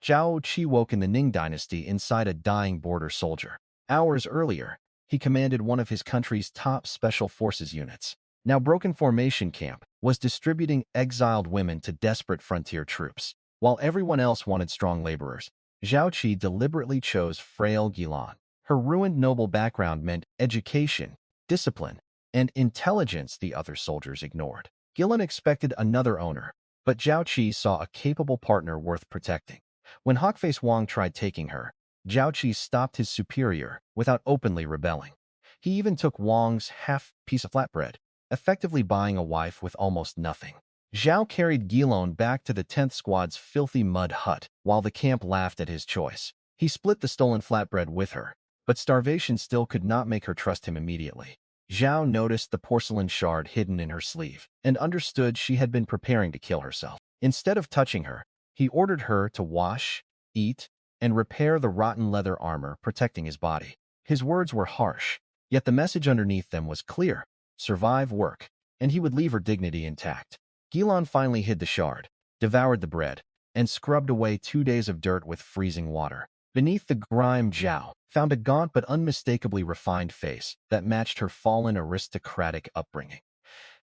Zhao Chi woke in the Ning Dynasty inside a dying border soldier. Hours earlier, he commanded one of his country's top special forces units. Now broken formation camp was distributing exiled women to desperate frontier troops. While everyone else wanted strong laborers, Zhao Chi deliberately chose frail Guilon. Her ruined noble background meant education, discipline, and intelligence the other soldiers ignored. Guilon expected another owner, but Zhao Chi saw a capable partner worth protecting. When Hawkface Wong tried taking her, Zhao Chi stopped his superior without openly rebelling. He even took Wong's half-piece of flatbread, effectively buying a wife with almost nothing. Zhao carried Guilon back to the 10th Squad's filthy mud hut while the camp laughed at his choice. He split the stolen flatbread with her, but starvation still could not make her trust him immediately. Zhao noticed the porcelain shard hidden in her sleeve and understood she had been preparing to kill herself. Instead of touching her, he ordered her to wash, eat, and repair the rotten leather armor protecting his body. His words were harsh, yet the message underneath them was clear: survive work, and he would leave her dignity intact. Guilon finally hid the shard, devoured the bread, and scrubbed away 2 days of dirt with freezing water. Beneath the grime, Zhao found a gaunt but unmistakably refined face that matched her fallen aristocratic upbringing.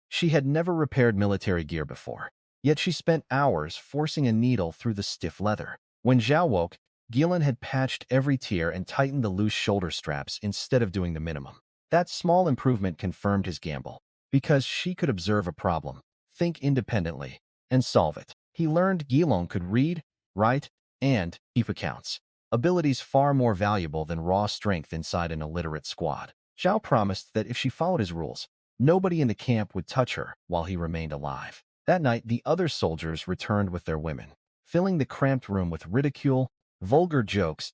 She had never repaired military gear before, yet she spent hours forcing a needle through the stiff leather. When Zhao woke, Guilon had patched every tear and tightened the loose shoulder straps instead of doing the minimum. That small improvement confirmed his gamble, because she could observe a problem, think independently, and solve it. He learned Guilon could read, write, and keep accounts, abilities far more valuable than raw strength inside an illiterate squad. Zhao promised that if she followed his rules, nobody in the camp would touch her while he remained alive. That night, the other soldiers returned with their women, filling the cramped room with ridicule, vulgar jokes,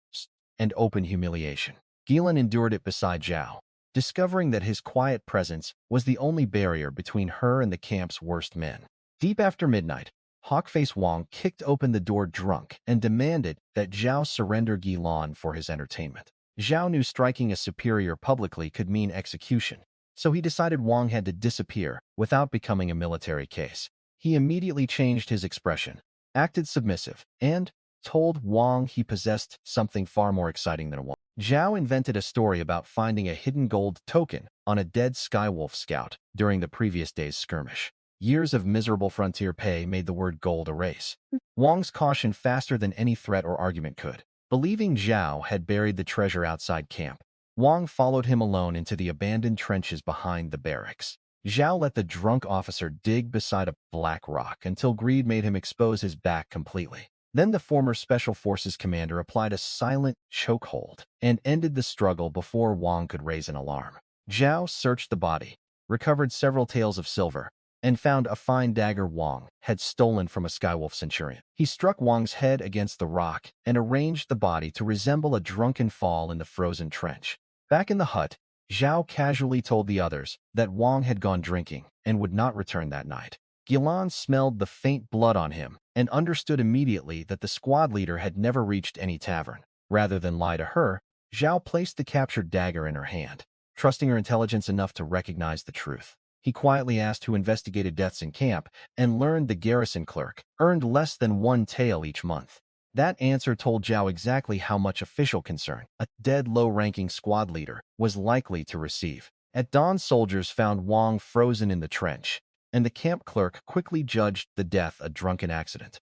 and open humiliation. Guilon endured it beside Zhao, discovering that his quiet presence was the only barrier between her and the camp's worst men. Deep after midnight, Hawkface Wong kicked open the door drunk and demanded that Zhao surrender Guilon for his entertainment. Zhao knew striking a superior publicly could mean execution, so he decided Wong had to disappear without becoming a military case. He immediately changed his expression, acted submissive, and told Wong he possessed something far more exciting than a woman. Zhao invented a story about finding a hidden gold token on a dead Skywolf scout during the previous day's skirmish. Years of miserable frontier pay made the word gold erase Wong's caution faster than any threat or argument could. Believing Zhao had buried the treasure outside camp, Wong followed him alone into the abandoned trenches behind the barracks. Zhao let the drunk officer dig beside a black rock until greed made him expose his back completely. Then the former Special Forces commander applied a silent chokehold and ended the struggle before Wong could raise an alarm. Zhao searched the body, recovered several taels of silver, and found a fine dagger Wong had stolen from a Skywolf centurion. He struck Wong's head against the rock and arranged the body to resemble a drunken fall in the frozen trench. Back in the hut, Zhao casually told the others that Wong had gone drinking and would not return that night. Guilon smelled the faint blood on him and understood immediately that the squad leader had never reached any tavern. Rather than lie to her, Zhao placed the captured dagger in her hand, trusting her intelligence enough to recognize the truth. He quietly asked who investigated deaths in camp and learned the garrison clerk earned less than 1 tael each month. That answer told Zhao exactly how much official concern a dead low-ranking squad leader was likely to receive. At dawn, soldiers found Wong frozen in the trench, and the camp clerk quickly judged the death a drunken accident.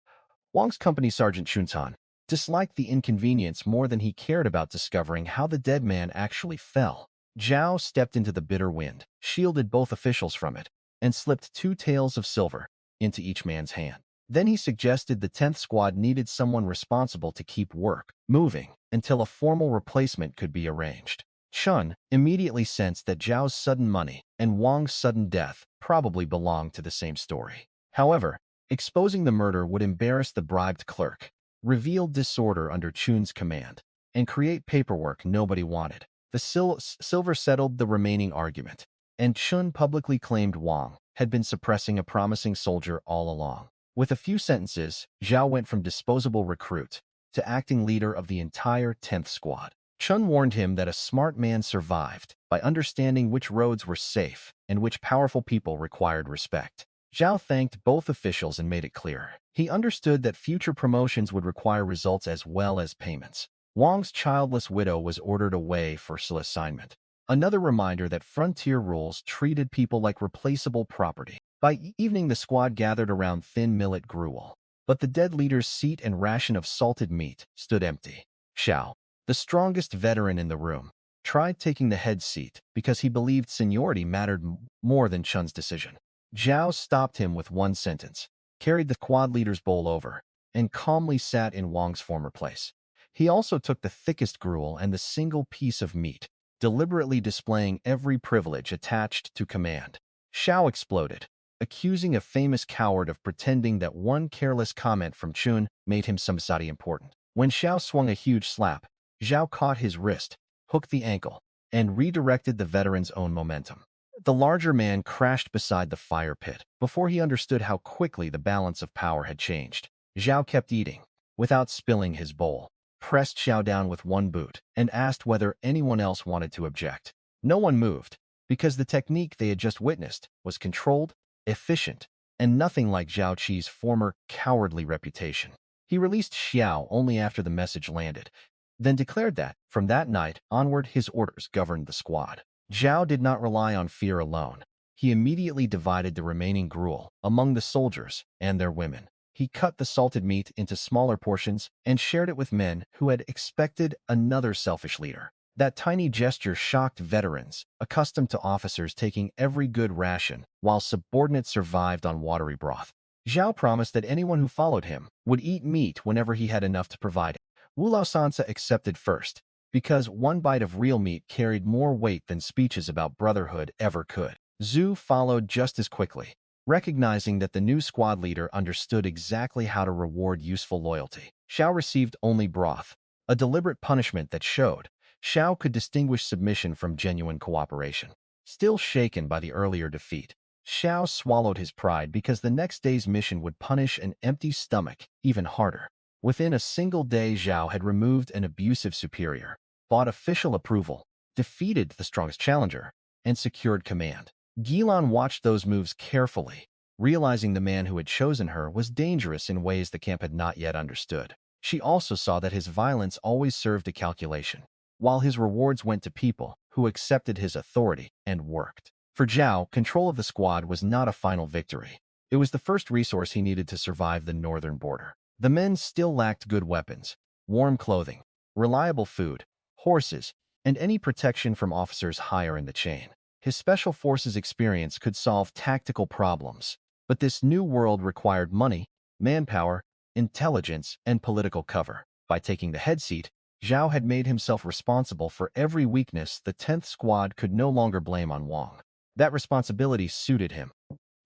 Wong's company sergeant Chuntan disliked the inconvenience more than he cared about discovering how the dead man actually fell. Zhao stepped into the bitter wind, shielded both officials from it, and slipped 2 taels of silver into each man's hand. Then he suggested the 10th Squad needed someone responsible to keep work moving until a formal replacement could be arranged. Chun immediately sensed that Zhao's sudden money and Wong's sudden death probably belonged to the same story. However, exposing the murder would embarrass the bribed clerk, reveal disorder under Chun's command, and create paperwork nobody wanted. The silver settled the remaining argument, and Chun publicly claimed Wong had been suppressing a promising soldier all along. With a few sentences, Zhao went from disposable recruit to acting leader of the entire 10th Squad. Chun warned him that a smart man survived by understanding which roads were safe and which powerful people required respect. Zhao thanked both officials and made it clear He understood that future promotions would require results as well as payments. Wang's childless widow was ordered away for assignment. Another reminder that frontier rules treated people like replaceable property. By evening, the squad gathered around thin millet gruel. But the dead leader's seat and ration of salted meat stood empty. Xiao, the strongest veteran in the room, tried taking the head seat because he believed seniority mattered more than Chun's decision. Zhao stopped him with one sentence, carried the squad leader's bowl over, and calmly sat in Wang's former place. He also took the thickest gruel and the single piece of meat, deliberately displaying every privilege attached to command. Xiao exploded, accusing a famous coward of pretending that one careless comment from Chun made him somebody important. When Xiao swung a huge slap, Zhao caught his wrist, hooked the ankle, and redirected the veteran's own momentum. The larger man crashed beside the fire pit before he understood how quickly the balance of power had changed. Zhao kept eating, without spilling his bowl, pressed Xiao down with one boot, and asked whether anyone else wanted to object. No one moved, because the technique they had just witnessed was controlled, efficient, and nothing like Zhao Chi's former cowardly reputation. He released Xiao only after the message landed, then declared that, from that night onward, his orders governed the squad. Zhao did not rely on fear alone. He immediately divided the remaining gruel among the soldiers and their women. He cut the salted meat into smaller portions and shared it with men who had expected another selfish leader. That tiny gesture shocked veterans, accustomed to officers taking every good ration, while subordinates survived on watery broth. Zhao promised that anyone who followed him would eat meat whenever he had enough to provide. Wu Lao Sansa accepted first, because one bite of real meat carried more weight than speeches about brotherhood ever could. Zhu followed just as quickly, recognizing that the new squad leader understood exactly how to reward useful loyalty. Xiao received only broth, a deliberate punishment that showed Xiao could distinguish submission from genuine cooperation. Still shaken by the earlier defeat, Xiao swallowed his pride because the next day's mission would punish an empty stomach even harder. Within a single day, Zhao had removed an abusive superior, bought official approval, defeated the strongest challenger, and secured command. Guilon watched those moves carefully, realizing the man who had chosen her was dangerous in ways the camp had not yet understood. She also saw that his violence always served a calculation, while his rewards went to people who accepted his authority and worked. For Zhao, control of the squad was not a final victory. It was the first resource he needed to survive the northern border. The men still lacked good weapons, warm clothing, reliable food, horses, and any protection from officers higher in the chain. His special forces experience could solve tactical problems, but this new world required money, manpower, intelligence, and political cover. By taking the head seat, Zhao had made himself responsible for every weakness the 10th Squad could no longer blame on Wang. That responsibility suited him,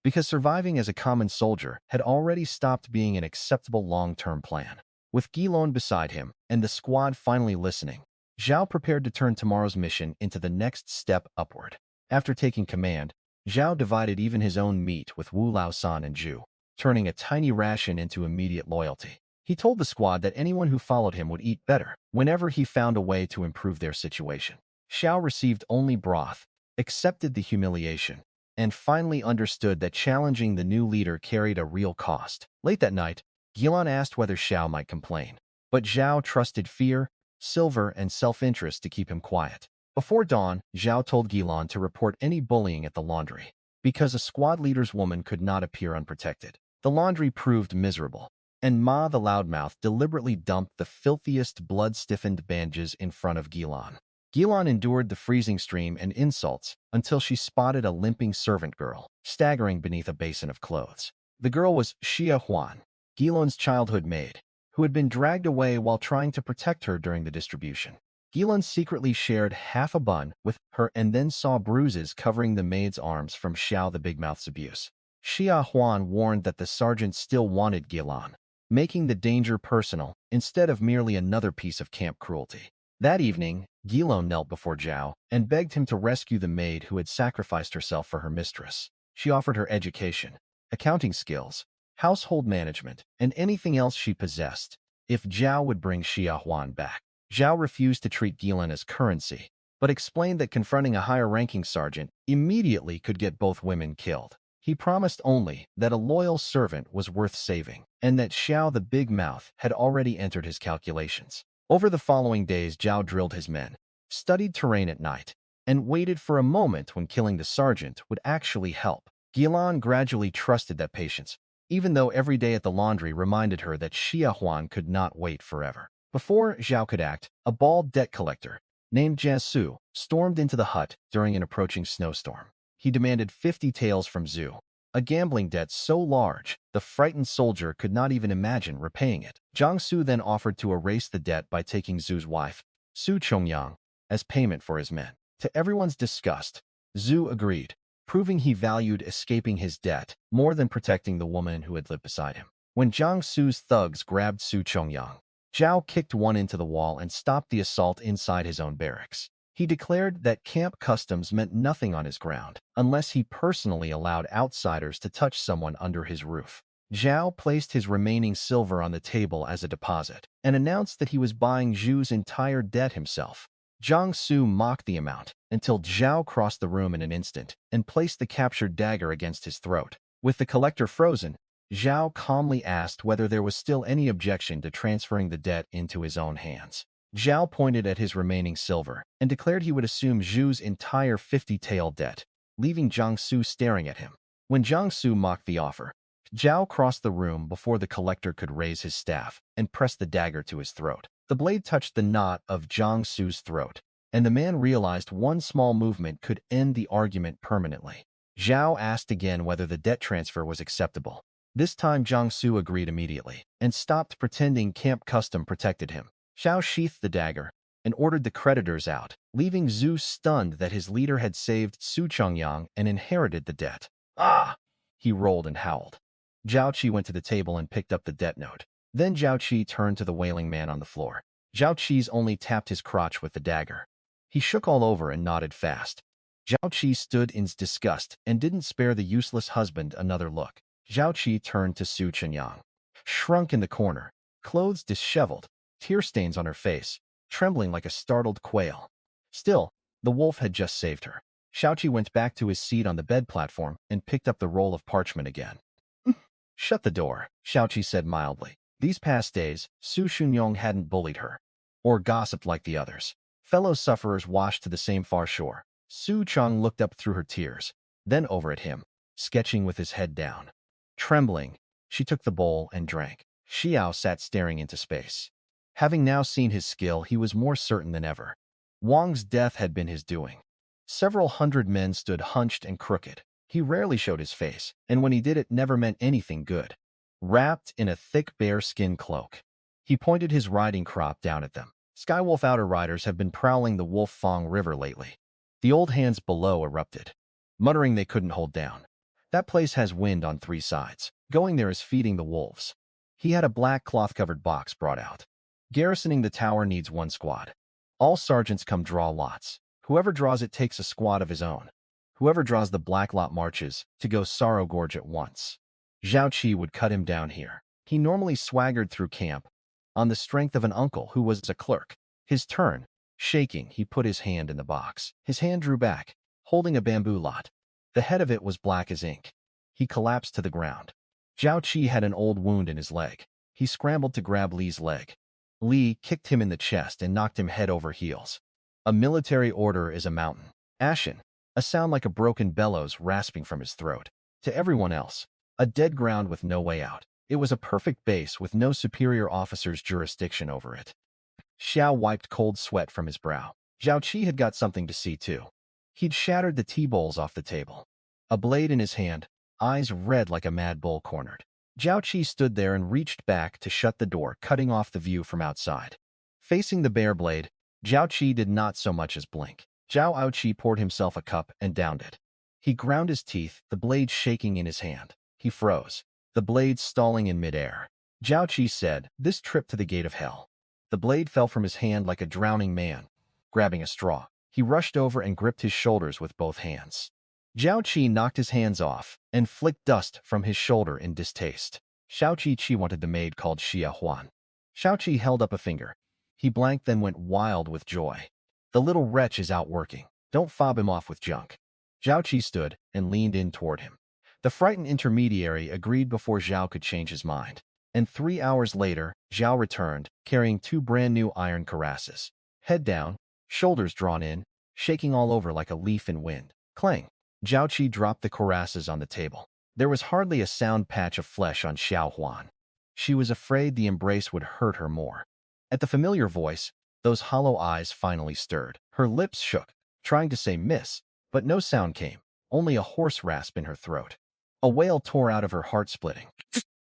because surviving as a common soldier had already stopped being an acceptable long-term plan. With Guilon beside him and the squad finally listening, Zhao prepared to turn tomorrow's mission into the next step upward. After taking command, Zhao divided even his own meat with Wu Lao-san and Zhu, turning a tiny ration into immediate loyalty. He told the squad that anyone who followed him would eat better whenever he found a way to improve their situation. Xiao received only broth, accepted the humiliation, and finally understood that challenging the new leader carried a real cost. Late that night, Guilon asked whether Xiao might complain, but Zhao trusted fear, silver, and self-interest to keep him quiet. Before dawn, Zhao told Guilon to report any bullying at the laundry, because a squad leader's woman could not appear unprotected. The laundry proved miserable, and Ma the loudmouth deliberately dumped the filthiest blood-stiffened bandages in front of Guilon. Guilon endured the freezing stream and insults until she spotted a limping servant girl, staggering beneath a basin of clothes. The girl was Xia Huan, Guilon's childhood maid, who had been dragged away while trying to protect her during the distribution. Guilon secretly shared half a bun with her and then saw bruises covering the maid's arms from Xiao the Big Mouth's abuse. Xia Huan warned that the sergeant still wanted Guilon, making the danger personal instead of merely another piece of camp cruelty. That evening, Guilon knelt before Zhao and begged him to rescue the maid who had sacrificed herself for her mistress. She offered her education, accounting skills, household management, and anything else she possessed if Zhao would bring Xia Huan back. Zhao refused to treat Guilon as currency, but explained that confronting a higher-ranking sergeant immediately could get both women killed. He promised only that a loyal servant was worth saving, and that Xiao the Big Mouth had already entered his calculations. Over the following days, Zhao drilled his men, studied terrain at night, and waited for a moment when killing the sergeant would actually help. Guilon gradually trusted that patience, even though every day at the laundry reminded her that Xia Huan could not wait forever. Before Zhao could act, a bald debt collector, named Jiasu, stormed into the hut during an approaching snowstorm. He demanded 50 taels from Zhu, a gambling debt so large the frightened soldier could not even imagine repaying it. Jiangsu then offered to erase the debt by taking Zhu's wife, Su Chongyang, as payment for his men. To everyone's disgust, Zhu agreed, proving he valued escaping his debt more than protecting the woman who had lived beside him. When Jiangsu's thugs grabbed Su Chongyang, Zhao kicked one into the wall and stopped the assault inside his own barracks. He declared that camp customs meant nothing on his ground unless he personally allowed outsiders to touch someone under his roof. Zhao placed his remaining silver on the table as a deposit and announced that he was buying Zhu's entire debt himself. Jiangsu mocked the amount until Zhao crossed the room in an instant and placed the captured dagger against his throat. With the collector frozen, Zhao calmly asked whether there was still any objection to transferring the debt into his own hands. Zhao pointed at his remaining silver and declared he would assume Zhu's entire 50-tael debt, leaving Jiangsu staring at him. When Jiangsu mocked the offer, Zhao crossed the room before the collector could raise his staff and press the dagger to his throat. The blade touched the knot of Jiangsu's throat, and the man realized one small movement could end the argument permanently. Zhao asked again whether the debt transfer was acceptable. This time Jiangsu agreed immediately and stopped pretending camp custom protected him. Zhao sheathed the dagger and ordered the creditors out, leaving Zhu stunned that his leader had saved Su Chongyang and inherited the debt. Ah! He rolled and howled. Zhao Chi went to the table and picked up the debt note. Then Zhao Chi turned to the wailing man on the floor. Zhao Chi's only tapped his crotch with the dagger. He shook all over and nodded fast. Zhao Chi stood in disgust and didn't spare the useless husband another look. Zhao Chi turned to Su Chenyang, shrunk in the corner, clothes disheveled, tear stains on her face, trembling like a startled quail. Still, the wolf had just saved her. Xiaoqi went back to his seat on the bed platform and picked up the roll of parchment again. Shut the door, Xiaoqi said mildly. These past days, Su Xunyong hadn't bullied her, or gossiped like the others. Fellow sufferers washed to the same far shore. Su Chong looked up through her tears, then over at him, sketching with his head down. Trembling, she took the bowl and drank. Xiao sat staring into space. Having now seen his skill, he was more certain than ever. Wang's death had been his doing. Several hundred men stood hunched and crooked. He rarely showed his face, and when he did, it never meant anything good. Wrapped in a thick bear-skin cloak, he pointed his riding crop down at them. Skywolf outer riders have been prowling the Wolf Fong River lately. The old hands below erupted, muttering they couldn't hold down. That place has wind on 3 sides. Going there is feeding the wolves. He had a black cloth-covered box brought out. Garrisoning the tower needs 1 squad. All sergeants come draw lots. Whoever draws it takes a squad of his own. Whoever draws the black lot marches to go Sorrow Gorge at once. Zhao Chi would cut him down here. He normally swaggered through camp on the strength of an uncle who was a clerk. His turn. Shaking, he put his hand in the box. His hand drew back, holding a bamboo lot. The head of it was black as ink. He collapsed to the ground. Zhao Chi had an old wound in his leg. He scrambled to grab Li's leg. Li kicked him in the chest and knocked him head over heels. A military order is a mountain. Ashen, a sound like a broken bellows rasping from his throat. To everyone else, a dead ground with no way out. It was a perfect base with no superior officer's jurisdiction over it. Xiao wiped cold sweat from his brow. Zhao Chi had got something to see too. He'd shattered the tea bowls off the table. A blade in his hand, eyes red like a mad bull cornered. Zhao Chi stood there and reached back to shut the door, cutting off the view from outside. Facing the bare blade, Zhao Chi did not so much as blink. Zhao Aoqi poured himself a cup and downed it. He ground his teeth, the blade shaking in his hand. He froze, the blade stalling in midair. Zhao Chi said, "This trip to the gate of hell." The blade fell from his hand like a drowning man, grabbing a straw. He rushed over and gripped his shoulders with both hands. Zhao Chi knocked his hands off and flicked dust from his shoulder in distaste. Xiao Chi wanted the maid called Xia Huan. Xiao Chi held up a finger. He blanked, then went wild with joy. The little wretch is out working. Don't fob him off with junk. Zhao Chi stood and leaned in toward him. The frightened intermediary agreed before Zhao could change his mind. And 3 hours later, Zhao returned, carrying 2 brand-new iron cuirasses. Head down, shoulders drawn in, shaking all over like a leaf in wind. Clang! Zhao Chi dropped the cuirasses on the table. There was hardly a sound patch of flesh on Xiao Huan. She was afraid the embrace would hurt her more. At the familiar voice, those hollow eyes finally stirred. Her lips shook, trying to say miss, but no sound came, only a hoarse rasp in her throat. A wail tore out of her heart splitting.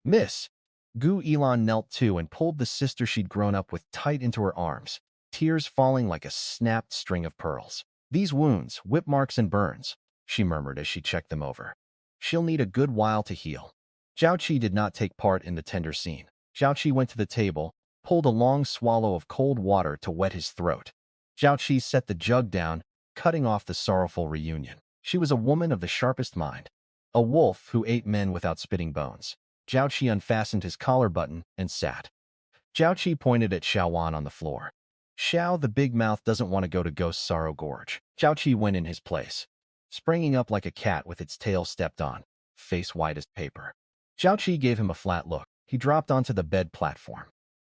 Miss! Guilon knelt too and pulled the sister she'd grown up with tight into her arms, tears falling like a snapped string of pearls. These wounds, whip marks and burns, she murmured as she checked them over. She'll need a good while to heal. Zhao Chi did not take part in the tender scene. Zhao Chi went to the table, pulled a long swallow of cold water to wet his throat. Zhao Chi set the jug down, cutting off the sorrowful reunion. She was a woman of the sharpest mind, a wolf who ate men without spitting bones. Zhao Chi unfastened his collar button and sat. Zhao Chi pointed at Xiao Wan on the floor. Xiao the big mouth doesn't want to go to Ghost Sorrow Gorge. Zhao Chi went in his place, springing up like a cat with its tail stepped on, face white as paper. Zhao Chi gave him a flat look. He dropped onto the bed platform.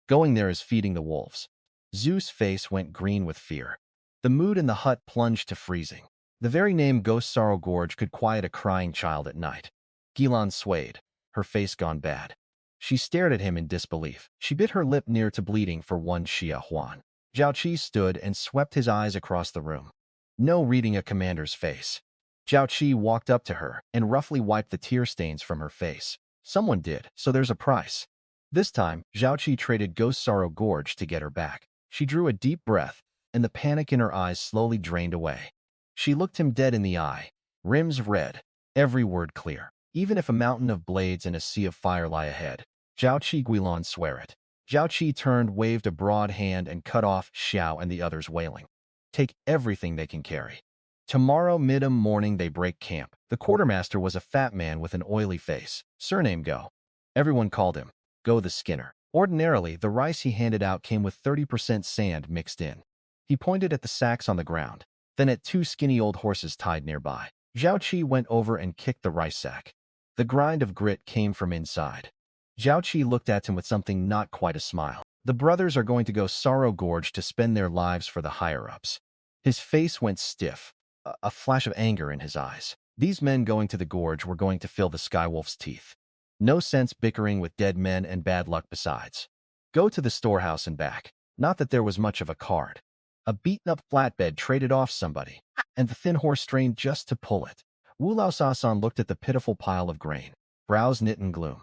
Going there is feeding the wolves. Zeus' face went green with fear. The mood in the hut plunged to freezing. The very name Ghost Sorrow Gorge could quiet a crying child at night. Guilon swayed, her face gone bad. She stared at him in disbelief. She bit her lip near to bleeding for one Xia Huan. Zhao Chi stood and swept his eyes across the room. No reading a commander's face. Zhao Chi walked up to her and roughly wiped the tear stains from her face. Someone did, so there's a price. This time, Zhao Chi traded Ghost Sorrow Gorge to get her back. She drew a deep breath, and the panic in her eyes slowly drained away. She looked him dead in the eye, rims red, every word clear. Even if a mountain of blades and a sea of fire lie ahead, Zhao Chi Guilon swear it. Zhao Chi turned, waved a broad hand, and cut off Xiao and the others wailing. Take everything they can carry. Tomorrow mid-morning they break camp. The quartermaster was a fat man with an oily face, surname Go. Everyone called him Go the Skinner. Ordinarily, the rice he handed out came with 30% sand mixed in. He pointed at the sacks on the ground, then at 2 skinny old horses tied nearby. Zhao Chi went over and kicked the rice sack. The grind of grit came from inside. Zhao Chi looked at him with something not quite a smile. The brothers are going to go Sorrow Gorge to spend their lives for the higher-ups. His face went stiff, a flash of anger in his eyes. These men going to the gorge were going to fill the Skywolf's teeth. No sense bickering with dead men and bad luck besides. Go to the storehouse and back. Not that there was much of a card. A beaten-up flatbed traded off somebody, and the thin horse strained just to pull it. Wu Lao Sasan looked at the pitiful pile of grain, brows knit in gloom.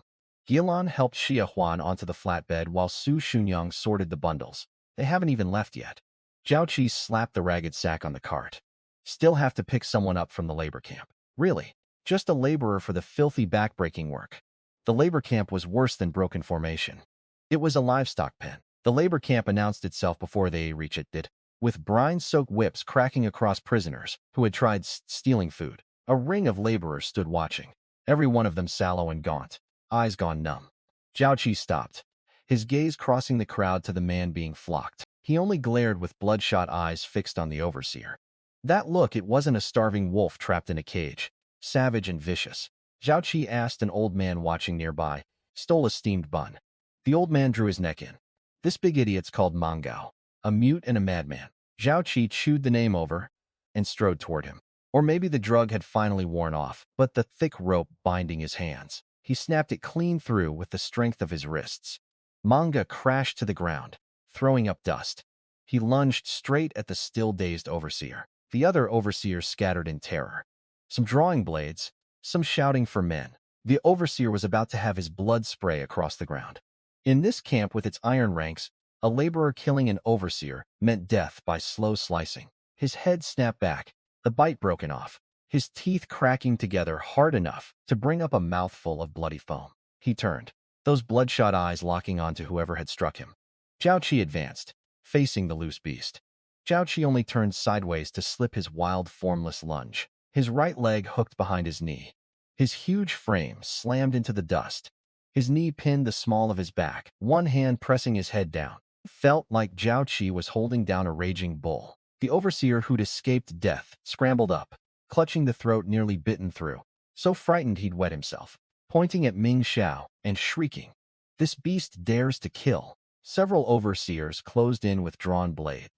Guilon helped Xia Huan onto the flatbed while Su Xunyang sorted the bundles. They haven't even left yet. Zhao Chi slapped the ragged sack on the cart. Still have to pick someone up from the labor camp. Really, just a laborer for the filthy backbreaking work. The labor camp was worse than broken formation. It was a livestock pen. The labor camp announced itself before they reached it did, with brine-soaked whips cracking across prisoners who had tried stealing food. A ring of laborers stood watching, every one of them sallow and gaunt, eyes gone numb. Zhao Chi stopped, his gaze crossing the crowd to the man being flocked. He only glared with bloodshot eyes fixed on the overseer. That look, it wasn't a starving wolf trapped in a cage, savage and vicious. Zhao Chi asked an old man watching nearby, stole a steamed bun. The old man drew his neck in. This big idiot's called Mangao, a mute and a madman. Zhao Chi chewed the name over and strode toward him. Or maybe the drug had finally worn off, but the thick rope binding his hands. He snapped it clean through with the strength of his wrists. Manga crashed to the ground, throwing up dust. He lunged straight at the still dazed overseer. The other overseers scattered in terror. Some drawing blades, some shouting for men. The overseer was about to have his blood spray across the ground. In this camp with its iron ranks, a laborer killing an overseer meant death by slow slicing. His head snapped back, the bite broken off, his teeth cracking together hard enough to bring up a mouthful of bloody foam. He turned, those bloodshot eyes locking onto whoever had struck him. Zhao Chi advanced, facing the loose beast. Zhao Chi only turned sideways to slip his wild, formless lunge, his right leg hooked behind his knee. His huge frame slammed into the dust. His knee pinned the small of his back, one hand pressing his head down. It felt like Zhao Chi was holding down a raging bull. The overseer who'd escaped death scrambled up, clutching the throat nearly bitten through. so frightened he'd wet himself, pointing at Ming Xiao and shrieking, "This beast dares to kill." Several overseers closed in with drawn blades,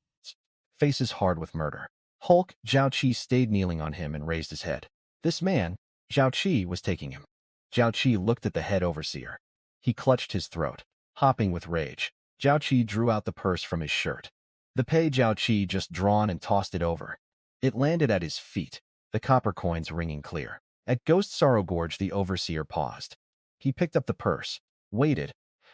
faces hard with murder. Hulk Zhao Chi stayed kneeling on him and raised his head. This man, Zhao Chi, was taking him. Zhao Chi looked at the head overseer. He clutched his throat, hopping with rage. Zhao Chi drew out the purse from his shirt. The pay Zhao Chi just drawn and tossed it over. It landed at his feet, the copper coins ringing clear. At Ghost Sorrow Gorge, the overseer paused. He picked up the purse, waited,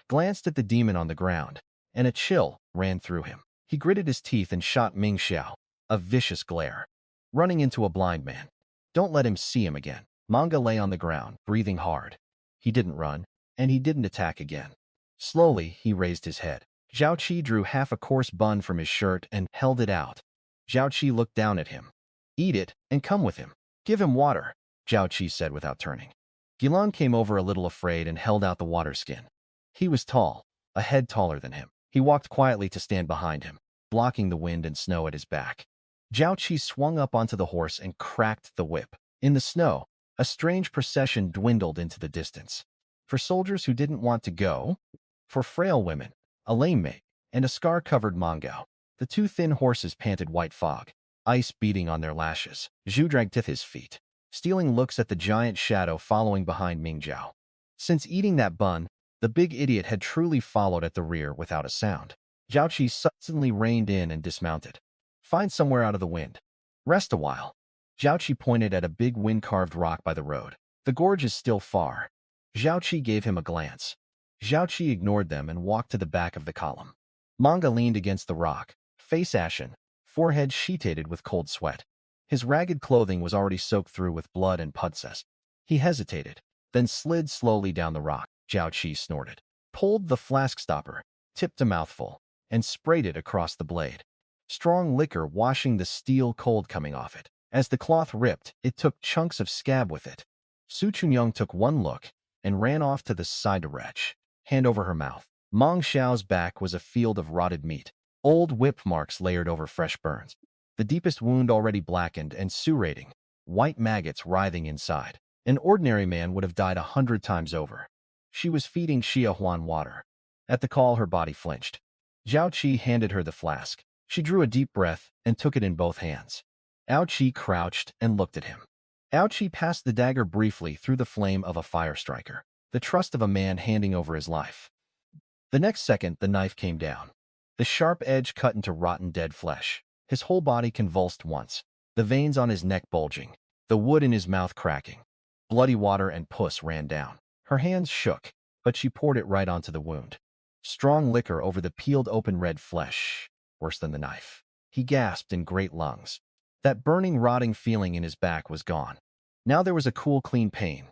glanced at the demon on the ground, and a chill ran through him. He gritted his teeth and shot Ming Xiao a vicious glare, running into a blind man. Don't let him see him again. Manga lay on the ground, breathing hard. He didn't run, and he didn't attack again. Slowly, he raised his head. Zhao Chi drew half a coarse bun from his shirt and held it out. Zhao Chi looked down at him. "Eat it, and come with him. Give him water," Zhao Chi said without turning. Guilon came over a little afraid and held out the water skin. He was tall, a head taller than him. He walked quietly to stand behind him, blocking the wind and snow at his back. Zhao Chi swung up onto the horse and cracked the whip. In the snow, a strange procession dwindled into the distance. For soldiers who didn't want to go, for frail women, a lame mate, and a scar-covered Mongo, the two thin horses panted white fog, ice beating on their lashes. Zhu dragged to his feet, stealing looks at the giant shadow following behind Ming Zhao. Since eating that bun, the big idiot had truly followed at the rear without a sound. Zhao Chi suddenly reined in and dismounted. "Find somewhere out of the wind. Rest a while." Zhao Chi pointed at a big wind-carved rock by the road. "The gorge is still far." Zhao Chi gave him a glance. Zhao Chi ignored them and walked to the back of the column. Manga leaned against the rock, face ashen, forehead sheeted with cold sweat. His ragged clothing was already soaked through with blood and putses. He hesitated, then slid slowly down the rock. Zhao Chi snorted, pulled the flask stopper, tipped a mouthful, and sprayed it across the blade. Strong liquor washing the steel cold coming off it. As the cloth ripped, it took chunks of scab with it. Su Chunyong took one look and ran off to the side to retch, hand over her mouth. Meng Xiao's back was a field of rotted meat, old whip marks layered over fresh burns. The deepest wound already blackened and surating, white maggots writhing inside. An ordinary man would have died 100 times over. She was feeding Xia Huan water. At the call, her body flinched. Zhao Chi handed her the flask. She drew a deep breath and took it in both hands. Ao Chi crouched and looked at him. Ao Chi passed the dagger briefly through the flame of a fire striker, the trust of a man handing over his life. The next second, the knife came down. The sharp edge cut into rotten dead flesh. His whole body convulsed once, the veins on his neck bulging, the wood in his mouth cracking. Bloody water and pus ran down. Her hands shook, but she poured it right onto the wound. Strong liquor over the peeled open red flesh, worse than the knife. He gasped in great lungs. That burning, rotting feeling in his back was gone. Now there was a cool, clean pain,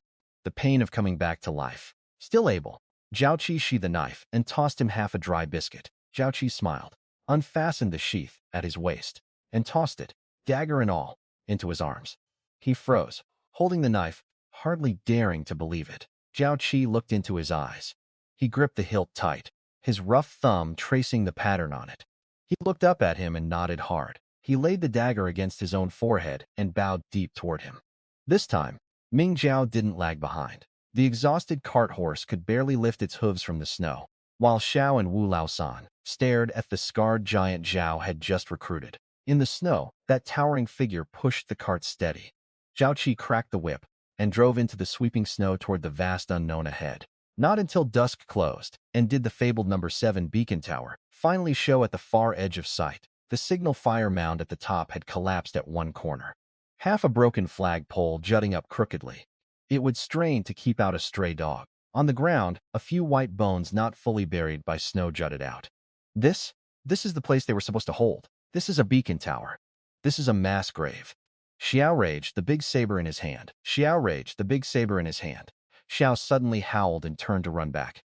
the pain of coming back to life. Still able, Zhao Chi sheathed the knife and tossed him half a dry biscuit. Zhao Chi smiled, unfastened the sheath at his waist, and tossed it, dagger and all, into his arms. He froze, holding the knife, hardly daring to believe it. Zhao Chi looked into his eyes. He gripped the hilt tight, his rough thumb tracing the pattern on it. He looked up at him and nodded hard. He laid the dagger against his own forehead and bowed deep toward him. This time, Ming Zhao didn't lag behind. The exhausted cart horse could barely lift its hooves from the snow, while Xiao and Wu Laosan stared at the scarred giant Zhao had just recruited. In the snow, that towering figure pushed the cart steady. Zhao Chi cracked the whip and drove into the sweeping snow toward the vast unknown ahead. Not until dusk closed and did the fabled number 7 beacon tower finally show at the far edge of sight. The signal fire mound at the top had collapsed at one corner, half a broken flagpole jutting up crookedly. It would strain to keep out a stray dog. On the ground, a few white bones not fully buried by snow jutted out. This is the place they were supposed to hold. This is a beacon tower. This is a mass grave. Xiao raged, the big saber in his hand. Xiao raged, the big saber in his hand. Xiao suddenly howled and turned to run back.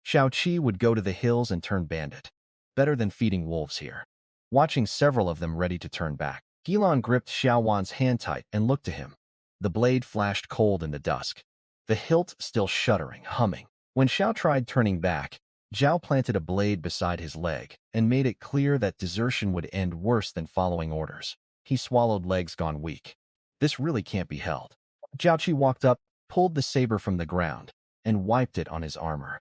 Zhao Chi would go to the hills and turn bandit. Better than feeding wolves here. Watching several of them ready to turn back, Guilon gripped Xiao Wan's hand tight and looked to him. The blade flashed cold in the dusk, the hilt still shuddering, humming. When Xiao tried turning back, Zhao planted a blade beside his leg and made it clear that desertion would end worse than following orders. He swallowed, legs gone weak. This really can't be held. Zhao Chi walked up, pulled the saber from the ground, and wiped it on his armor.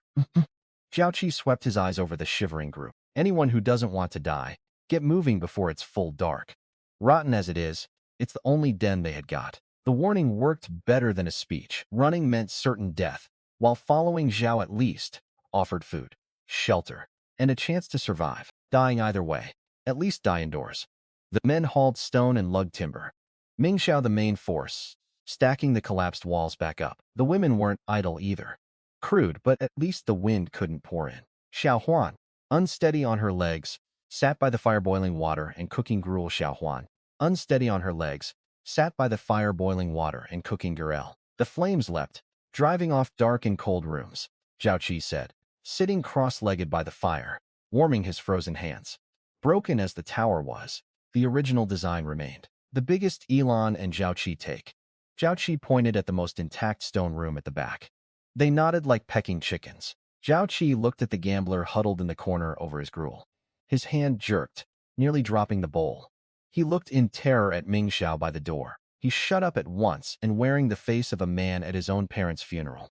Zhao Chi swept his eyes over the shivering group. Anyone who doesn't want to die, get moving before it's full dark. Rotten as it is, it's the only den they had got. The warning worked better than a speech. Running meant certain death, while following Zhao at least offered food, shelter, and a chance to survive. Dying either way, at least die indoors. The men hauled stone and lugged timber. Ming Xiao the main force, stacking the collapsed walls back up. The women weren't idle either. Crude, but at least the wind couldn't pour in. Xiao Huan, unsteady on her legs, sat by the fire boiling water and cooking gruel. Xiao Huan, unsteady on her legs, sat by the fire boiling water and cooking gruel. The flames leapt, driving off dark and cold rooms, Zhao Chi said, sitting cross-legged by the fire, warming his frozen hands. Broken as the tower was, the original design remained. The biggest Elon and Zhao Chi take. Zhao Chi pointed at the most intact stone room at the back. They nodded like pecking chickens. Zhao Chi looked at the gambler huddled in the corner over his gruel. His hand jerked, nearly dropping the bowl. He looked in terror at Ming Xiao by the door. He shut up at once and wearing the face of a man at his own parents' funeral.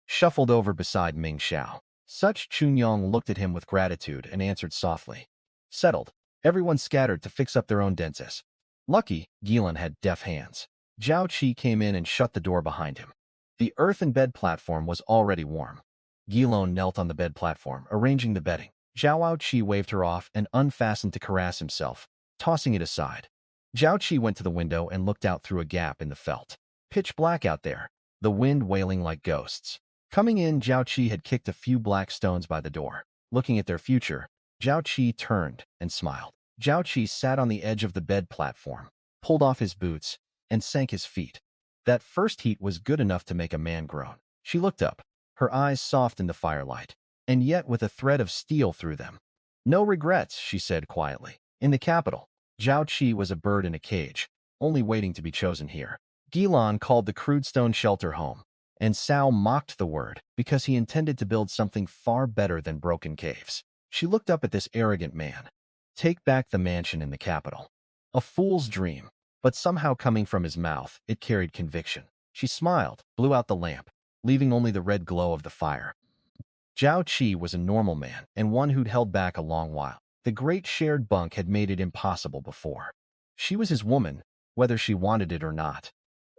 Shuffled over beside Ming Xiao. Such Chunyong looked at him with gratitude and answered softly. Settled. Everyone scattered to fix up their own dentses. Lucky, Guilon had deft hands. Zhao Chi came in and shut the door behind him. The earthen bed platform was already warm. Guilon knelt on the bed platform, arranging the bedding. Zhao Chi waved her off and unfastened to caress himself, tossing it aside. Zhao Chi went to the window and looked out through a gap in the felt. Pitch black out there, the wind wailing like ghosts. Coming in, Zhao Chi had kicked a few black stones by the door. Looking at their future, Zhao Chi turned and smiled. Zhao Chi sat on the edge of the bed platform, pulled off his boots, and sank his feet. That first heat was good enough to make a man groan. She looked up, her eyes soft in the firelight, and yet with a thread of steel through them. No regrets, she said quietly. In the capital, Zhao Chi was a bird in a cage, only waiting to be chosen here. Guilon called the crude stone shelter home, and Cao mocked the word because he intended to build something far better than broken caves. She looked up at this arrogant man. Take back the mansion in the capital. A fool's dream, but somehow coming from his mouth, it carried conviction. She smiled, blew out the lamp, leaving only the red glow of the fire. Zhao Chi was a normal man and one who'd held back a long while. The great shared bunk had made it impossible before. She was his woman, whether she wanted it or not.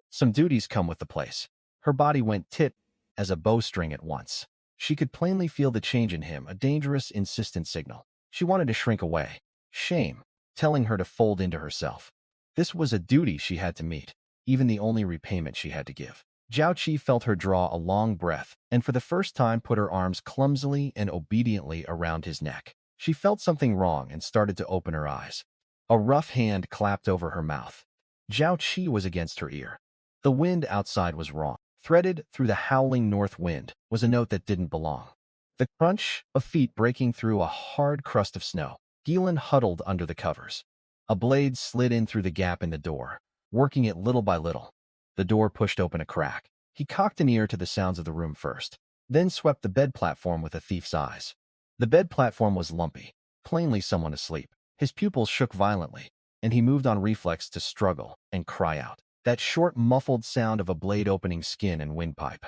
Some duties come with the place. Her body went tit as a bowstring at once. She could plainly feel the change in him, a dangerous, insistent signal. She wanted to shrink away. Shame, telling her to fold into herself. This was a duty she had to meet, even the only repayment she had to give. Zhao Chi felt her draw a long breath, and for the first time put her arms clumsily and obediently around his neck. She felt something wrong and started to open her eyes. A rough hand clapped over her mouth. Zhao Chi was against her ear. The wind outside was wrong. Threaded through the howling north wind was a note that didn't belong. The crunch of feet breaking through a hard crust of snow. Guilon huddled under the covers. A blade slid in through the gap in the door, working it little by little. The door pushed open a crack. He cocked an ear to the sounds of the room first, then swept the bed platform with a thief's eyes. The bed platform was lumpy, plainly someone asleep. His pupils shook violently, and he moved on reflex to struggle and cry out. That short, muffled sound of a blade opening skin and windpipe.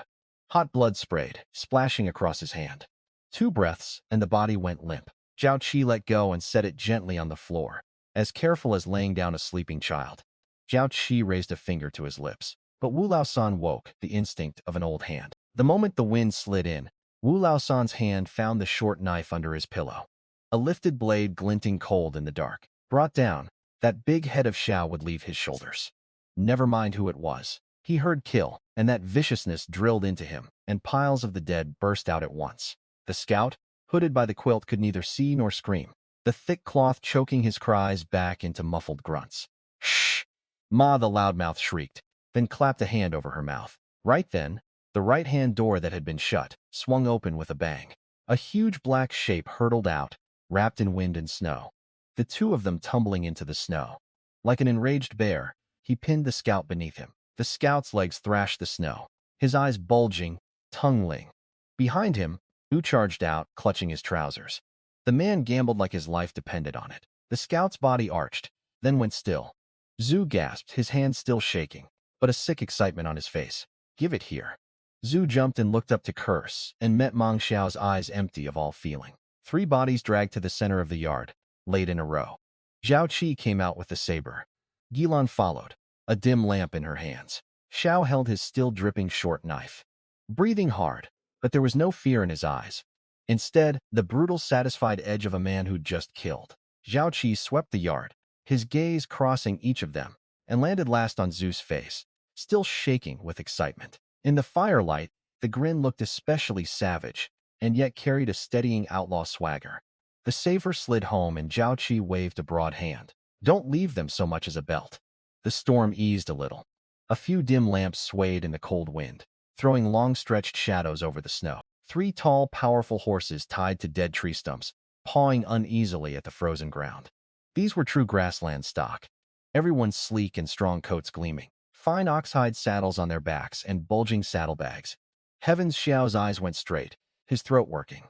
Hot blood sprayed, splashing across his hand. 2 breaths, and the body went limp. Zhao Chi let go and set it gently on the floor, as careful as laying down a sleeping child. Zhao Chi raised a finger to his lips, but Wu Laosan woke, the instinct of an old hand. The moment the wind slid in, Wu Laosan's hand found the short knife under his pillow. A lifted blade glinting cold in the dark. Brought down, that big head of Xiao would leave his shoulders. Never mind who it was. He heard kill, and that viciousness drilled into him, and piles of the dead burst out at once. The scout, hooded by the quilt, could neither see nor scream, the thick cloth choking his cries back into muffled grunts. Shh! Ma, the loudmouth shrieked, then clapped a hand over her mouth. Right then, the right-hand door that had been shut swung open with a bang. A huge black shape hurtled out, wrapped in wind and snow. The two of them tumbling into the snow. Like an enraged bear, he pinned the scout beneath him. The scout's legs thrashed the snow, his eyes bulging, tongue-ling. Behind him, Wu charged out, clutching his trousers. The man gambled like his life depended on it. The scout's body arched, then went still. Zhu gasped, his hands still shaking. but a sick excitement on his face. "Give it here." Zhu jumped and looked up to curse, and met Meng Xiao's eyes empty of all feeling. 3 bodies dragged to the center of the yard, laid in a row. Zhao Chi came out with the saber. Guilon followed, a dim lamp in her hands. Xiao held his still dripping short knife. Breathing hard, but there was no fear in his eyes. Instead, the brutal, satisfied edge of a man who'd just killed. Zhao Chi swept the yard, his gaze crossing each of them, and landed last on Zhu's face, still shaking with excitement. In the firelight, the grin looked especially savage, and yet carried a steadying outlaw swagger. The saber slid home and Zhao Chi waved a broad hand. "Don't leave them so much as a belt." The storm eased a little. A few dim lamps swayed in the cold wind, throwing long-stretched shadows over the snow. 3 tall, powerful horses tied to dead tree stumps, pawing uneasily at the frozen ground. These were true grassland stock, everyone's sleek and strong coats gleaming, fine oxhide saddles on their backs and bulging saddlebags. Heavens, Xiao's eyes went straight, his throat working.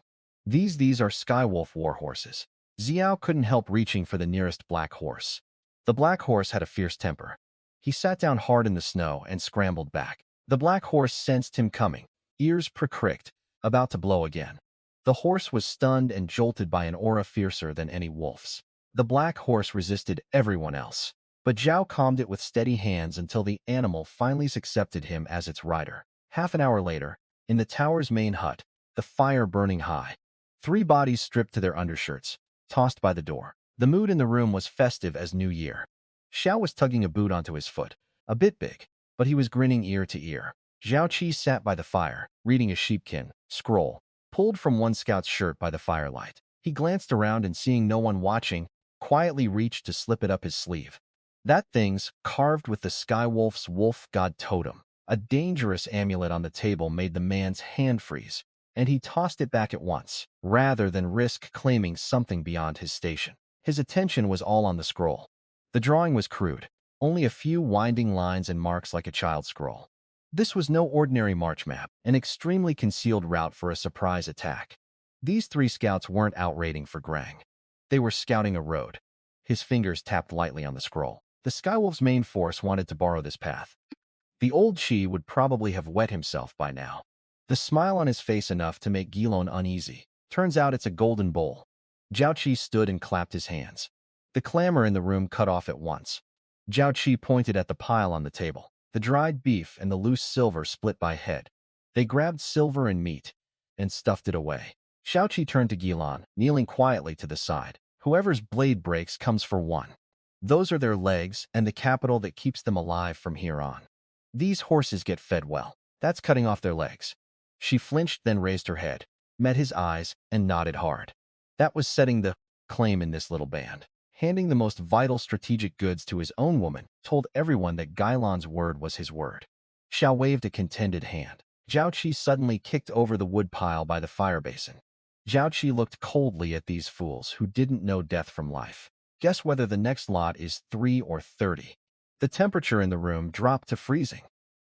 These are Skywolf war horses. Xiao couldn't help reaching for the nearest black horse. The black horse had a fierce temper. He sat down hard in the snow and scrambled back. The black horse sensed him coming, ears pricked, about to blow again. The horse was stunned and jolted by an aura fiercer than any wolf's. The black horse resisted everyone else, but Zhao calmed it with steady hands until the animal finally accepted him as its rider. Half an hour later, in the tower's main hut, the fire burning high. 3 bodies stripped to their undershirts, tossed by the door. The mood in the room was festive as New Year. Xiao was tugging a boot onto his foot, a bit big, but he was grinning ear to ear. Zhao Chi sat by the fire, reading a sheepskin scroll, pulled from one scout's shirt by the firelight. He glanced around and seeing no one watching, quietly reached to slip it up his sleeve. That thing's carved with the Skywolf's wolf god totem. A dangerous amulet on the table made the man's hand freeze, and he tossed it back at once, rather than risk claiming something beyond his station. His attention was all on the scroll. The drawing was crude, only a few winding lines and marks like a child's scroll. This was no ordinary march map, an extremely concealed route for a surprise attack. These 3 scouts weren't out raiding for Grang. They were scouting a road. His fingers tapped lightly on the scroll. The Skywolf's main force wanted to borrow this path. The old Chi would probably have wet himself by now. The smile on his face enough to make Guilon uneasy. Turns out it's a golden bowl. Zhao Chi stood and clapped his hands. The clamor in the room cut off at once. Zhao Chi pointed at the pile on the table. The dried beef and the loose silver split by head. They grabbed silver and meat and stuffed it away. Zhao Chi turned to Guilon, kneeling quietly to the side. "Whoever's blade breaks comes for one. Those are their legs and the capital that keeps them alive from here on. These horses get fed well. That's cutting off their legs." She flinched, then raised her head, met his eyes, and nodded hard. That was setting the claim in this little band. Handing the most vital strategic goods to his own woman told everyone that Guilon's word was his word. Xiao waved a contented hand. Zhao Chi suddenly kicked over the wood pile by the fire basin. Zhao Chi looked coldly at these fools who didn't know death from life. Guess whether the next lot is 3 or 30. The temperature in the room dropped to freezing.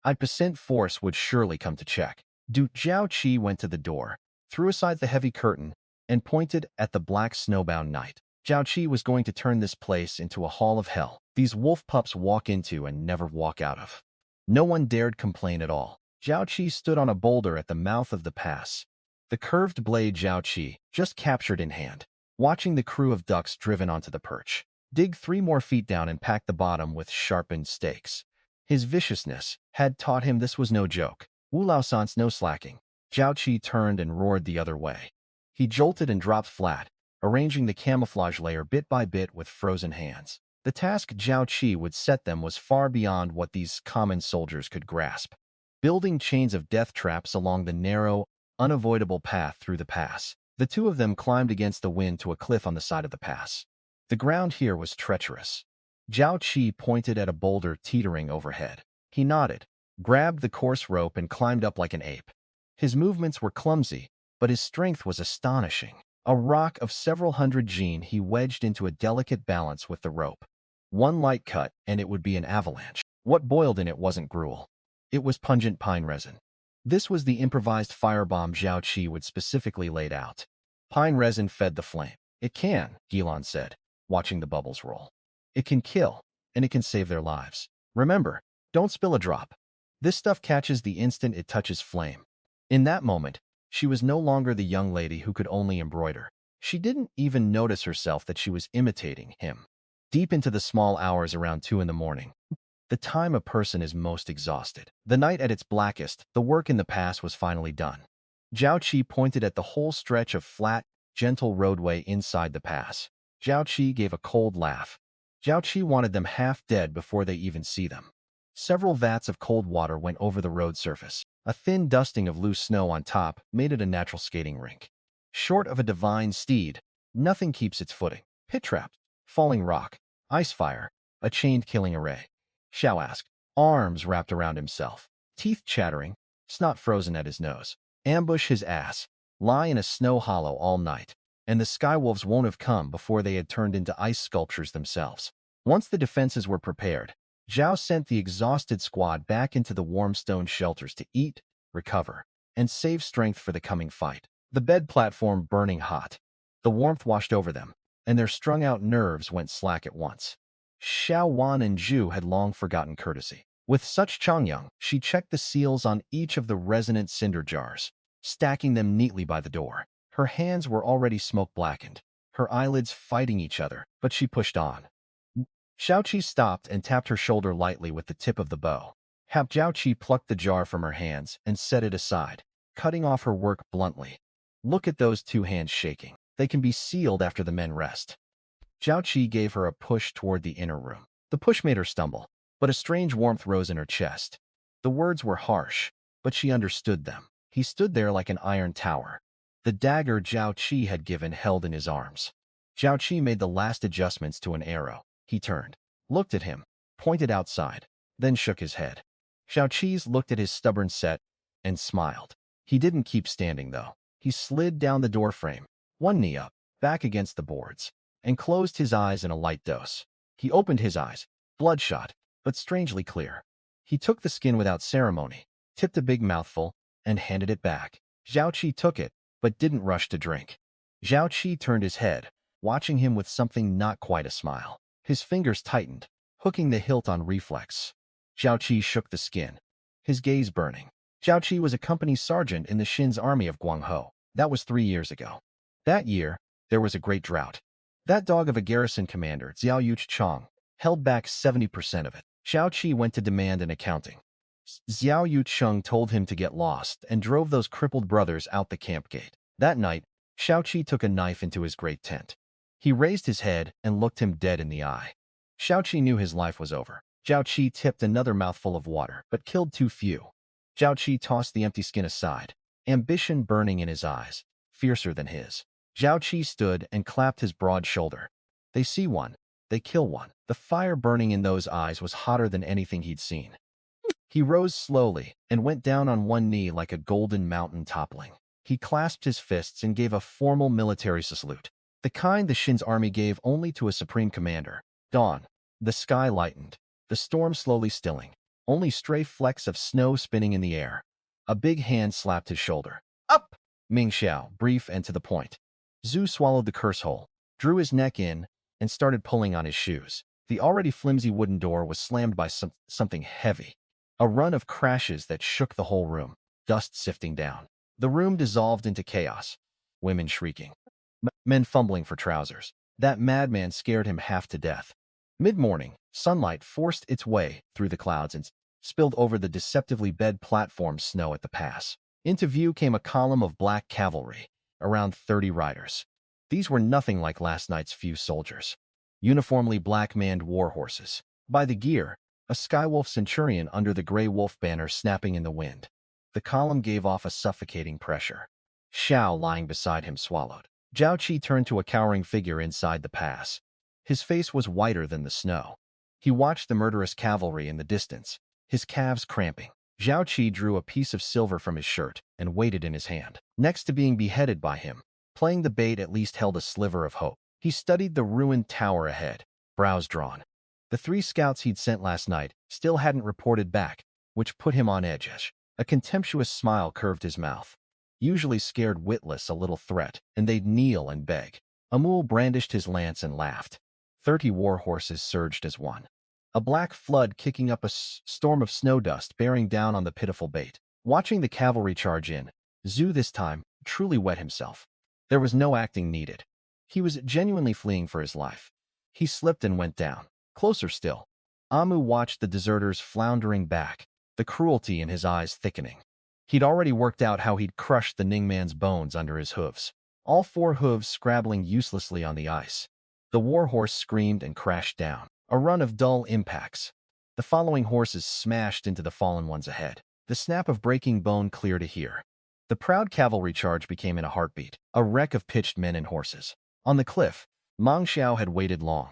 A percent force would surely come to check. Zhao Chi went to the door, threw aside the heavy curtain, and pointed at the black snowbound night. Zhao Chi was going to turn this place into a hall of hell. These wolf pups walk into and never walk out of. No one dared complain at all. Zhao Chi stood on a boulder at the mouth of the pass. The curved blade Zhao Chi just captured in hand, watching the crew of ducks driven onto the perch. Dig 3 more feet down and pack the bottom with sharpened stakes. His viciousness had taught him this was no joke. Wu Lao San's no slacking. Zhao Chi turned and roared the other way. He jolted and dropped flat, arranging the camouflage layer bit by bit with frozen hands. The task Zhao Chi would set them was far beyond what these common soldiers could grasp. Building chains of death traps along the narrow, unavoidable path through the pass. The 2 of them climbed against the wind to a cliff on the side of the pass. The ground here was treacherous. Zhao Chi pointed at a boulder teetering overhead. He nodded, grabbed the coarse rope and climbed up like an ape. His movements were clumsy, but his strength was astonishing. A rock of several hundred jin he wedged into a delicate balance with the rope. One light cut, and it would be an avalanche. What boiled in it wasn't gruel. It was pungent pine resin. This was the improvised firebomb Zhao Chi would specifically laid out. Pine resin fed the flame. "It can," Guilon said, watching the bubbles roll. "It can kill, and it can save their lives. Remember, Don't spill a drop. This stuff catches the instant it touches flame. In that moment, she was no longer the young lady who could only embroider. She didn't even notice herself that she was imitating him. Deep into the small hours around 2 in the morning, the time a person is most exhausted. The night at its blackest, the work in the pass was finally done. Zhao Chi pointed at the whole stretch of flat, gentle roadway inside the pass. Zhao Chi gave a cold laugh. Zhao Chi wanted them half dead before they even see them. Several vats of cold water went over the road surface. A thin dusting of loose snow on top made it a natural skating rink. Short of a divine steed, nothing keeps its footing. Pit traps, falling rock, ice fire, a chained killing array. Xiao asked, arms wrapped around himself, teeth chattering, snot frozen at his nose. Ambush his ass, lie in a snow hollow all night, and the Skywolves won't have come before they had turned into ice sculptures themselves. Once the defenses were prepared, Zhao sent the exhausted squad back into the warm stone shelters to eat, recover, and save strength for the coming fight. The bed platform burning hot. The warmth washed over them, and their strung-out nerves went slack at once. Xiao Wan and Zhu had long forgotten courtesy. With such Chongyang, she checked the seals on each of the resonant cinder jars, stacking them neatly by the door. Her hands were already smoke-blackened, her eyelids fighting each other, but she pushed on. Zhao Chi stopped and tapped her shoulder lightly with the tip of the bow. Zhao Chi plucked the jar from her hands and set it aside, cutting off her work bluntly. Look at those two hands shaking. They can be sealed after the men rest. Zhao Chi gave her a push toward the inner room. The push made her stumble, but a strange warmth rose in her chest. The words were harsh, but she understood them. He stood there like an iron tower. The dagger Zhao Chi had given held in his arms. Zhao Chi made the last adjustments to an arrow. He turned, looked at him, pointed outside, then shook his head. Zhao Chi looked at his stubborn set and smiled. He didn't keep standing, though. He slid down the doorframe, one knee up, back against the boards, and closed his eyes in a light dose. He opened his eyes, bloodshot, but strangely clear. He took the skin without ceremony, tipped a big mouthful, and handed it back. Zhao Chi took it, but didn't rush to drink. Zhao Chi turned his head, watching him with something not quite a smile. His fingers tightened, hooking the hilt on reflex. Zhao Chi shook the skin, his gaze burning. Zhao Chi was a company sergeant in the Shin's army of Guangzhou. That was 3 years ago. That year, there was a great drought. That dog of a garrison commander, Xiao Yuchong, held back 70% of it. Zhao Chi went to demand an accounting. Xiao Yuchong told him to get lost and drove those crippled brothers out the camp gate. That night, Zhao Chi took a knife into his great tent. He raised his head and looked him dead in the eye. Zhao Chi knew his life was over. Zhao Chi tipped another mouthful of water, but killed too few. Zhao Chi tossed the empty skin aside, ambition burning in his eyes, fiercer than his. Zhao Chi stood and clapped his broad shoulder. They see one, they kill one. The fire burning in those eyes was hotter than anything he'd seen. He rose slowly and went down on one knee like a golden mountain toppling. He clasped his fists and gave a formal military salute, the kind the Shin's army gave only to a supreme commander. Dawn. The sky lightened, the storm slowly stilling, only stray flecks of snow spinning in the air. A big hand slapped his shoulder. Up! Ming Xiao, brief and to the point. Zhu swallowed the curse hole, drew his neck in, and started pulling on his shoes. The already flimsy wooden door was slammed by something heavy. A run of crashes that shook the whole room, dust sifting down. The room dissolved into chaos. Women shrieking. Men fumbling for trousers. That madman scared him half to death. Mid-morning, sunlight forced its way through the clouds and spilled over the deceptively bed platform snow at the pass. Into view came a column of black cavalry, around 30 riders. These were nothing like last night's few soldiers. Uniformly black-maned war horses. By the gear, a Skywolf centurion under the gray wolf banner snapping in the wind. The column gave off a suffocating pressure. Xiao, lying beside him, swallowed. Zhao Chi turned to a cowering figure inside the pass. His face was whiter than the snow. He watched the murderous cavalry in the distance, his calves cramping. Zhao Chi drew a piece of silver from his shirt and weighed it in his hand. Next to being beheaded by him, playing the bait at least held a sliver of hope. He studied the ruined tower ahead, brows drawn. The 3 scouts he'd sent last night still hadn't reported back, which put him on edge. A contemptuous smile curved his mouth. Usually scared witless a little threat, and they'd kneel and beg. Amul brandished his lance and laughed. 30 war horses surged as one. a black flood kicking up a storm of snow dust bearing down on the pitiful bait. Watching the cavalry charge in, Zhu this time truly wet himself. There was no acting needed. He was genuinely fleeing for his life. He slipped and went down. Closer still, Amu watched the deserters floundering back, the cruelty in his eyes thickening. He'd already worked out how he'd crushed the Ning man's bones under his hooves, all four hooves scrabbling uselessly on the ice. The warhorse screamed and crashed down. A run of dull impacts. The following horses smashed into the fallen ones ahead. The snap of breaking bone clear to hear. The proud cavalry charge became in a heartbeat, a wreck of pitched men and horses. On the cliff, Meng Xiao had waited long.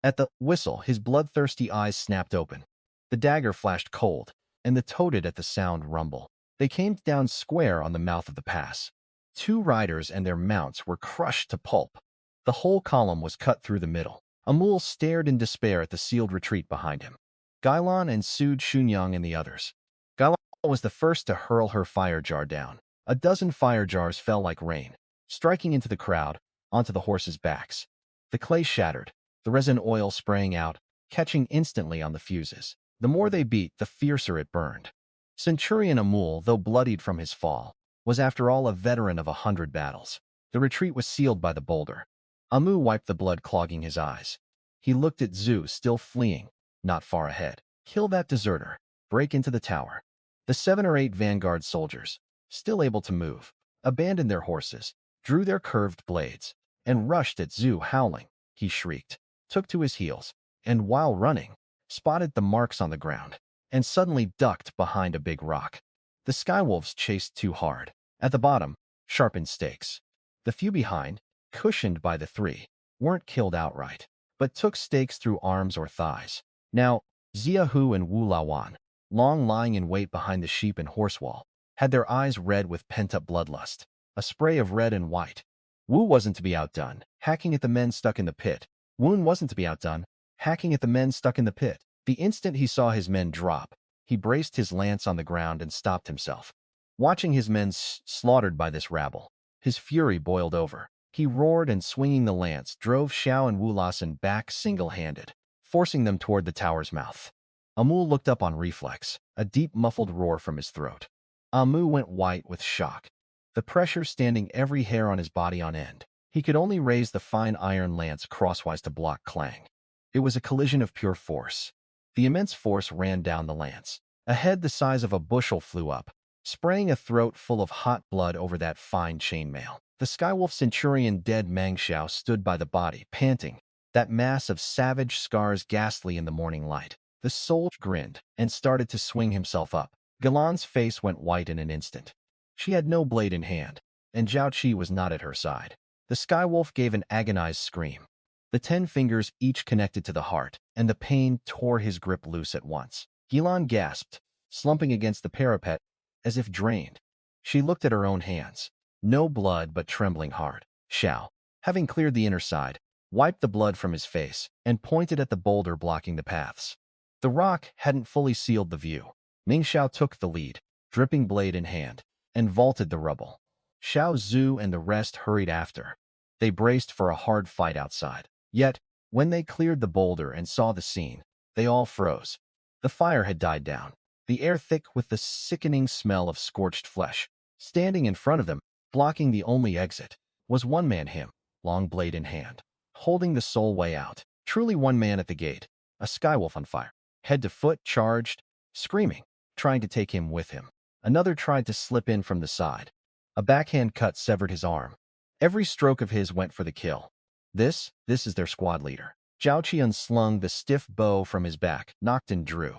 At the whistle, his bloodthirsty eyes snapped open. The dagger flashed cold, and the toaded at the sound rumble. They came down square on the mouth of the pass. Two riders and their mounts were crushed to pulp. The whole column was cut through the middle. Amul stared in despair at the sealed retreat behind him. Guilon and Sud Xunyang and the others. Guilon was the first to hurl her fire jar down. A dozen fire jars fell like rain, striking into the crowd, onto the horses' backs. The clay shattered, the resin oil spraying out, catching instantly on the fuses. The more they beat, the fiercer it burned. Centurion Amul, though bloodied from his fall, was after all a veteran of 100 battles. The retreat was sealed by the boulder. Amu wiped the blood clogging his eyes. He looked at Zhu, still fleeing, not far ahead. Kill that deserter. Break into the tower. The 7 or 8 vanguard soldiers, still able to move, abandoned their horses, drew their curved blades, and rushed at Zhu, howling. He shrieked, took to his heels, and while running, spotted the marks on the ground, and suddenly ducked behind a big rock. The Skywolves chased too hard. At the bottom, sharpened stakes. The few behind, cushioned by the 3, weren't killed outright, but took stakes through arms or thighs. Now, Xiahu and Wu Laowan, long lying in wait behind the sheep and horse wall, had their eyes red with pent-up bloodlust, a spray of red and white. Wu wasn't to be outdone, hacking at the men stuck in the pit. Woon wasn't to be outdone, hacking at the men stuck in the pit. The instant he saw his men drop, he braced his lance on the ground and stopped himself. Watching his men slaughtered by this rabble, his fury boiled over. He roared and, swinging the lance, drove Xiao and Wu Laosan back single-handed, forcing them toward the tower's mouth. Amul looked up on reflex, a deep muffled roar from his throat. Amu went white with shock, the pressure standing every hair on his body on end. He could only raise the fine iron lance crosswise to block clang. It was a collision of pure force. The immense force ran down the lance. A head the size of a bushel flew up, spraying a throat full of hot blood over that fine chainmail. The Skywolf Centurion dead Meng Xiao stood by the body, panting, that mass of savage scars ghastly in the morning light. The soldier grinned and started to swing himself up. Guilon's face went white in an instant. She had no blade in hand, and Zhao Chi was not at her side. The Skywolf gave an agonized scream. The 10 fingers each connected to the heart, and the pain tore his grip loose at once. Guilon gasped, slumping against the parapet, as if drained. She looked at her own hands. No blood, but trembling hard. Xiao, having cleared the inner side, wiped the blood from his face and pointed at the boulder blocking the paths. The rock hadn't fully sealed the view. Ning Xiao took the lead, dripping blade in hand, and vaulted the rubble. Xiao Zhu and the rest hurried after. They braced for a hard fight outside. Yet, when they cleared the boulder and saw the scene, they all froze. The fire had died down, the air thick with the sickening smell of scorched flesh. Standing in front of them, blocking the only exit, was one man, him, long blade in hand, holding the sole way out. Truly one man at the gate, a Skywolf on fire. Head to foot, charged, screaming, trying to take him with him. Another tried to slip in from the side. A backhand cut severed his arm. Every stroke of his went for the kill. This is their squad leader. Zhao Chi unslung the stiff bow from his back, knocked and drew.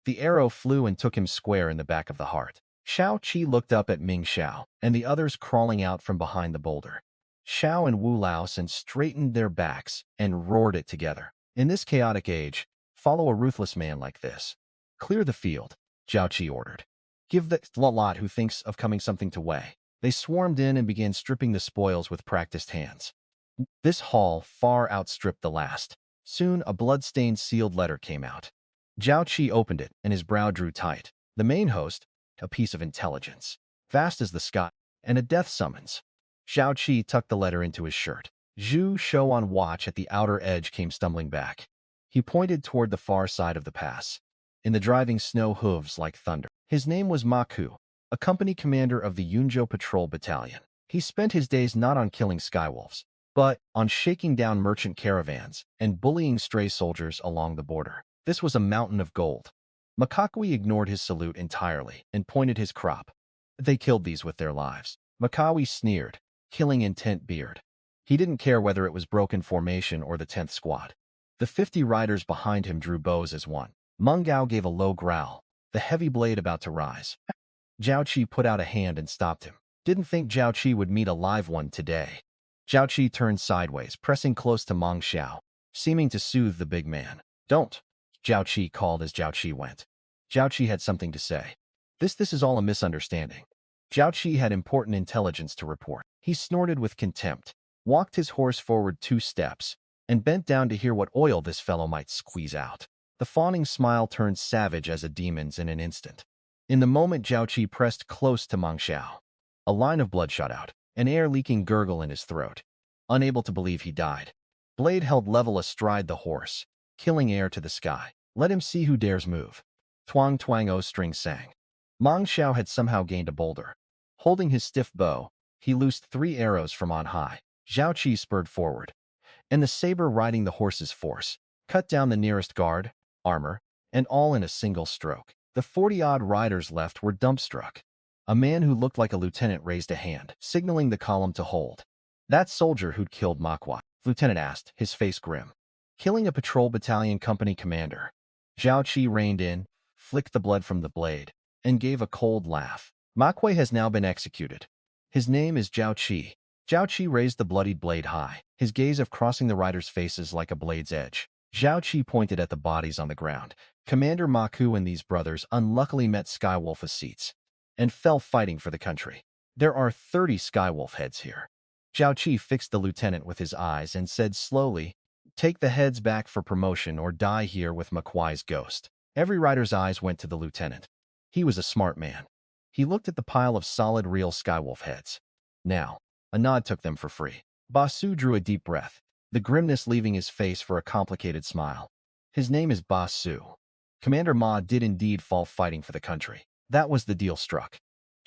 The arrow flew and took him square in the back of the heart. Zhao Chi looked up at Meng Xiao and the others crawling out from behind the boulder. Xiao and Wu Laosan straightened their backs and roared it together. In this chaotic age, follow a ruthless man like this. Clear the field, Zhao Chi ordered. Give the lot who thinks of coming something to weigh. They swarmed in and began stripping the spoils with practiced hands. This haul far outstripped the last. Soon a blood-stained sealed letter came out. Zhao Chi opened it and his brow drew tight. The main host, a piece of intelligence, vast as the sky, and a death summons. Zhao Chi tucked the letter into his shirt. Zhu Shou on watch at the outer edge came stumbling back. He pointed toward the far side of the pass. In the driving snow, hooves like thunder. His name was Maku, a company commander of the Yunjo Patrol Battalion. He spent his days not on killing skywolves, but on shaking down merchant caravans and bullying stray soldiers along the border. This was a mountain of gold. Makawi ignored his salute entirely and pointed his crop. They killed these with their lives. Makawi sneered, killing intent beard. He didn't care whether it was broken formation or the 10th squad. The 50 riders behind him drew bows as one. Mungao gave a low growl, the heavy blade about to rise. Zhao Chi put out a hand and stopped him. Didn't think Zhao Chi would meet a live one today. Zhao Chi turned sideways, pressing close to Meng Xiao, seeming to soothe the big man. Don't, Zhao Chi called as Zhao Chi went. Zhao Chi had something to say. This is all a misunderstanding. Zhao Chi had important intelligence to report. He snorted with contempt, walked his horse forward 2 steps, and bent down to hear what oil this fellow might squeeze out. The fawning smile turned savage as a demon's in an instant. In the moment, Zhao Chi pressed close to Meng Xiao. A line of blood shot out, an air-leaking gurgle in his throat. Unable to believe he died. Blade held level astride the horse, killing air to the sky. Let him see who dares move. Twang twang o string sang. Meng Xiao had somehow gained a boulder. Holding his stiff bow, he loosed 3 arrows from on high. Zhao Chi spurred forward, and the saber riding the horse's force cut down the nearest guard, armor, and all in a single stroke. The 40-odd riders left were dumbstruck. A man who looked like a lieutenant raised a hand, signaling the column to hold. That soldier who'd killed Manhwa, lieutenant asked, his face grim. Killing a patrol battalion company commander. Zhao Chi reined in, flicked the blood from the blade, and gave a cold laugh. Manhwa has now been executed. His name is Zhao Chi. Zhao Chi raised the bloodied blade high, his gaze of crossing the riders' faces like a blade's edge. Zhao Chi pointed at the bodies on the ground. Commander Maku and these brothers unluckily met Skywolf seats and fell fighting for the country. There are 30 Skywolf heads here. Zhao Chi fixed the lieutenant with his eyes and said slowly, take the heads back for promotion or die here with Makwai's ghost. Every rider's eyes went to the lieutenant. He was a smart man. He looked at the pile of solid real Skywolf heads. Now, a nod took them for free. Basu drew a deep breath, the grimness leaving his face for a complicated smile. His name is Basu. Commander Ma did indeed fall fighting for the country. That was the deal struck.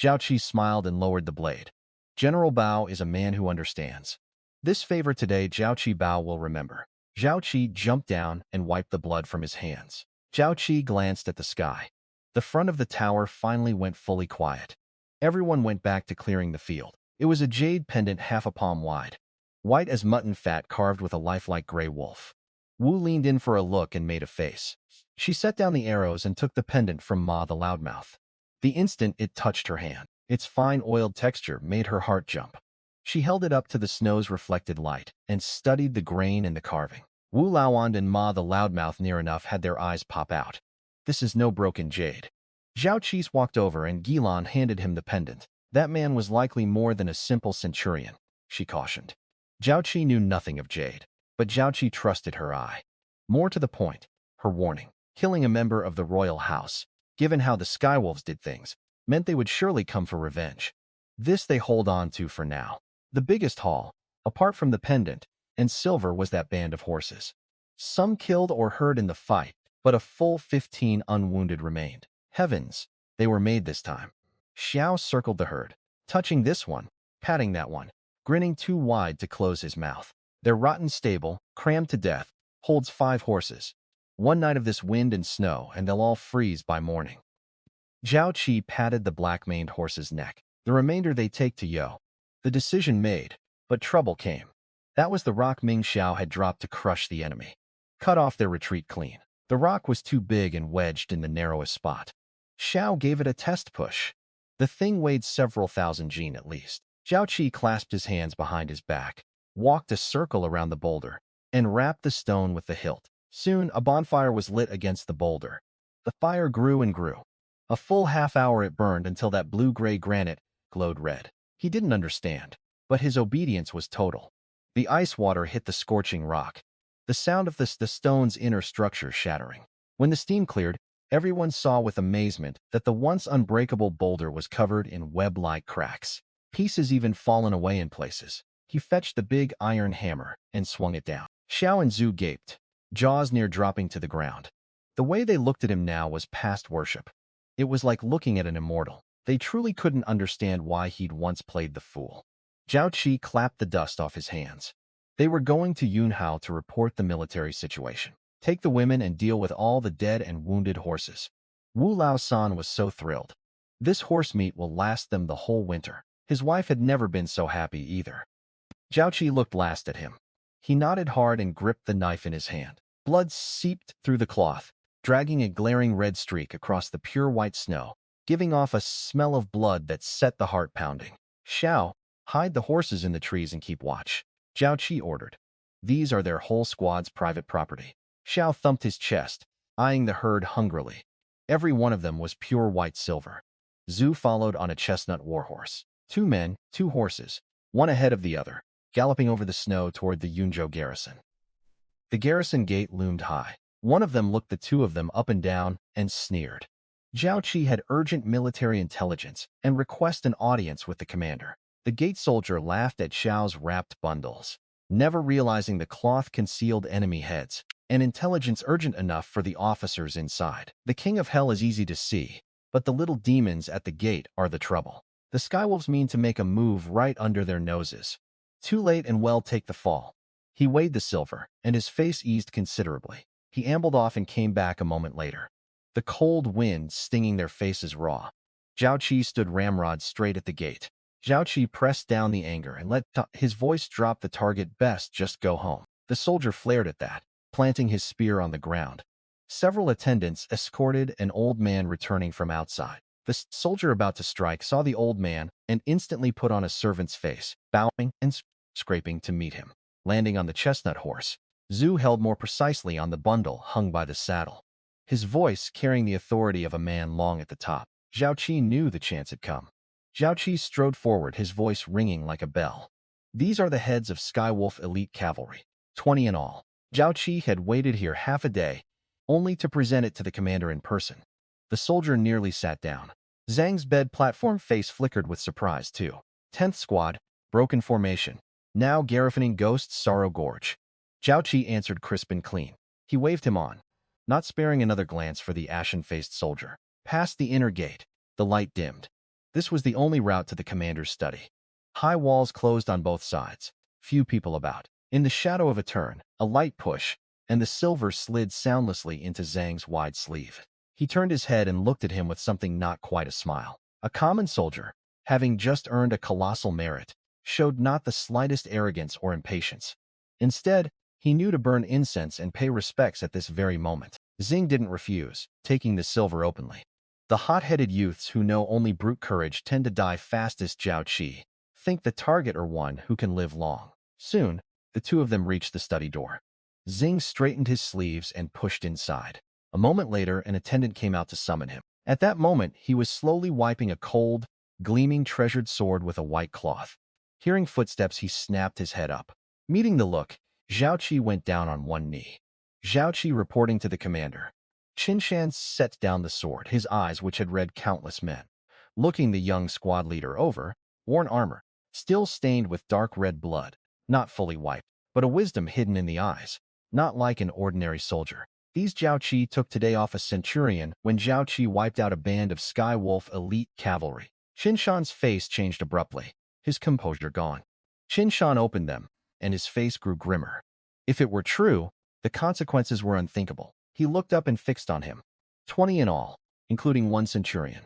Zhao Chi smiled and lowered the blade. General Bao is a man who understands. This favor today Zhao Chi Bao will remember. Zhao Chi jumped down and wiped the blood from his hands. Zhao Chi glanced at the sky. The front of the tower finally went fully quiet. Everyone went back to clearing the field. It was a jade pendant half a palm wide, white as mutton fat carved with a lifelike gray wolf. Wu leaned in for a look and made a face. She set down the arrows and took the pendant from Ma the loudmouth. The instant it touched her hand, its fine oiled texture made her heart jump. She held it up to the snow's reflected light and studied the grain and the carving. Wu Laoand and Ma the loudmouth near enough had their eyes pop out. This is no broken jade. Zhao Chi walked over and Guilon handed him the pendant. That man was likely more than a simple centurion, she cautioned. Zhao Chi knew nothing of jade, but Zhao Chi trusted her eye. More to the point, her warning, killing a member of the royal house, given how the Skywolves did things, meant they would surely come for revenge. This they hold on to for now. The biggest haul, apart from the pendant and silver, was that band of horses. Some killed or hurt in the fight, but a full 15 unwounded remained. Heavens, they were made this time. Xiao circled the herd, touching this one, patting that one, grinning too wide to close his mouth. Their rotten stable, crammed to death, holds 5 horses. One night of this wind and snow, and they'll all freeze by morning. Zhao Chi patted the black-maned horse's neck. The remainder they take to Yo. The decision made, but trouble came. That was the rock Ming Xiao had dropped to crush the enemy. Cut off their retreat clean. The rock was too big and wedged in the narrowest spot. Xiao gave it a test push. The thing weighed several thousand jin at least. Zhao Chi clasped his hands behind his back, walked a circle around the boulder, and rapped the stone with the hilt. Soon, a bonfire was lit against the boulder. The fire grew and grew. A full half-hour it burned until that blue-gray granite glowed red. He didn't understand, but his obedience was total. The ice water hit the scorching rock, the sound of the stone's inner structure shattering. When the steam cleared, everyone saw with amazement that the once unbreakable boulder was covered in web-like cracks. Pieces even fallen away in places. He fetched the big iron hammer and swung it down. Xiao and Zhu gaped. jaws near dropping to the ground. The way they looked at him now was past worship. It was like looking at an immortal. They truly couldn't understand why he'd once played the fool. Zhao Chi clapped the dust off his hands. They were going to Yunhao to report the military situation, take the women and deal with all the dead and wounded horses. Wu Lao-san was so thrilled. This horse meat will last them the whole winter. His wife had never been so happy either. Zhao Chi looked last at him. He nodded hard and gripped the knife in his hand. Blood seeped through the cloth, dragging a glaring red streak across the pure white snow, giving off a smell of blood that set the heart pounding. "Xiao, hide the horses in the trees and keep watch," Zhao Chi ordered. "These are their whole squad's private property." Xiao thumped his chest, eyeing the herd hungrily. Every one of them was pure white silver. Zhu followed on a chestnut warhorse. 2 men, 2 horses, one ahead of the other, galloping over the snow toward the Yunzhou garrison. The garrison gate loomed high. One of them looked the 2 of them up and down and sneered. Zhao Chi had urgent military intelligence and request an audience with the commander. The gate soldier laughed at Xiao's wrapped bundles, never realizing the cloth concealed enemy heads, and intelligence urgent enough for the officers inside. The king of hell is easy to see, but the little demons at the gate are the trouble. The Skywolves mean to make a move right under their noses. Too late and well take the fall. He weighed the silver, and his face eased considerably. He ambled off and came back a moment later, the cold wind stinging their faces raw. Zhao Chi stood ramrod straight at the gate. Zhao Chi pressed down the anger and let his voice drop the target best just go home. The soldier flared at that, planting his spear on the ground. Several attendants escorted an old man returning from outside. The soldier about to strike saw the old man and instantly put on a servant's face, bowing and scraping to meet him. Landing on the chestnut horse, Zhu held more precisely on the bundle hung by the saddle, his voice carrying the authority of a man long at the top. Zhao Chi knew the chance had come. Zhao Chi strode forward, his voice ringing like a bell. "These are the heads of Skywolf elite cavalry, 20 in all." Zhao Chi had waited here half a day, only to present it to the commander in person. The soldier nearly sat down. Zhang's bed platform face flickered with surprise, too. 10th Squad, broken formation. Now garrifoning Ghost's Sorrow Gorge. Zhao Chi answered crisp and clean. He waved him on, not sparing another glance for the ashen-faced soldier. Past the inner gate, the light dimmed. This was the only route to the commander's study. High walls closed on both sides. Few people about. In the shadow of a turn, a light push, and the silver slid soundlessly into Zhang's wide sleeve. He turned his head and looked at him with something not quite a smile. A common soldier, having just earned a colossal merit, showed not the slightest arrogance or impatience. Instead, he knew to burn incense and pay respects at this very moment. Zing didn't refuse, taking the silver openly. The hot-headed youths who know only brute courage tend to die fastest. Zhao Chi think the target or one who can live long. Soon, the 2 of them reached the study door. Zing straightened his sleeves and pushed inside. A moment later, an attendant came out to summon him. At that moment, he was slowly wiping a cold, gleaming treasured sword with a white cloth. Hearing footsteps, he snapped his head up. Meeting the look, Zhao Chi went down on one knee. Zhao Chi reporting to the commander. Qin Shan set down the sword, his eyes, which had read countless men, looking the young squad leader over, worn armor, still stained with dark red blood, not fully wiped, but a wisdom hidden in the eyes, not like an ordinary soldier. These Zhao Chi took today off a centurion when Zhao Chi wiped out a band of Skywolf elite cavalry. Qin Shan's face changed abruptly, his composure gone. Qin Shan opened them, and his face grew grimmer. If it were true, the consequences were unthinkable. He looked up and fixed on him. 20 in all, including 1 centurion.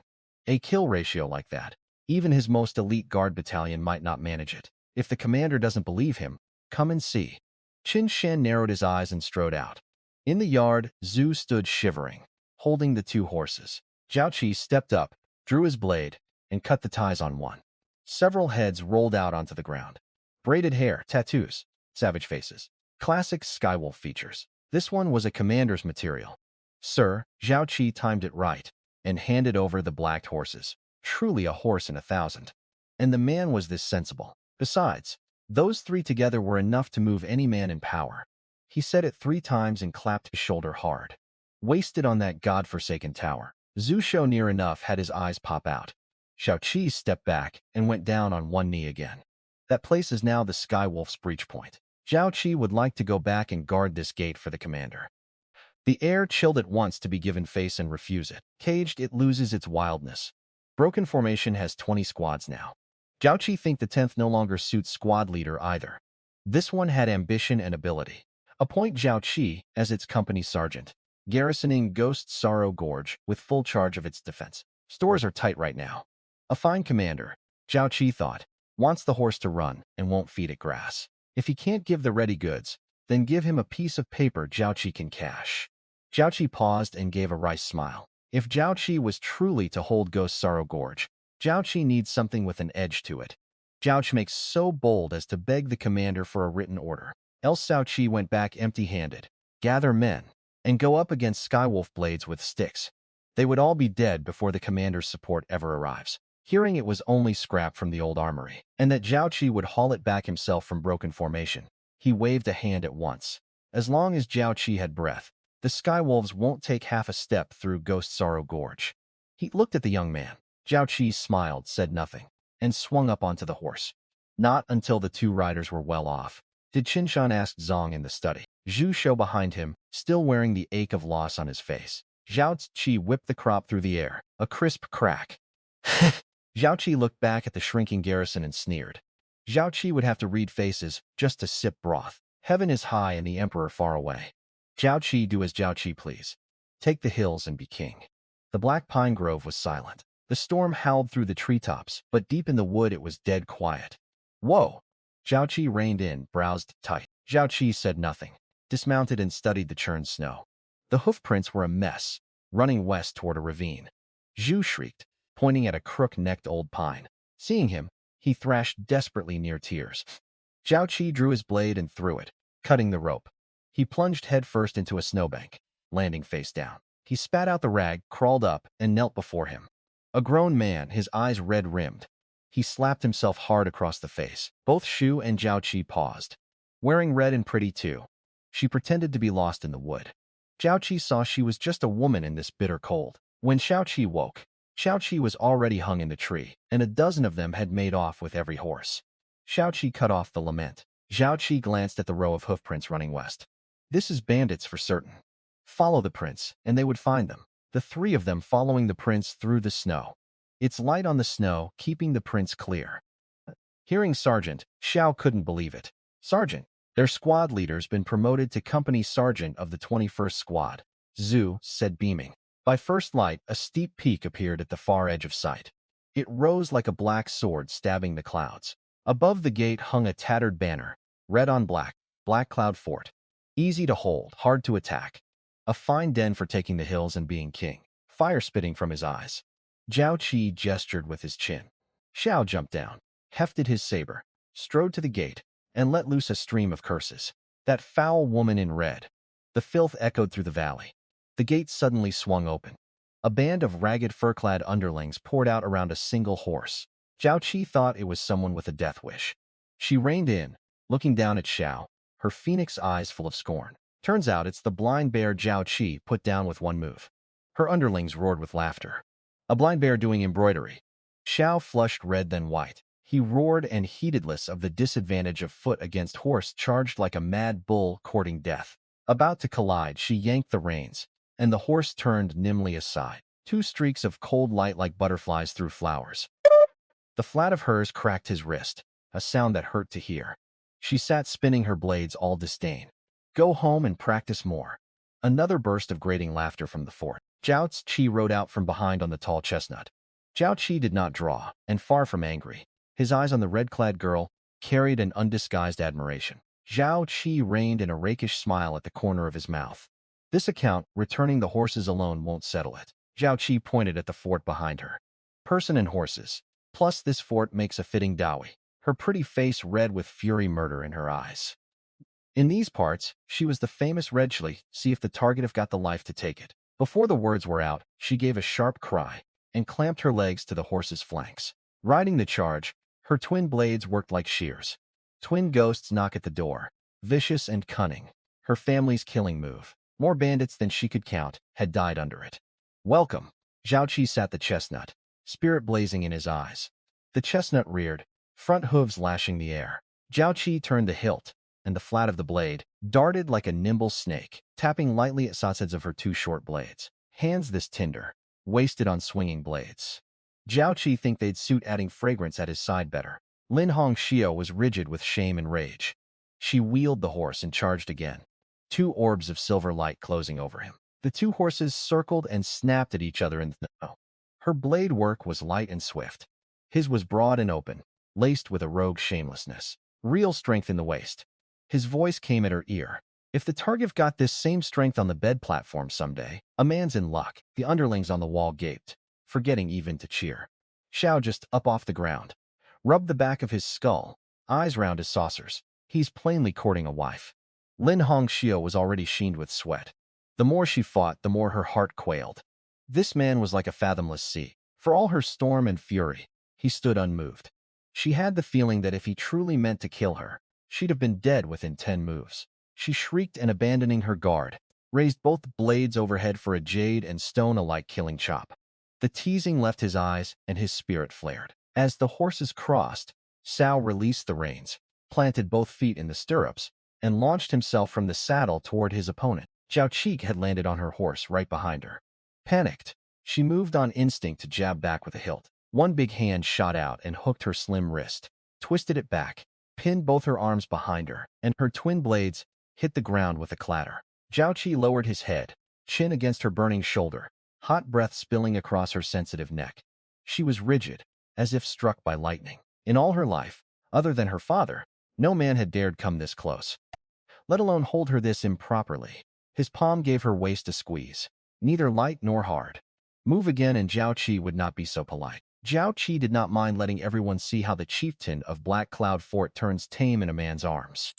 A kill ratio like that, even his most elite guard battalion might not manage it. If the commander doesn't believe him, come and see. Qin Shan narrowed his eyes and strode out. In the yard, Zhu stood shivering, holding the 2 horses. Zhao Chi stepped up, drew his blade, and cut the ties on one. Several heads rolled out onto the ground. Braided hair, tattoos, savage faces. Classic Skywolf features. This one was a commander's material. "Sir," Zhao Chi timed it right, and handed over the black horses. Truly a horse in 1,000. And the man was this sensible. Besides, those 3 together were enough to move any man in power. He said it 3 times and clapped his shoulder hard. Wasted on that godforsaken tower. Zhu Shou near enough had his eyes pop out. Zhao Chi stepped back and went down on one knee again. That place is now the Skywolf's breach point. Zhao Chi would like to go back and guard this gate for the commander. The air chilled at once to be given face and refuse it. Caged, it loses its wildness. Broken Formation has 20 squads now. Zhao Chi think the 10th no longer suits squad leader either. This one had ambition and ability. Appoint Zhao Chi as its company sergeant, garrisoning Ghost Sorrow Gorge with full charge of its defense. Stores are tight right now. A fine commander, Zhao Chi thought, wants the horse to run and won't feed it grass. If he can't give the ready goods, then give him a piece of paper Zhao Chi can cash. Zhao Chi paused and gave a wry smile. If Zhao Chi was truly to hold Ghost Sorrow Gorge, Zhao Chi needs something with an edge to it. Zhao Chi makes so bold as to beg the commander for a written order. Else Zhao Chi went back empty-handed. Gather men, and go up against Skywolf blades with sticks. They would all be dead before the commander's support ever arrives. Hearing it was only scrap from the old armory, and that Zhao Chi would haul it back himself from Broken Formation, he waved a hand at once. As long as Zhao Chi had breath, the Skywolves won't take half a step through Ghost Sorrow Gorge. He looked at the young man. Zhao Chi smiled, said nothing, and swung up onto the horse. Not until the two riders were well off did Qinshan ask Zong in the study. Zhu Shou behind him, still wearing the ache of loss on his face. Zhao Chi whipped the crop through the air, a crisp crack. Zhao Chi looked back at the shrinking garrison and sneered. Zhao Chi would have to read faces just to sip broth. Heaven is high and the emperor far away. Zhao Chi, do as Zhao Chi please. Take the hills and be king. The black pine grove was silent. The storm howled through the treetops, but deep in the wood it was dead quiet. Whoa! Zhao Chi reined in, browsed tight. Zhao Chi said nothing, dismounted and studied the churned snow. The hoofprints were a mess, running west toward a ravine. Zhu shrieked, pointing at a crook-necked old pine. Seeing him, he thrashed desperately near tears. Zhao Chi drew his blade and threw it, cutting the rope. He plunged headfirst into a snowbank, landing face down. He spat out the rag, crawled up, and knelt before him. A grown man, his eyes red-rimmed. He slapped himself hard across the face. Both Shu and Zhao Chi paused. Wearing red and pretty too. She pretended to be lost in the wood. Zhao Chi saw she was just a woman in this bitter cold. When Zhao Chi woke, Zhao Chi was already hung in the tree, and a dozen of them had made off with every horse. Zhao Chi cut off the lament. Zhao Chi glanced at the row of hoofprints running west. This is bandits for certain. Follow the prints, and they would find them. The three of them following the prints through the snow. It's light on the snow, keeping the prints clear. Hearing Sergeant, Xiao couldn't believe it. Sergeant, their squad leader's been promoted to company sergeant of the 21st Squad. Zhu said, beaming. By first light, a steep peak appeared at the far edge of sight. It rose like a black sword stabbing the clouds. Above the gate hung a tattered banner, red on black, Black Cloud Fort. Easy to hold, hard to attack. A fine den for taking the hills and being king. Fire spitting from his eyes. Zhao Chi gestured with his chin. Xiao jumped down, hefted his saber, strode to the gate, and let loose a stream of curses. That foul woman in red. The filth echoed through the valley. The gate suddenly swung open. A band of ragged fur-clad underlings poured out around a single horse. Zhao Chi thought it was someone with a death wish. She reined in, looking down at Xiao, her phoenix eyes full of scorn. Turns out it's the blind bear Zhao Chi put down with one move. Her underlings roared with laughter. A blind bear doing embroidery. Xiao flushed red then white. He roared and heedless of the disadvantage of foot against horse charged like a mad bull courting death. About to collide, she yanked the reins, and the horse turned nimbly aside. Two streaks of cold light like butterflies through flowers. The flat of hers cracked his wrist, a sound that hurt to hear. She sat spinning her blades all disdain. Go home and practice more. Another burst of grating laughter from the fort. Zhao Chi rode out from behind on the tall chestnut. Zhao Chi did not draw, and far from angry. His eyes on the red-clad girl carried an undisguised admiration. Zhao Chi reined in a rakish smile at the corner of his mouth. This account, returning the horses alone won't settle it. Zhao Chi pointed at the fort behind her. Person and horses. Plus this fort makes a fitting dowie. Her pretty face red with fury, murder in her eyes. In these parts, she was the famous Red Shli, see if the target have got the life to take it. Before the words were out, she gave a sharp cry and clamped her legs to the horse's flanks. Riding the charge, her twin blades worked like shears. Twin ghosts knock at the door, vicious and cunning. Her family's killing move. More bandits than she could count had died under it. Welcome. Zhao Chi sat the chestnut, spirit blazing in his eyes. The chestnut reared, front hooves lashing the air. Zhao Chi turned the hilt, and the flat of the blade darted like a nimble snake, tapping lightly at sides of her two short blades. Hands this tender, wasted on swinging blades. Zhao Chi think they'd suit adding fragrance at his side better. Lin Hongxiu was rigid with shame and rage. She wheeled the horse and charged again, two orbs of silver light closing over him. The two horses circled and snapped at each other in the snow. Her blade work was light and swift. His was broad and open, laced with a rogue shamelessness. Real strength in the waist. His voice came at her ear. If the target got this same strength on the bed platform someday, a man's in luck. The underlings on the wall gaped, forgetting even to cheer. Xiao just up off the ground, rubbed the back of his skull, eyes round as saucers. He's plainly courting a wife. Lin Hongxiu was already sheened with sweat. The more she fought, the more her heart quailed. This man was like a fathomless sea. For all her storm and fury, he stood unmoved. She had the feeling that if he truly meant to kill her, she'd have been dead within 10 moves. She shrieked and, abandoning her guard, raised both blades overhead for a jade and stone alike killing chop. The teasing left his eyes and his spirit flared. As the horses crossed, Cao released the reins, planted both feet in the stirrups, and launched himself from the saddle toward his opponent. Zhao Chi had landed on her horse right behind her. Panicked, she moved on instinct to jab back with a hilt. One big hand shot out and hooked her slim wrist, twisted it back, pinned both her arms behind her, and her twin blades hit the ground with a clatter. Zhao Chi lowered his head, chin against her burning shoulder, hot breath spilling across her sensitive neck. She was rigid, as if struck by lightning. In all her life, other than her father, no man had dared come this close, let alone hold her this improperly. His palm gave her waist a squeeze, neither light nor hard. Move again and Zhao Chi would not be so polite. Zhao Chi did not mind letting everyone see how the chieftain of Black Cloud Fort turns tame in a man's arms.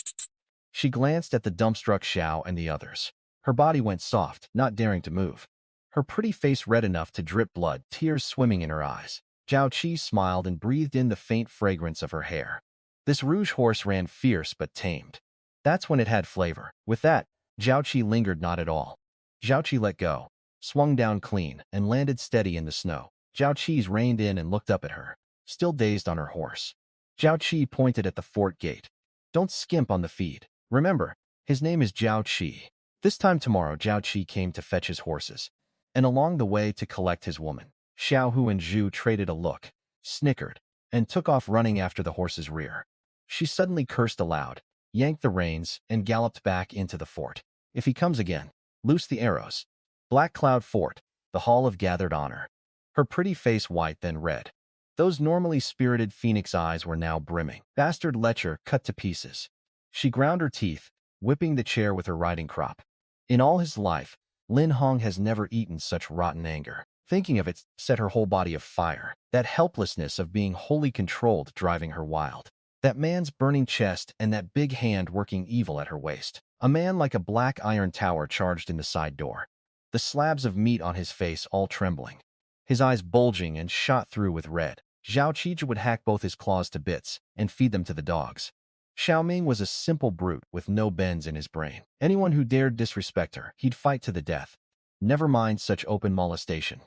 She glanced at the dumbstruck Xiao and the others. Her body went soft, not daring to move. Her pretty face red enough to drip blood, tears swimming in her eyes. Zhao Chi smiled and breathed in the faint fragrance of her hair. This rouge horse ran fierce but tamed. That's when it had flavor. With that, Zhao Chi lingered not at all. Zhao Chi let go, swung down clean, and landed steady in the snow. Zhao Chi's reined in and looked up at her, still dazed on her horse. Zhao Chi pointed at the fort gate. Don't skimp on the feed. Remember, his name is Zhao Chi. This time tomorrow, Zhao Chi came to fetch his horses, and along the way to collect his woman. Xiao Hu and Zhu traded a look, snickered, and took off running after the horse's rear. She suddenly cursed aloud, yanked the reins, and galloped back into the fort. If he comes again, loose the arrows. Black Cloud Fort, the hall of gathered honor. Her pretty face white then red. Those normally spirited phoenix eyes were now brimming. Bastard lecher cut to pieces. She ground her teeth, whipping the chair with her riding crop. In all his life, Lin Hong has never eaten such rotten anger. Thinking of it set her whole body afire. That helplessness of being wholly controlled driving her wild. That man's burning chest and that big hand working evil at her waist. A man like a black iron tower charged in the side door. The slabs of meat on his face all trembling. His eyes bulging and shot through with red. Zhao Chi would hack both his claws to bits and feed them to the dogs. Xiaoming was a simple brute with no bends in his brain. Anyone who dared disrespect her, he'd fight to the death. Never mind such open molestation.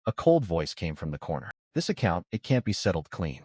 A cold voice came from the corner. This account, it can't be settled clean.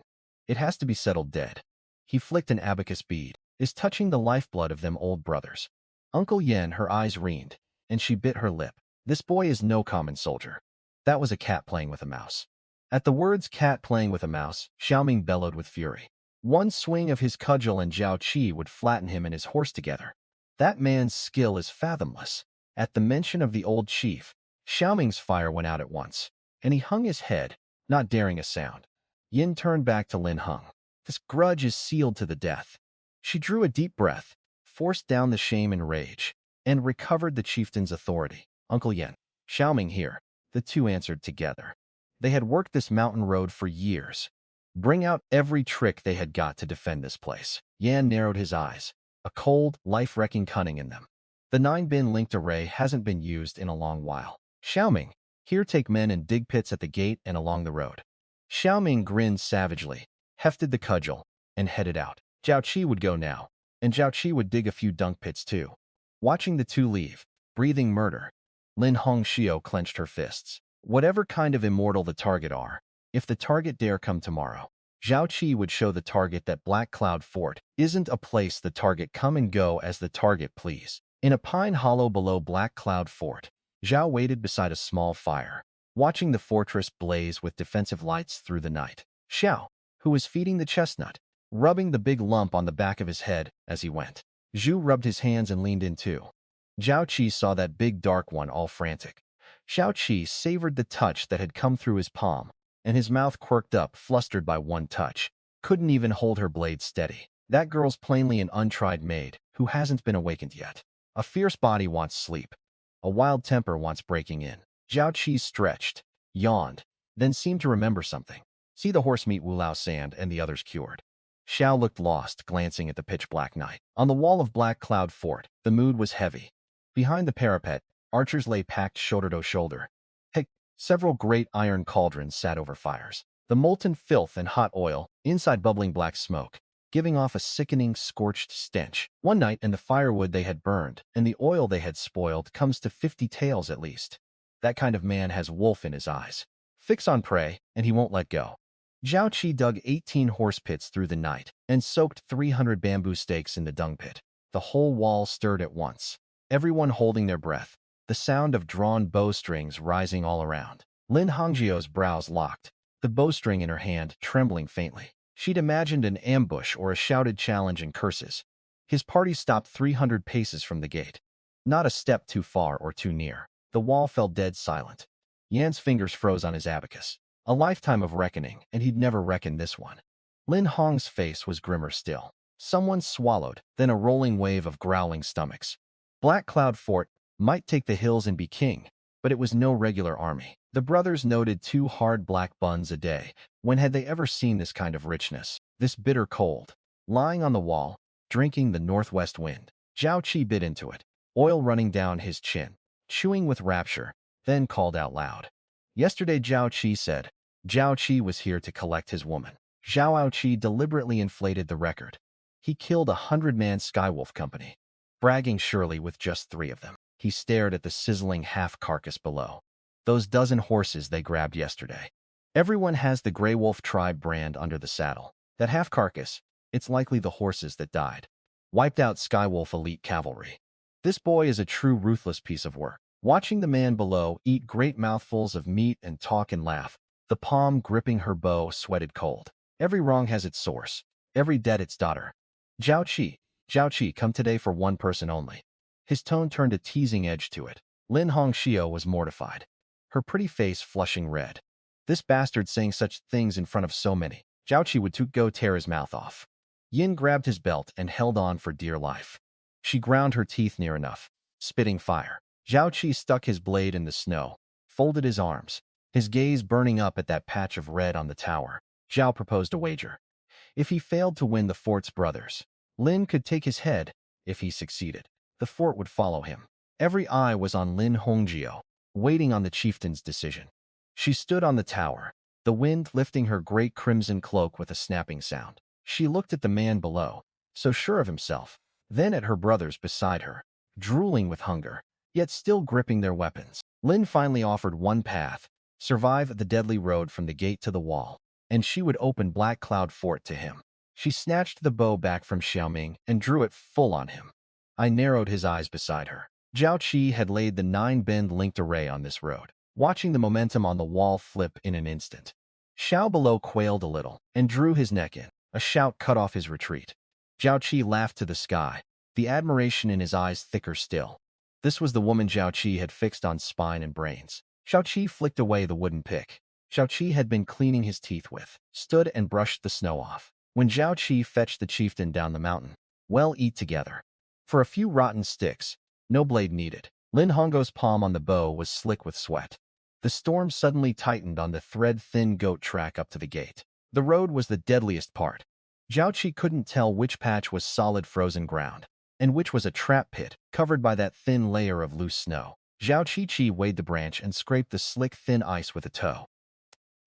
It has to be settled dead. He flicked an abacus bead. Is touching the lifeblood of them old brothers. Uncle Yen, her eyes reened, and she bit her lip. This boy is no common soldier. That was a cat playing with a mouse. At the words cat playing with a mouse, Xiaoming bellowed with fury. One swing of his cudgel and Zhao Chi would flatten him and his horse together. That man's skill is fathomless. At the mention of the old chief, Xiaoming's fire went out at once, and he hung his head, not daring a sound. Yin turned back to Lin Hung. This grudge is sealed to the death. She drew a deep breath, forced down the shame and rage, and recovered the chieftain's authority. Uncle Yen, Xiaoming here. The two answered together. They had worked this mountain road for years. Bring out every trick they had got to defend this place. Yan narrowed his eyes, a cold, life-wrecking cunning in them. The 9-bin linked array hasn't been used in a long while. Xiaoming, here take men and dig pits at the gate and along the road. Xiaoming grinned savagely, hefted the cudgel, and headed out. Zhao Chi would go now, and Zhao Chi would dig a few dunk pits too. Watching the two leave, breathing murder, Lin Hongxiu clenched her fists. Whatever kind of immortal the target are, if the target dare come tomorrow, Zhao Chi would show the target that Black Cloud Fort isn't a place the target come and go as the target please. In a pine hollow below Black Cloud Fort, Zhao waited beside a small fire, watching the fortress blaze with defensive lights through the night. Xiao, who was feeding the chestnut, rubbing the big lump on the back of his head as he went. Zhu rubbed his hands and leaned in too. Zhao Chi saw that big dark one all frantic. Zhao Chi savored the touch that had come through his palm, and his mouth quirked up, flustered by one touch. Couldn't even hold her blade steady. That girl's plainly an untried maid who hasn't been awakened yet. A fierce body wants sleep. A wild temper wants breaking in. Zhao Chi stretched, yawned, then seemed to remember something. See the horse meat Wu Lao sand and the others cured. Xiao looked lost, glancing at the pitch-black night. On the wall of Black Cloud Fort, the mood was heavy. Behind the parapet, archers lay packed shoulder to shoulder. Several great iron cauldrons sat over fires. The molten filth and hot oil, inside bubbling black smoke, giving off a sickening, scorched stench. One night, and the firewood they had burned, and the oil they had spoiled, comes to 50 taels at least. That kind of man has wolf in his eyes. Fix on prey, and he won't let go. Zhao Chi dug 18 horse pits through the night, and soaked 300 bamboo stakes in the dung pit. The whole wall stirred at once, everyone holding their breath, the sound of drawn bowstrings rising all around. Lin Hongjiu's brows locked, the bowstring in her hand trembling faintly. She'd imagined an ambush or a shouted challenge and curses. His party stopped 300 paces from the gate. Not a step too far or too near. The wall fell dead silent. Yan's fingers froze on his abacus. A lifetime of reckoning, and he'd never reckoned this one. Lin Hong's face was grimmer still. Someone swallowed, then a rolling wave of growling stomachs. Black Cloud Fort might take the hills and be king, but it was no regular army. The brothers noted 2 hard black buns a day. When had they ever seen this kind of richness, this bitter cold? Lying on the wall, drinking the northwest wind, Zhao Chi bit into it, oil running down his chin, chewing with rapture, then called out loud. Yesterday Zhao Chi said, Zhao Chi was here to collect his woman. Zhao Chi deliberately inflated the record. He killed 100-man Skywolf company, bragging surely with just 3 of them. He stared at the sizzling half-carcass below. Those dozen horses they grabbed yesterday. Everyone has the Grey Wolf tribe brand under the saddle. That half-carcass, it's likely the horses that died. Wiped out Skywolf elite cavalry. This boy is a true ruthless piece of work. Watching the man below eat great mouthfuls of meat and talk and laugh, the palm gripping her bow sweated cold. Every wrong has its source. Every debt its daughter. Zhao Chi, come today for one person only. His tone turned a teasing edge to it. Lin Hongxiu was mortified, her pretty face flushing red. This bastard saying such things in front of so many. Zhao Chi would go tear his mouth off. Yin grabbed his belt and held on for dear life. She ground her teeth near enough, spitting fire. Zhao Chi stuck his blade in the snow, folded his arms, his gaze burning up at that patch of red on the tower. Zhao proposed a wager. If he failed to win the fort's brothers, Lin could take his head. If he succeeded, the fort would follow him. Every eye was on Lin Hongjiu, waiting on the chieftain's decision. She stood on the tower, the wind lifting her great crimson cloak with a snapping sound. She looked at the man below, so sure of himself, then at her brothers beside her, drooling with hunger, yet still gripping their weapons. Lin finally offered one path, survive the deadly road from the gate to the wall, and she would open Black Cloud Fort to him. She snatched the bow back from Xiaoming and drew it full on him. I narrowed his eyes beside her. Zhao Chi had laid the 9-bend linked array on this road, watching the momentum on the wall flip in an instant. Xiao below quailed a little and drew his neck in. A shout cut off his retreat. Zhao Chi laughed to the sky, the admiration in his eyes thicker still. This was the woman Zhao Chi had fixed on spine and brains. Zhao Chi flicked away the wooden pick Zhao Chi had been cleaning his teeth with, stood and brushed the snow off. When Zhao Chi fetched the chieftain down the mountain, well, eat together. For a few rotten sticks, no blade needed. Lin Honggo's palm on the bow was slick with sweat. The storm suddenly tightened on the thread-thin goat track up to the gate. The road was the deadliest part. Zhao Chi couldn't tell which patch was solid frozen ground, and which was a trap pit covered by that thin layer of loose snow. Zhao Chi weighed the branch and scraped the slick, thin ice with a toe.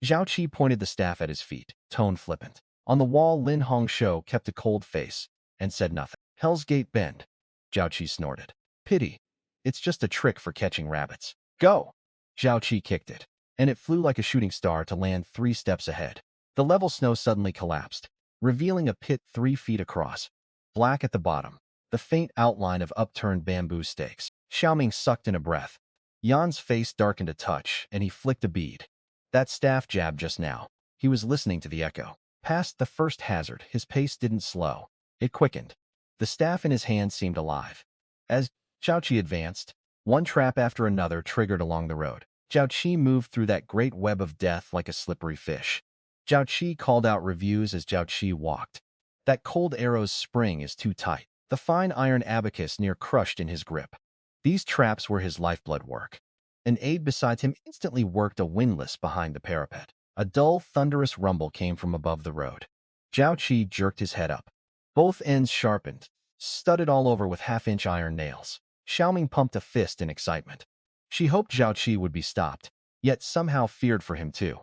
Zhao Chi pointed the staff at his feet, tone flippant. On the wall, Lin Hongxiu kept a cold face and said nothing. Hell's Gate Bend, Zhao Chi snorted. Pity. It's just a trick for catching rabbits. Go! Zhao Chi kicked it, and it flew like a shooting star to land 3 steps ahead. The level snow suddenly collapsed, revealing a pit 3 feet across, black at the bottom, the faint outline of upturned bamboo stakes. Xiaoming sucked in a breath. Yan's face darkened a touch, and he flicked a bead. That staff jabbed just now. He was listening to the echo. Past the first hazard, his pace didn't slow. It quickened. The staff in his hand seemed alive. As Zhao Chi advanced, one trap after another triggered along the road. Zhao Chi moved through that great web of death like a slippery fish. Zhao Chi called out reviews as Zhao Chi walked. That cold arrow's spring is too tight. The fine iron abacus near crushed in his grip. These traps were his lifeblood work. An aide beside him instantly worked a windlass behind the parapet. A dull, thunderous rumble came from above the road. Zhao Chi jerked his head up. Both ends sharpened, studded all over with half-inch iron nails. Xiaoming pumped a fist in excitement. She hoped Zhao Chi would be stopped, yet somehow feared for him too.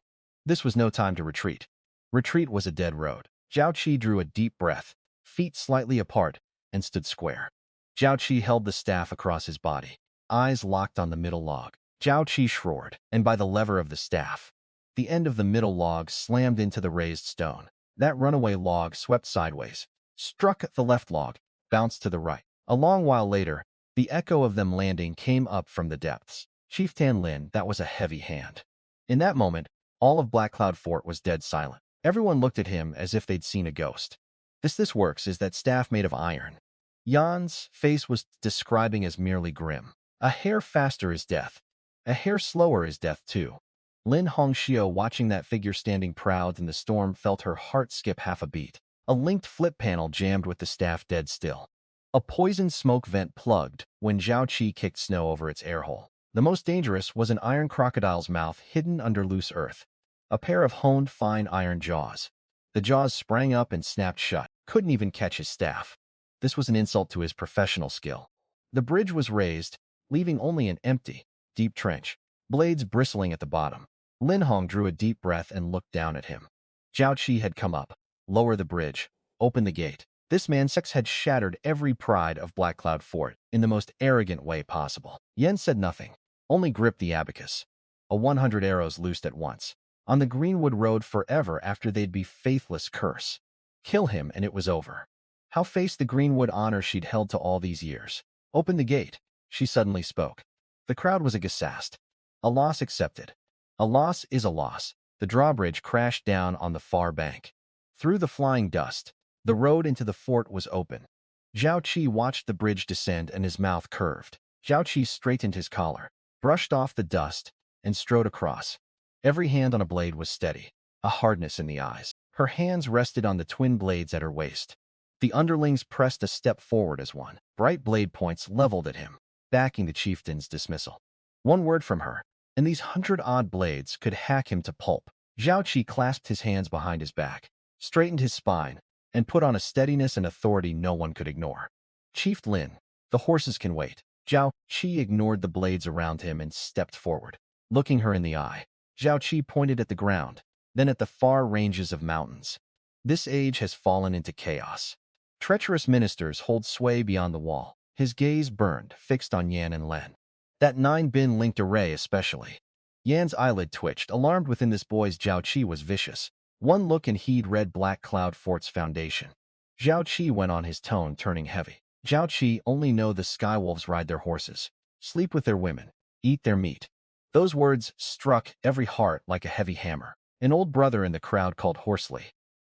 This was no time to retreat. Retreat was a dead road. Zhao Chi drew a deep breath, feet slightly apart, and stood square. Zhao Chi held the staff across his body, eyes locked on the middle log. Zhao Chi roared, and by the lever of the staff, the end of the middle log slammed into the raised stone. That runaway log swept sideways, struck the left log, bounced to the right. A long while later, the echo of them landing came up from the depths. Chief Tan Lin, that was a heavy hand. In that moment, all of Black Cloud Fort was dead silent. Everyone looked at him as if they'd seen a ghost. This works is that staff made of iron. Yan's face was describing as merely grim. A hair faster is death. A hair slower is death too. Lin Hongxiu, watching that figure standing proud in the storm, felt her heart skip half a beat. A linked flip panel jammed with the staff dead still. A poison smoke vent plugged when Zhao Chi kicked snow over its air hole. The most dangerous was an iron crocodile's mouth hidden under loose earth. A pair of honed fine iron jaws. The jaws sprang up and snapped shut. Couldn't even catch his staff. This was an insult to his professional skill. The bridge was raised, leaving only an empty, deep trench, blades bristling at the bottom. Lin Hong drew a deep breath and looked down at him. Zhao Chi had come up. Lower the bridge. Open the gate. This man's sex had shattered every pride of Black Cloud Fort in the most arrogant way possible. Yen said nothing, only gripped the abacus. 100 arrows loosed at once. On the Greenwood Road forever after they'd be faithless curse. Kill him and it was over. How face the Greenwood honor she'd held to all these years? Open the gate, she suddenly spoke. The crowd was aghast. A loss accepted. A loss is a loss. The drawbridge crashed down on the far bank. Through the flying dust, the road into the fort was open. Zhao Chi watched the bridge descend and his mouth curved. Zhao Chi straightened his collar, brushed off the dust, and strode across. Every hand on a blade was steady, a hardness in the eyes. Her hands rested on the twin blades at her waist. The underlings pressed a step forward as one, bright blade points leveled at him, backing the chieftain's dismissal. One word from her, and these 100-odd blades could hack him to pulp. Zhao Chi clasped his hands behind his back, straightened his spine, and put on a steadiness and authority no one could ignore. Chief Lin, the horses can wait. Zhao Chi ignored the blades around him and stepped forward. Looking her in the eye, Zhao Chi pointed at the ground, then at the far ranges of mountains. This age has fallen into chaos. Treacherous ministers hold sway beyond the wall. His gaze burned, fixed on Yan and Len. That 9-bin linked array especially. Yan's eyelid twitched, alarmed within this boy's Zhao Chi was vicious. One look and he'd read Black Cloud Fort's foundation. Zhao Chi went on, his tone turning heavy. Zhao Chi only know the Skywolves ride their horses, sleep with their women, eat their meat. Those words struck every heart like a heavy hammer. An old brother in the crowd called hoarsely.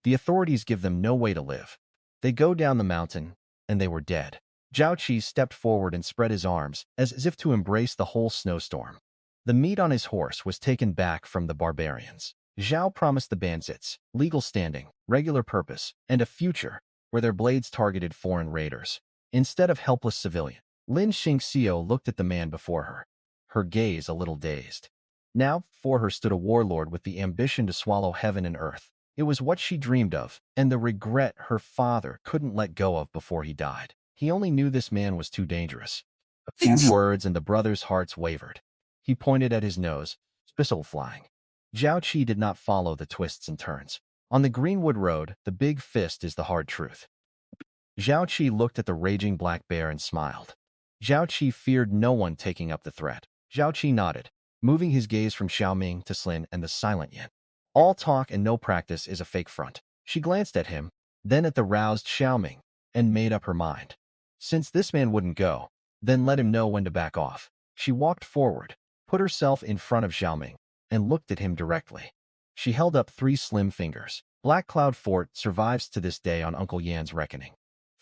The authorities give them no way to live. They go down the mountain, and they were dead. Zhao Chi stepped forward and spread his arms, as if to embrace the whole snowstorm. The meat on his horse was taken back from the barbarians. Zhao promised the bandits legal standing, regular purpose, and a future where their blades targeted foreign raiders, instead of helpless civilians. Lin Xingxiu looked at the man before her, her gaze a little dazed. Now, before her stood a warlord with the ambition to swallow heaven and earth. It was what she dreamed of, and the regret her father couldn't let go of before he died. He only knew this man was too dangerous. A few words and the brothers' hearts wavered. He pointed at his nose, spittle flying. Zhao Chi did not follow the twists and turns. On the Greenwood Road, the big fist is the hard truth. Zhao Chi looked at the raging black bear and smiled. Zhao Chi feared no one taking up the threat. Zhao Chi nodded, moving his gaze from Xiaoming to Slin and the silent Yan. All talk and no practice is a fake front. She glanced at him, then at the roused Xiaoming, and made up her mind. Since this man wouldn't go, then let him know when to back off. She walked forward, put herself in front of Xiaoming, and looked at him directly. She held up 3 slim fingers. Black Cloud Fort survives to this day on Uncle Yan's reckoning.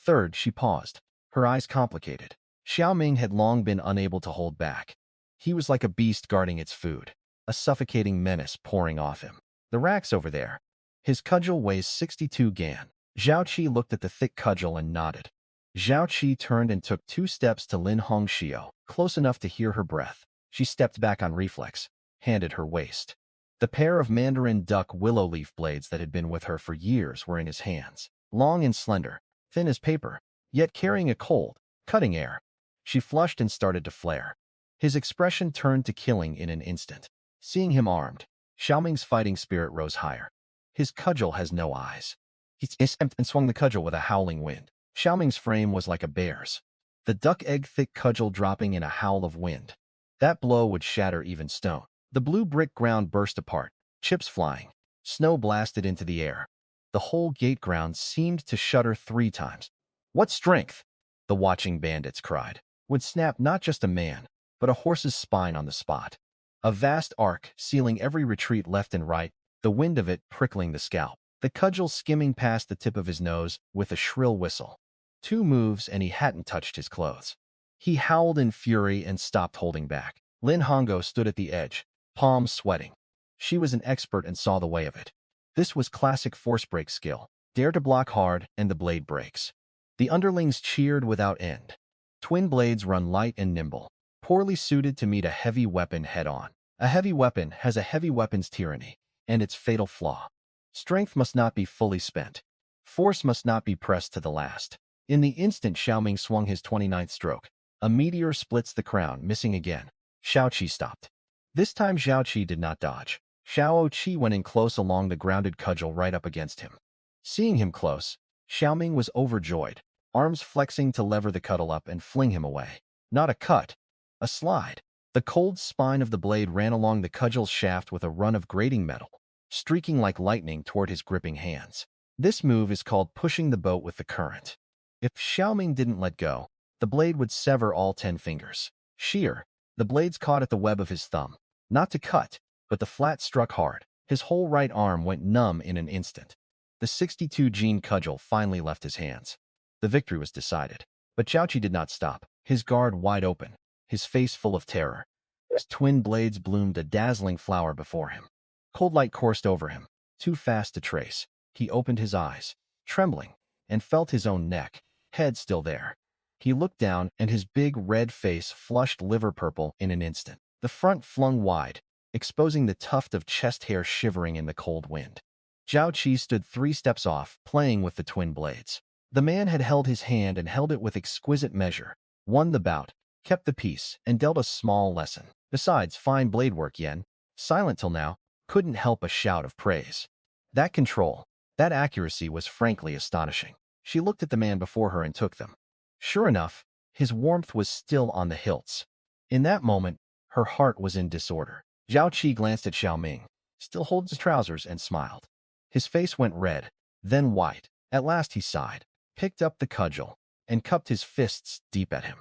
Third, she paused, her eyes complicated. Xiaoming had long been unable to hold back. He was like a beast guarding its food, a suffocating menace pouring off him. The rack's over there. His cudgel weighs 62 gan. Zhao Chi looked at the thick cudgel and nodded. Zhao Chi turned and took 2 steps to Lin Hongxiu, close enough to hear her breath. She stepped back on reflex, handed her waist. The pair of mandarin duck willow leaf blades that had been with her for years were in his hands, long and slender, thin as paper, yet carrying a cold, cutting air. She flushed and started to flare. His expression turned to killing in an instant. Seeing him armed, Xiaoming's fighting spirit rose higher. His cudgel has no eyes. He stamped and swung the cudgel with a howling wind. Xiaoming's frame was like a bear's, the duck-egg-thick cudgel dropping in a howl of wind. That blow would shatter even stone. The blue brick ground burst apart, chips flying. Snow blasted into the air. The whole gate ground seemed to shudder 3 times. "What strength!" the watching bandits cried. Would snap not just a man, but a horse's spine on the spot. A vast arc, sealing every retreat left and right, the wind of it prickling the scalp. The cudgel skimming past the tip of his nose with a shrill whistle. 2 moves and he hadn't touched his clothes. He howled in fury and stopped holding back. Lin Hongo stood at the edge, palms sweating. She was an expert and saw the way of it. This was classic force break skill. Dare to block hard and the blade breaks. The underlings cheered without end. Twin blades run light and nimble, poorly suited to meet a heavy weapon head-on. A heavy weapon has a heavy weapon's tyranny, and its fatal flaw. Strength must not be fully spent. Force must not be pressed to the last. In the instant Xiaoming swung his 29th stroke, a meteor splits the crown, missing again. Zhao Chi stopped. This time Zhao Chi did not dodge. Zhao Chi went in close along the grounded cudgel right up against him. Seeing him close, Xiaoming was overjoyed, arms flexing to lever the cudgel up and fling him away. Not a cut, a slide. The cold spine of the blade ran along the cudgel's shaft with a run of grating metal, streaking like lightning toward his gripping hands. This move is called pushing the boat with the current. If Xiaoming didn't let go, the blade would sever all 10 fingers. Sheer, the blades caught at the web of his thumb. Not to cut, but the flat struck hard. His whole right arm went numb in an instant. The 62-gene cudgel finally left his hands. The victory was decided. But Zhao Chi did not stop, his guard wide open, his face full of terror. His twin blades bloomed a dazzling flower before him. Cold light coursed over him, too fast to trace. He opened his eyes, trembling, and felt his own neck, head still there. He looked down, and his big red face flushed liver purple in an instant. The front flung wide, exposing the tuft of chest hair shivering in the cold wind. Zhao Chi stood 3 steps off, playing with the twin blades. The man had held his hand and held it with exquisite measure, won the bout, kept the peace, and dealt a small lesson. Besides, fine blade work, Yen, silent till now, couldn't help a shout of praise. That control, that accuracy was frankly astonishing. She looked at the man before her and took them. Sure enough, his warmth was still on the hilts. In that moment, her heart was in disorder. Zhao Chi glanced at Xiaoming, still holding his trousers, and smiled. His face went red, then white. At last he sighed, picked up the cudgel, and cupped his fists deep at him.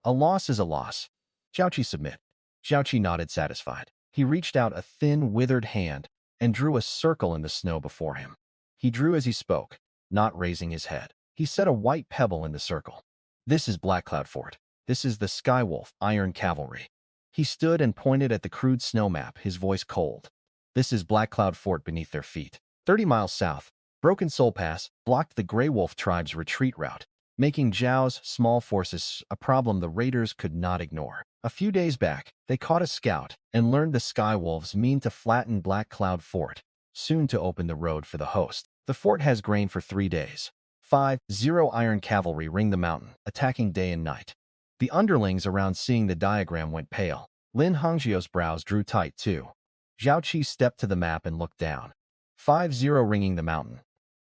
A loss is a loss. Zhao Chi submit. Zhao Chi nodded satisfied. He reached out a thin, withered hand and drew a circle in the snow before him. He drew as he spoke, not raising his head. He set a white pebble in the circle. This is Black Cloud Fort. This is the Skywolf, Iron Cavalry. He stood and pointed at the crude snow map, his voice cold. This is Black Cloud Fort beneath their feet. 30 miles south, Broken Soul Pass blocked the Grey Wolf tribe's retreat route, making Zhao's small forces a problem the raiders could not ignore. A few days back, they caught a scout and learned the Skywolves mean to flatten Black Cloud Fort, soon to open the road for the host. The fort has grain for 3 days. 5-0 Iron Cavalry ring the mountain, attacking day and night. The underlings around seeing the diagram went pale. Lin Hongxiu's brows drew tight too. Zhao Chi stepped to the map and looked down. 5-0 ringing the mountain.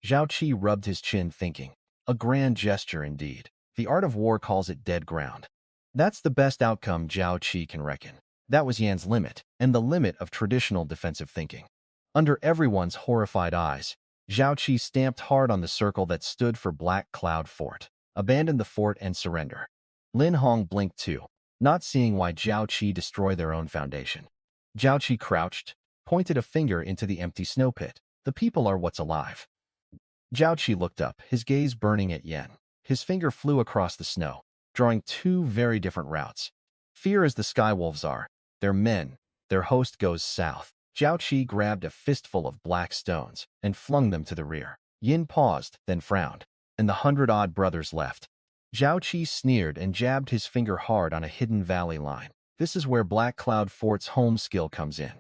Zhao Chi rubbed his chin thinking. A grand gesture indeed. The art of war calls it dead ground. That's the best outcome Zhao Chi can reckon. That was Yan's limit, and the limit of traditional defensive thinking. Under everyone's horrified eyes, Zhao Chi stamped hard on the circle that stood for Black Cloud Fort. Abandon the fort and surrender. Lin Hong blinked too, not seeing why Zhao Chi destroy their own foundation. Zhao Chi crouched, pointed a finger into the empty snow pit. The people are what's alive. Zhao Chi looked up, his gaze burning at Yen. His finger flew across the snow, drawing two very different routes. Fear as the Skywolves are, their men, their host goes south. Zhao Chi grabbed a fistful of black stones and flung them to the rear. Yin paused, then frowned, and the 100-odd brothers left. Zhao Chi sneered and jabbed his finger hard on a hidden valley line. This is where Black Cloud Fort's home skill comes in.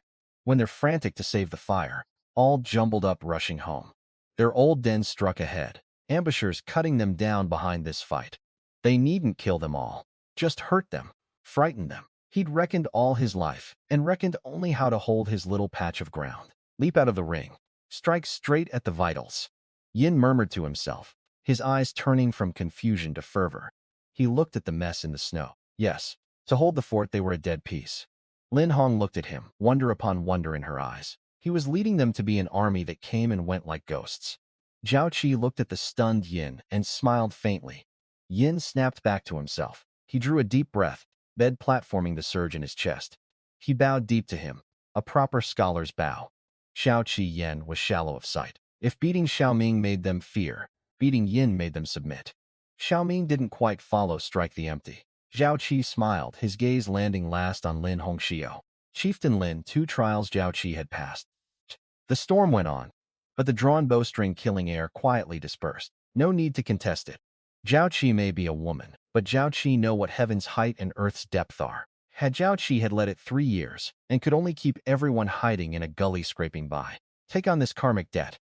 When they're frantic to save the fire, all jumbled up rushing home. Their old den struck ahead, ambushers cutting them down behind this fight. They needn't kill them all, just hurt them, frighten them. He'd reckoned all his life, and reckoned only how to hold his little patch of ground. Leap out of the ring, strike straight at the vitals. Yin murmured to himself, his eyes turning from confusion to fervor. He looked at the mess in the snow. Yes, to hold the fort they were a dead piece. Lin Hong looked at him, wonder upon wonder in her eyes. He was leading them to be an army that came and went like ghosts. Zhao Chi looked at the stunned Yin and smiled faintly. Yin snapped back to himself. He drew a deep breath, bed platforming the surge in his chest. He bowed deep to him, a proper scholar's bow. Zhao Chi Yen was shallow of sight. If beating Xiaoming made them fear, beating Yin made them submit. Xiaoming didn't quite follow strike the empty. Zhao Chi smiled, his gaze landing last on Lin Hongxiao. Chieftain Lin, 2 trials Zhao Chi had passed. The storm went on, but the drawn bowstring killing air quietly dispersed. No need to contest it. Zhao Chi may be a woman, but Zhao Chi know what heaven's height and earth's depth are. Had Zhao Chi had let it 3 years, and could only keep everyone hiding in a gully scraping by. Take on this karmic debt.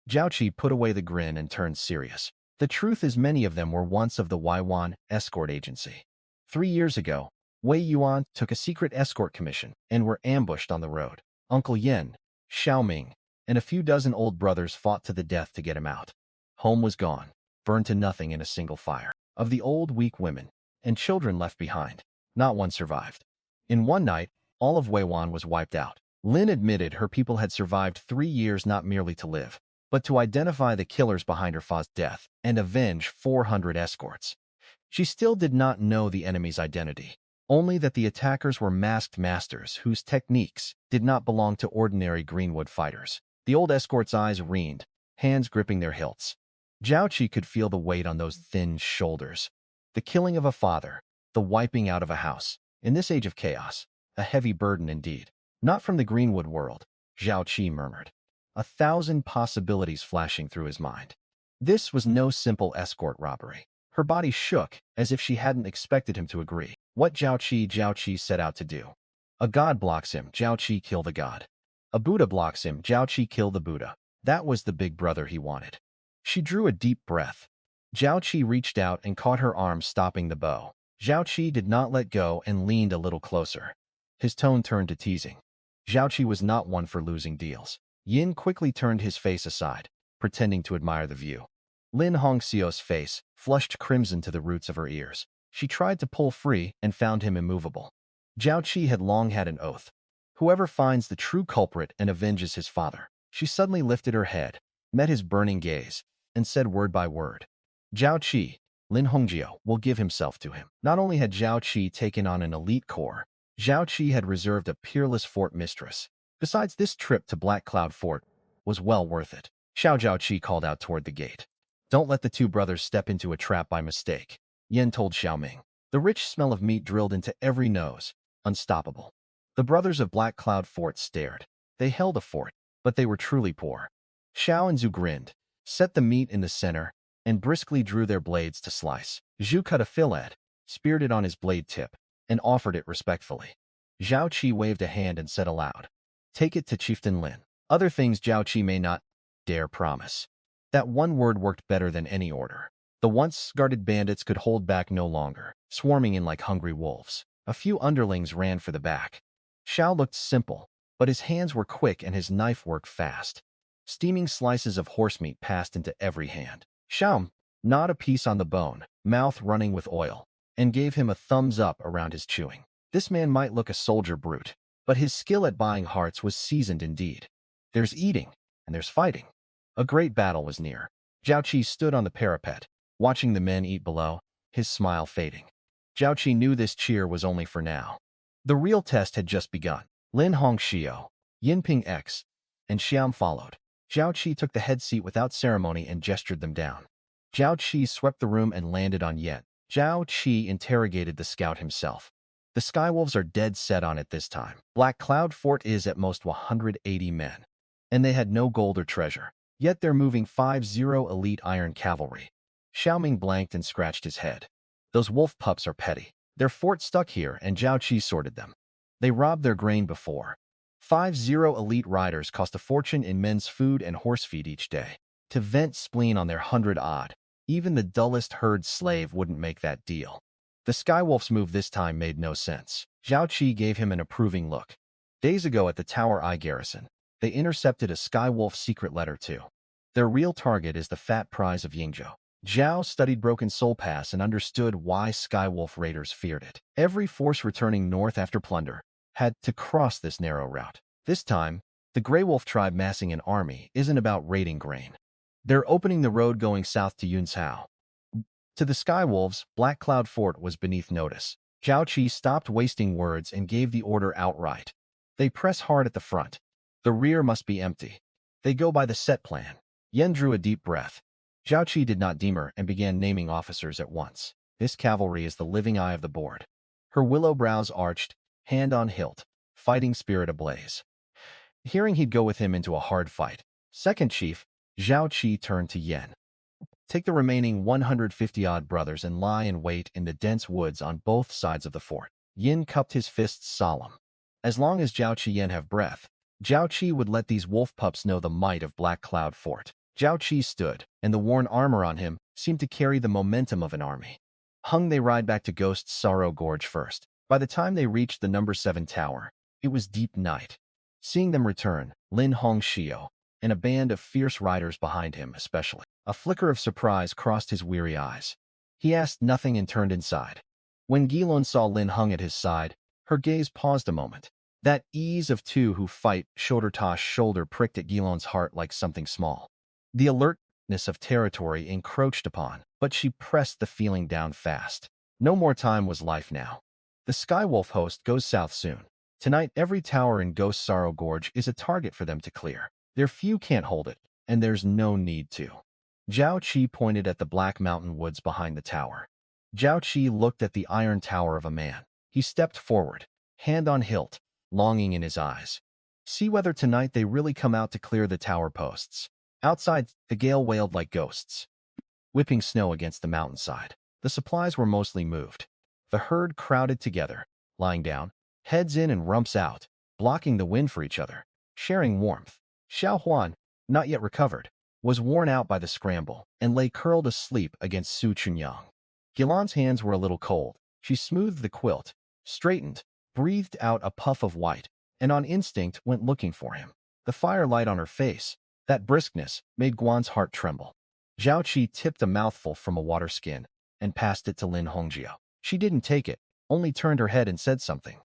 Zhao Chi put away the grin and turned serious. The truth is many of them were once of the Waiwan escort agency. 3 years ago, Wei Yuan took a secret escort commission and were ambushed on the road. Uncle Yen, Xiaoming, and a few dozen old brothers fought to the death to get him out. Home was gone, burned to nothing in a single fire. Of the old, weak women and children left behind, not one survived. In one night, all of Weiwan was wiped out. Lin admitted her people had survived 3 years not merely to live, but to identify the killers behind her fa's death and avenge 400 escorts. She still did not know the enemy's identity, only that the attackers were masked masters whose techniques did not belong to ordinary Greenwood fighters. The old escort's eyes reened, hands gripping their hilts. Zhao Chi could feel the weight on those thin shoulders. The killing of a father, the wiping out of a house. In this age of chaos, a heavy burden indeed. Not from the Greenwood world, Zhao Chi murmured. 1,000 possibilities flashing through his mind. This was no simple escort robbery. Her body shook, as if she hadn't expected him to agree. What Zhao Chi set out to do. A god blocks him, Zhao Chi kill the god. A Buddha blocks him, Zhao Chi kill the Buddha. That was the big brother he wanted. She drew a deep breath. Zhao Chi reached out and caught her arm, stopping the bow. Zhao Chi did not let go and leaned a little closer. His tone turned to teasing. Zhao Chi was not one for losing deals. Yin quickly turned his face aside, pretending to admire the view. Lin Hongxiao's face flushed crimson to the roots of her ears. She tried to pull free and found him immovable. Zhao Chi had long had an oath. Whoever finds the true culprit and avenges his father. She suddenly lifted her head, met his burning gaze, and said word by word. Zhao Chi, Lin Hongxiao, will give himself to him. Not only had Zhao Chi taken on an elite corps, Zhao Chi had reserved a peerless fort mistress. Besides, this trip to Black Cloud Fort was well worth it. Zhao Chi called out toward the gate. Don't let the 2 brothers step into a trap by mistake, Yen told Xiaoming. The rich smell of meat drilled into every nose, unstoppable. The brothers of Black Cloud Fort stared. They held a fort, but they were truly poor. Xiao and Zhu grinned, set the meat in the center, and briskly drew their blades to slice. Zhu cut a fillet, speared it on his blade tip, and offered it respectfully. Zhao Chi waved a hand and said aloud, "Take it to Chieftain Lin." Other things Zhao Chi may not dare promise. That one word worked better than any order. The once guarded bandits could hold back no longer, swarming in like hungry wolves. A few underlings ran for the back. Xiao looked simple, but his hands were quick and his knife worked fast. Steaming slices of horsemeat passed into every hand. Xiao gnawed a piece on the bone, mouth running with oil, and gave him a thumbs up around his chewing. This man might look a soldier brute, but his skill at buying hearts was seasoned indeed. There's eating, and there's fighting. A great battle was near. Zhao Chi stood on the parapet, watching the men eat below, his smile fading. Zhao Chi knew this cheer was only for now. The real test had just begun. Lin Hongxiu, Yinping X, and Xiam followed. Zhao Chi took the head seat without ceremony and gestured them down. Zhao Chi swept the room and landed on Yen. Zhao Chi interrogated the scout himself. The Skywolves are dead set on it this time. Black Cloud Fort is at most 180 men. And they had no gold or treasure. Yet they're moving 50 elite iron cavalry. Xiaoming blanked and scratched his head. Those wolf pups are petty. Their fort stuck here and Zhao Chi sorted them. They robbed their grain before. 50 elite riders cost a fortune in men's food and horse feed each day. To vent spleen on their 100-odd, even the dullest herd slave wouldn't make that deal. The Skywolf's move this time made no sense. Zhao Chi gave him an approving look. Days ago at the Tower I garrison, they intercepted a Skywolf secret letter too. Their real target is the fat prize of Yingzhou. Zhao studied Broken Soul Pass and understood why Skywolf raiders feared it. Every force returning north after plunder had to cross this narrow route. This time, the Grey Wolf tribe massing an army isn't about raiding grain. They're opening the road going south to Yuncao. To the Skywolves, Black Cloud Fort was beneath notice. Zhao Chi stopped wasting words and gave the order outright. They press hard at the front. The rear must be empty. They go by the set plan. Yen drew a deep breath. Zhao Chi did not demur and began naming officers at once. This cavalry is the living eye of the board. Her willow brows arched, hand on hilt, fighting spirit ablaze. Hearing he'd go with him into a hard fight, second chief, Zhao Chi turned to Yen. Take the remaining 150-odd brothers and lie in wait in the dense woods on both sides of the fort. Yin cupped his fists solemn. As long as Zhao Chi Yen have breath, Zhao Chi would let these wolf pups know the might of Black Cloud Fort. Zhao Chi stood, and the worn armor on him seemed to carry the momentum of an army. They ride back to Ghost's Sorrow Gorge first. By the time they reached the number 7 tower, it was deep night. Seeing them return, Lin Hongxiu, and a band of fierce riders behind him especially, a flicker of surprise crossed his weary eyes. He asked nothing and turned inside. When Guilon saw Lin Hong at his side, her gaze paused a moment. That ease of two who fight shoulder to shoulder pricked at Guilon's heart like something small. The alertness of territory encroached upon, but she pressed the feeling down fast. No more time was life now. The Skywolf host goes south soon. Tonight, every tower in Ghost Sorrow Gorge is a target for them to clear. Their few can't hold it, and there's no need to. Zhao Chi pointed at the black mountain woods behind the tower. Zhao Chi looked at the iron tower of a man. He stepped forward, hand on hilt, longing in his eyes. See whether tonight they really come out to clear the tower posts. Outside, the gale wailed like ghosts, whipping snow against the mountainside. The supplies were mostly moved. The herd crowded together, lying down, heads in and rumps out, blocking the wind for each other, sharing warmth. Xiao Huan, not yet recovered, was worn out by the scramble and lay curled asleep against Su Chunyang. Guilon's hands were a little cold. She smoothed the quilt, straightened, breathed out a puff of white, and on instinct went looking for him. The firelight on her face, that briskness, made Guan's heart tremble. Zhao Chi tipped a mouthful from a water skin and passed it to Lin Hongjiao. She didn't take it, only turned her head and said something.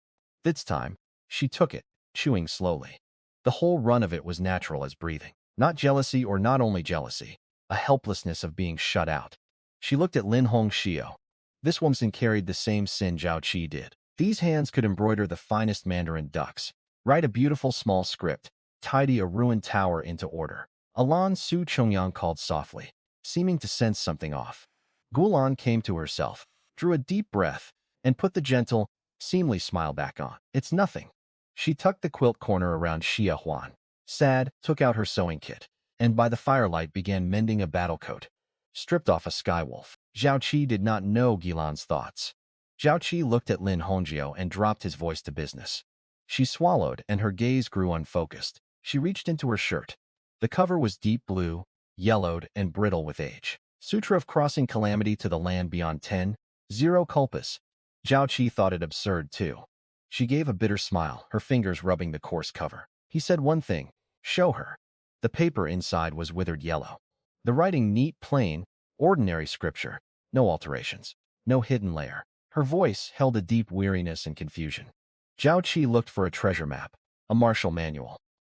This time, she took it, chewing slowly. The whole run of it was natural as breathing. Not jealousy or not only jealousy, a helplessness of being shut out. She looked at Lin Hongxiu. This woman carried the same sin Zhao Chi did. These hands could embroider the finest Mandarin ducks, write a beautiful small script, tidy a ruined tower into order. Alan Su Chongyang called softly, seeming to sense something off. Guilon came to herself, drew a deep breath, and put the gentle, seemly smile back on. It's nothing. She tucked the quilt corner around Xia Huan, sad, took out her sewing kit, and by the firelight began mending a battle coat, stripped off a Skywolf. Zhao Chi did not know Guilon's thoughts. Zhao Chi looked at Lin Hongjiao and dropped his voice to business. She swallowed, and her gaze grew unfocused. She reached into her shirt. The cover was deep blue, yellowed, and brittle with age. Sutra of Crossing Calamity to the Land Beyond 10, Zero Culpus. Zhao Chi thought it absurd, too. She gave a bitter smile, her fingers rubbing the coarse cover. He said one thing, show her. The paper inside was withered yellow. The writing neat, plain, ordinary scripture. No alterations. No hidden layer. Her voice held a deep weariness and confusion. Zhao Chi looked for a treasure map, a martial manual.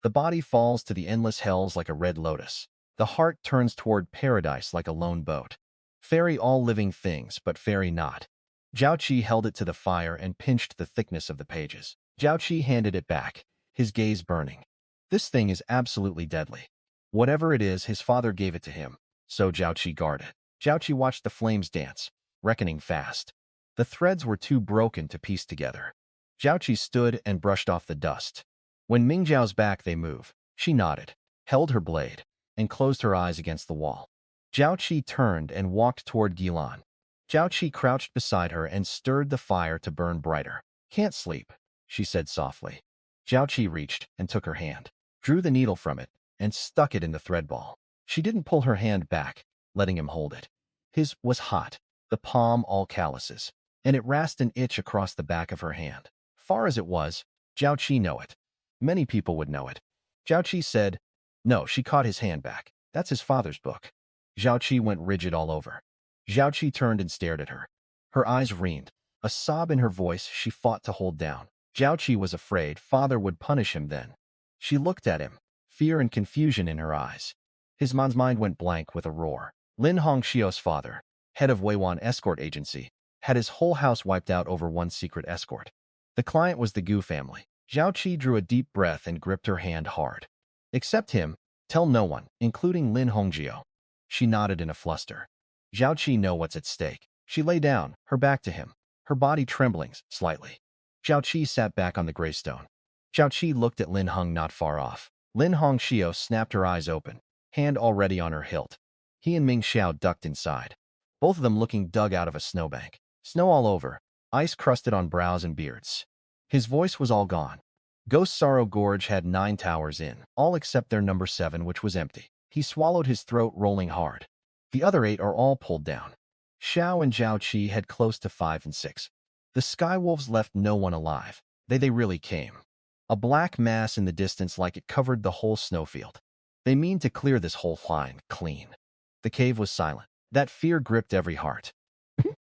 The body falls to the endless hells like a red lotus. The heart turns toward paradise like a lone boat. Fairy all living things, but fairy not. Zhao Chi held it to the fire and pinched the thickness of the pages. Zhao Chi handed it back, his gaze burning. This thing is absolutely deadly. Whatever it is, his father gave it to him, so Zhao Chi guarded. Zhao Chi watched the flames dance, reckoning fast. The threads were too broken to piece together. Zhao Chi stood and brushed off the dust. When Ming Zhao's back they move, she nodded, held her blade, and closed her eyes against the wall. Zhao Chi turned and walked toward Guilon. Zhao Chi crouched beside her and stirred the fire to burn brighter. "Can't sleep," she said softly. Zhao Chi reached and took her hand, drew the needle from it, and stuck it in the thread ball. She didn't pull her hand back, letting him hold it. His was hot, the palm all calluses, and it rasped an itch across the back of her hand. Far as it was, Zhao Chi know it. Many people would know it. Zhao Chi said, "No," she caught his hand back. "That's his father's book." Zhao Chi went rigid all over. Zhao Chi turned and stared at her. Her eyes reamed. A sob in her voice she fought to hold down. Zhao Chi was afraid father would punish him then. She looked at him, fear and confusion in her eyes. His man's mind went blank with a roar. Lin Hongxiu's father, head of Weiwan escort agency, had his whole house wiped out over one secret escort. The client was the Gu family. Zhao Chi drew a deep breath and gripped her hand hard. "Except him, tell no one, including Lin Hongxiu." She nodded in a fluster. Zhao Chi know what's at stake. She lay down, her back to him, her body trembling slightly. Zhao Chi sat back on the gray stone. Zhao Chi looked at Lin Hong not far off. Lin Hongxiu snapped her eyes open, hand already on her hilt. He and Ming Xiao ducked inside, both of them looking dug out of a snowbank. Snow all over, ice crusted on brows and beards. His voice was all gone. Ghost Sorrow Gorge had 9 towers in, all except their number 7, which was empty. He swallowed his throat, rolling hard. The other 8 are all pulled down. Xiao and Zhao Chi had close to 5 and 6. The Skywolves left no one alive. They really came. A black mass in the distance like it covered the whole snowfield. They mean to clear this whole line clean. The cave was silent. That fear gripped every heart.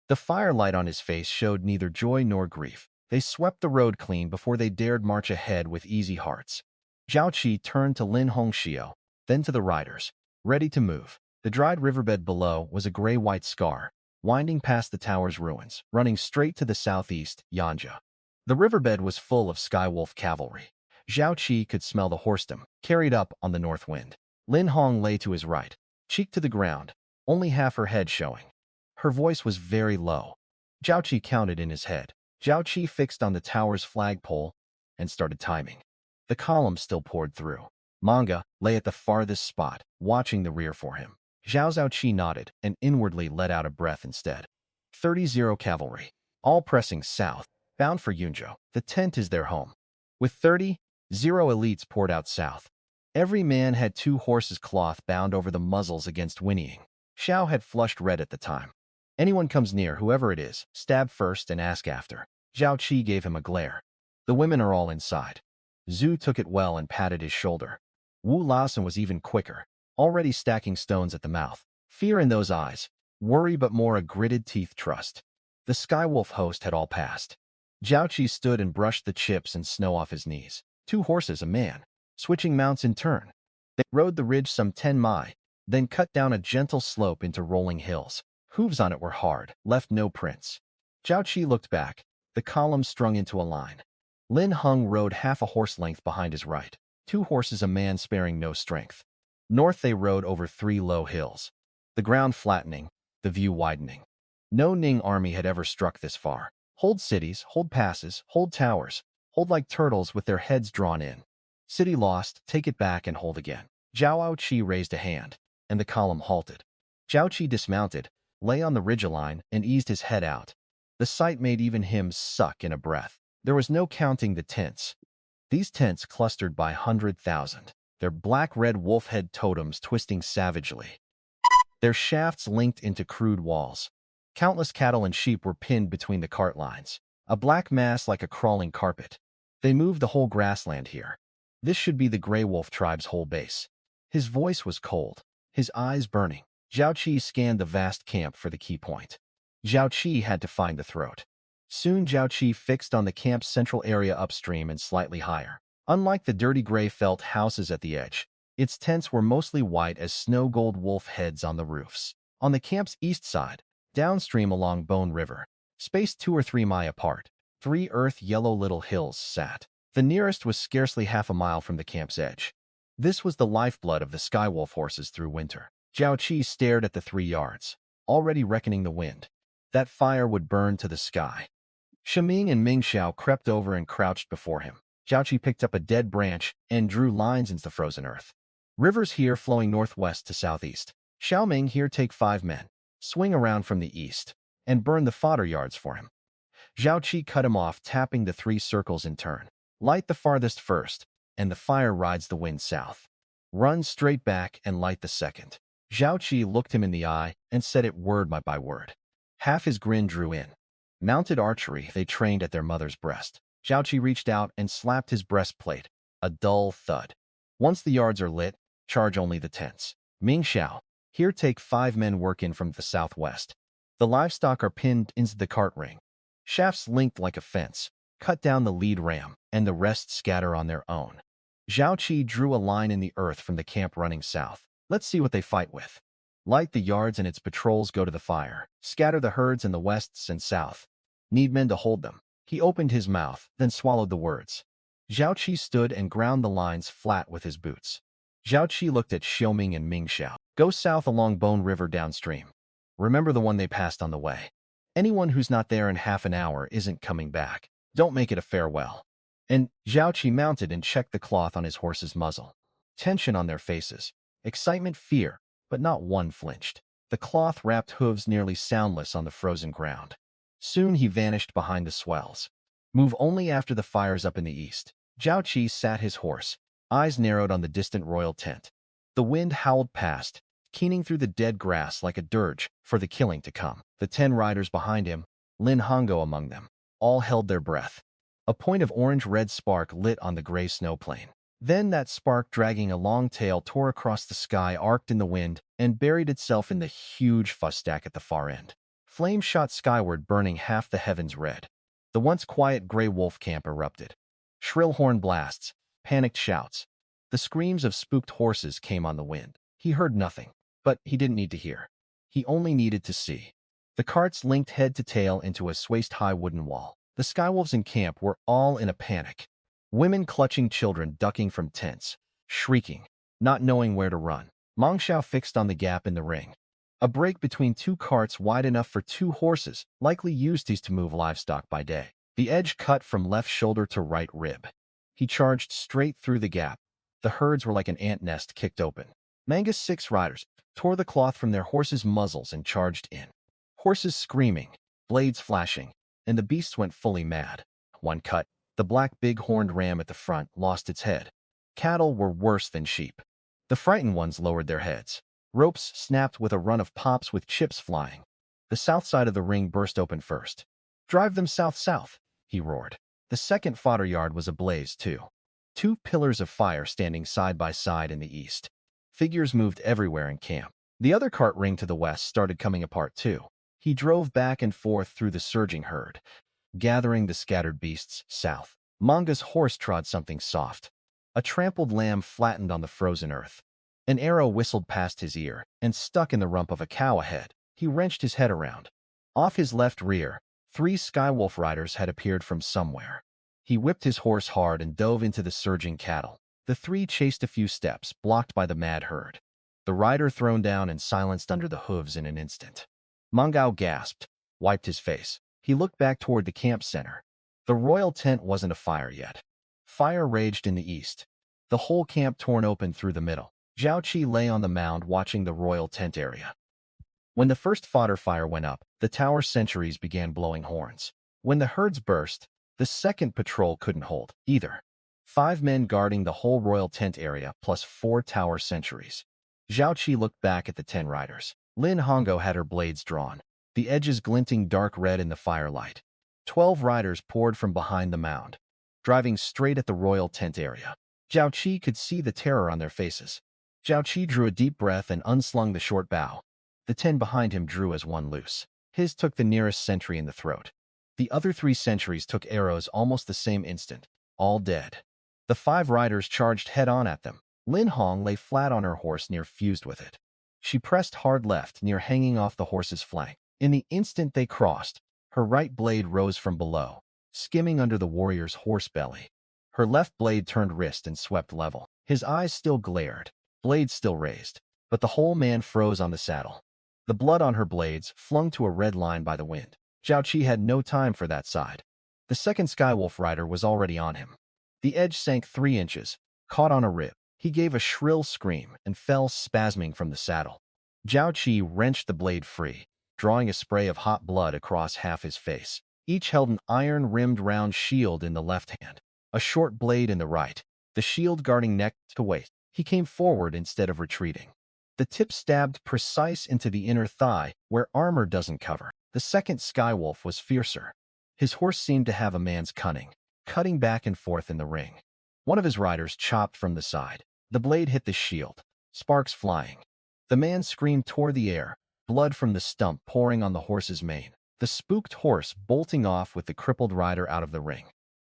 The firelight on his face showed neither joy nor grief. They swept the road clean before they dared march ahead with easy hearts. Zhao Chi turned to Lin Hongxiu, then to the riders, ready to move. The dried riverbed below was a gray-white scar, winding past the tower's ruins, running straight to the southeast, Yanja. The riverbed was full of Skywolf cavalry. Zhao Chi could smell the horsedom, carried up on the north wind. Lin Hong lay to his right, cheek to the ground, only half her head showing. Her voice was very low. Zhao Chi counted in his head. Zhao Chi fixed on the tower's flagpole and started timing. The column still poured through. Manga lay at the farthest spot, watching the rear for him. Zhao Chi nodded and inwardly let out a breath instead. 30 cavalry, all pressing south, bound for Yunzhou. The tent is their home. With 30 elites poured out south. Every man had 2 horses' cloth bound over the muzzles against whinnying. Xiao had flushed red at the time. "Anyone comes near, whoever it is, stab first and ask after." Zhao Chi gave him a glare. "The women are all inside." Zhu took it well and patted his shoulder. Wu Laosan was even quicker, already stacking stones at the mouth. Fear in those eyes, worry but more a gritted teeth trust. The Skywolf host had all passed. Zhao Chi stood and brushed the chips and snow off his knees. 2 horses, a man, switching mounts in turn. They rode the ridge some 10 mi, then cut down a gentle slope into rolling hills. Hooves on it were hard, left no prints. Zhao Chi looked back, the column strung into a line. Lin Hong rode half a horse length behind his right. 2 horses, a man sparing no strength. North they rode over 3 low hills. The ground flattening, the view widening. No Ning army had ever struck this far. Hold cities, hold passes, hold towers, hold like turtles with their heads drawn in. City lost, take it back and hold again. Zhao Chi raised a hand, and the column halted. Zhao Chi dismounted, lay on the ridgeline, and eased his head out. The sight made even him suck in a breath. There was no counting the tents. These tents clustered by 100,000, their black-red wolf-head totems twisting savagely. Their shafts linked into crude walls. Countless cattle and sheep were pinned between the cart lines, a black mass like a crawling carpet. They moved the whole grassland here. This should be the Grey Wolf tribe's whole base. His voice was cold, his eyes burning. Zhao Chi scanned the vast camp for the key point. Zhao Chi had to find the throat. Soon Zhao Chi fixed on the camp's central area upstream and slightly higher. Unlike the dirty gray felt houses at the edge, its tents were mostly white as snow-gold wolf heads on the roofs. On the camp's east side, downstream along Bone River, spaced 2 or 3 miles apart, 3 earth-yellow little hills sat. The nearest was scarcely half a mile from the camp's edge. This was the lifeblood of the Skywolf horses through winter. Zhao Chi stared at the 3 yards, already reckoning the wind. That fire would burn to the sky. Shiming and Ming Xiao crept over and crouched before him. Zhao Chi picked up a dead branch and drew lines into the frozen earth. Rivers here flowing northwest to southeast. Xiao Ming, here take 5 men. Swing around from the east and burn the fodder yards for him. Zhao Chi cut him off, tapping the 3 circles in turn. Light the farthest first, and the fire rides the wind south. Run straight back and light the second. Zhao Chi looked him in the eye and said it word by word. Half his grin drew in. Mounted archery they trained at their mother's breast. Zhao Chi reached out and slapped his breastplate. A dull thud. Once the yards are lit, charge only the tents. Ming Xiao, here take 5 men work in from the southwest. The livestock are pinned into the cart ring. Shafts linked like a fence. Cut down the lead ram, and the rest scatter on their own. Zhao Chi drew a line in the earth from the camp running south. Let's see what they fight with. Light the yards and its patrols go to the fire. Scatter the herds in the west and south. Need men to hold them. He opened his mouth, then swallowed the words. Zhao Chi stood and ground the lines flat with his boots. Zhao Chi looked at Xiaoming and Ming Xiao. Go south along Bone River downstream. Remember the one they passed on the way. Anyone who's not there in half an hour isn't coming back. Don't make it a farewell. And Zhao Chi mounted and checked the cloth on his horse's muzzle. Tension on their faces. Excitement, fear, but not one flinched. The cloth-wrapped hooves nearly soundless on the frozen ground. Soon he vanished behind the swells. Move only after the fire's up in the east. Zhao Chi sat his horse, eyes narrowed on the distant royal tent. The wind howled past, keening through the dead grass like a dirge for the killing to come. The 10 riders behind him, Lin Hongo among them, all held their breath. A point of orange-red spark lit on the gray snow plain. Then that spark, dragging a long tail, tore across the sky, arced in the wind, and buried itself in the huge fuss stack at the far end. Flames shot skyward, burning half the heavens red. The once quiet gray wolf camp erupted. Shrill horn blasts, panicked shouts. The screams of spooked horses came on the wind. He heard nothing, but he didn't need to hear. He only needed to see. The carts linked head to tail into a waist-high wooden wall. The Skywolves in camp were all in a panic. Women clutching children, ducking from tents, shrieking, not knowing where to run. Meng Xiao fixed on the gap in the ring. A break between 2 carts wide enough for 2 horses, likely used these to move livestock by day. The edge cut from left shoulder to right rib. He charged straight through the gap. The herds were like an ant nest kicked open. Manga's 6 riders tore the cloth from their horses' muzzles and charged in. Horses screaming, blades flashing, and the beasts went fully mad. One cut. The black big-horned ram at the front lost its head. Cattle were worse than sheep. The frightened ones lowered their heads. Ropes snapped with a run of pops with chips flying. The south side of the ring burst open first. Drive them south, he roared. The second fodder yard was ablaze too. 2 pillars of fire standing side by side in the east. Figures moved everywhere in camp. The other cart ring to the west started coming apart too. He drove back and forth through the surging herd, gathering the scattered beasts south. Manga's horse trod something soft. A trampled lamb flattened on the frozen earth. An arrow whistled past his ear and stuck in the rump of a cow ahead. He wrenched his head around. Off his left rear, 3 Skywolf riders had appeared from somewhere. He whipped his horse hard and dove into the surging cattle. The 3 chased a few steps, blocked by the mad herd. The rider thrown down and silenced under the hooves in an instant. Mangao gasped, wiped his face. He looked back toward the camp center. The royal tent wasn't afire yet. Fire raged in the east. The whole camp torn open through the middle. Zhao Chi lay on the mound watching the royal tent area. When the first fodder fire went up, the tower sentries began blowing horns. When the herds burst, the second patrol couldn't hold either. 5 men guarding the whole royal tent area plus 4 tower sentries. Zhao Chi looked back at the 10 riders. Lin Hongo had her blades drawn, the edges glinting dark red in the firelight. 12 riders poured from behind the mound, driving straight at the royal tent area. Zhao Chi could see the terror on their faces. Zhao Chi drew a deep breath and unslung the short bow. The 10 behind him drew as one loose. His took the nearest sentry in the throat. The other 3 sentries took arrows almost the same instant, all dead. The 5 riders charged head-on at them. Lin Hong lay flat on her horse near fused with it. She pressed hard left near hanging off the horse's flank. In the instant they crossed, her right blade rose from below, skimming under the warrior's horse belly. Her left blade turned wrist and swept level. His eyes still glared, blade still raised, but the whole man froze on the saddle. The blood on her blades flung to a red line by the wind. Zhao Chi had no time for that side. The second Skywolf rider was already on him. The edge sank 3 inches, caught on a rib. He gave a shrill scream and fell spasming from the saddle. Zhao Chi wrenched the blade free, drawing a spray of hot blood across half his face. Each held an iron-rimmed round shield in the left hand, a short blade in the right, the shield guarding neck to waist. He came forward instead of retreating. The tip stabbed precise into the inner thigh, where armor doesn't cover. The second Skywolf was fiercer. His horse seemed to have a man's cunning, cutting back and forth in the ring. One of his riders chopped from the side. The blade hit the shield, sparks flying. The man screamed toward the air, blood from the stump pouring on the horse's mane. The spooked horse bolting off with the crippled rider out of the ring.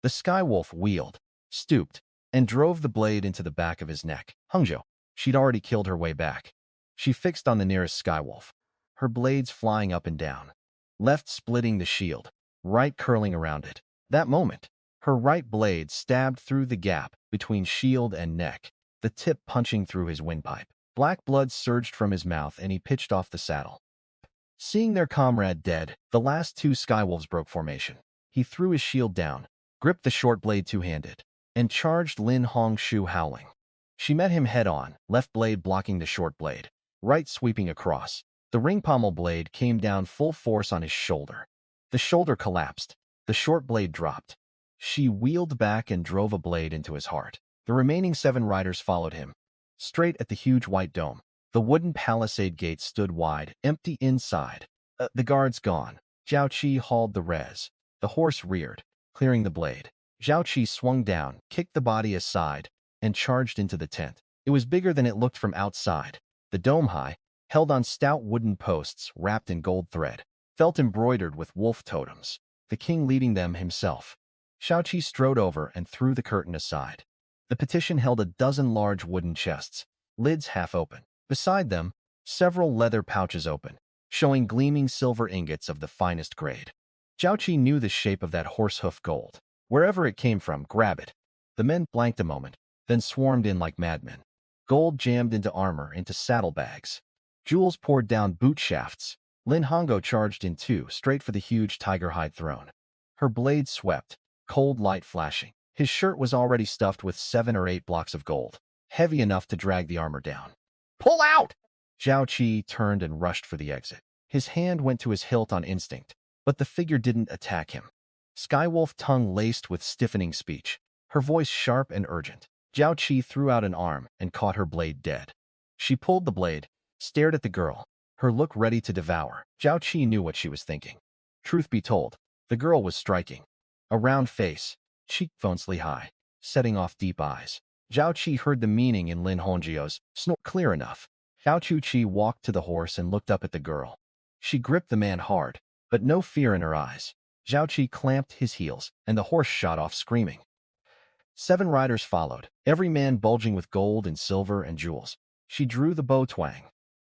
The Skywolf wheeled, stooped, and drove the blade into the back of his neck. Hangzhou. She'd already killed her way back. She fixed on the nearest Skywolf, her blades flying up and down, left splitting the shield, right curling around it. That moment, her right blade stabbed through the gap between shield and neck, the tip punching through his windpipe. Black blood surged from his mouth and he pitched off the saddle. Seeing their comrade dead, the last 2 Skywolves broke formation. He threw his shield down, gripped the short blade two-handed, and charged Lin Hongshu howling. She met him head-on, left blade blocking the short blade, right sweeping across. The ring pommel blade came down full force on his shoulder. The shoulder collapsed. The short blade dropped. She wheeled back and drove a blade into his heart. The remaining 7 riders followed him, straight at the huge white dome. The wooden palisade gate stood wide, empty inside. The guards gone. Zhao Chi hauled the res. The horse reared, clearing the blade. Zhao Chi swung down, kicked the body aside, and charged into the tent. It was bigger than it looked from outside. The dome high, held on stout wooden posts wrapped in gold thread, felt embroidered with wolf totems, the king leading them himself. Zhao Chi strode over and threw the curtain aside. The petition held a dozen large wooden chests, lids half open. Beside them, several leather pouches open, showing gleaming silver ingots of the finest grade. Zhao Chi knew the shape of that horsehoof gold. Wherever it came from, grab it. The men blanked a moment, then swarmed in like madmen. Gold jammed into armor, into saddlebags. Jewels poured down boot shafts. Lin Hongo charged in too, straight for the huge tiger-hide throne. Her blade swept, cold light flashing. His shirt was already stuffed with 7 or 8 blocks of gold, heavy enough to drag the armor down. "Pull out!" Zhao Chi turned and rushed for the exit. His hand went to his hilt on instinct, but the figure didn't attack him. Skywolf tongue laced with stiffening speech, her voice sharp and urgent. Zhao Chi threw out an arm and caught her blade dead. She pulled the blade, stared at the girl, her look ready to devour. Zhao Chi knew what she was thinking. Truth be told, the girl was striking. A round face, cheekbones high, setting off deep eyes. Zhao Chi heard the meaning in Lin Hongzhu's snort clear enough. Zhao Chi walked to the horse and looked up at the girl. She gripped the man hard, but no fear in her eyes. Zhao Chi clamped his heels, and the horse shot off screaming. 7 riders followed, every man bulging with gold and silver and jewels. She drew the bow twang.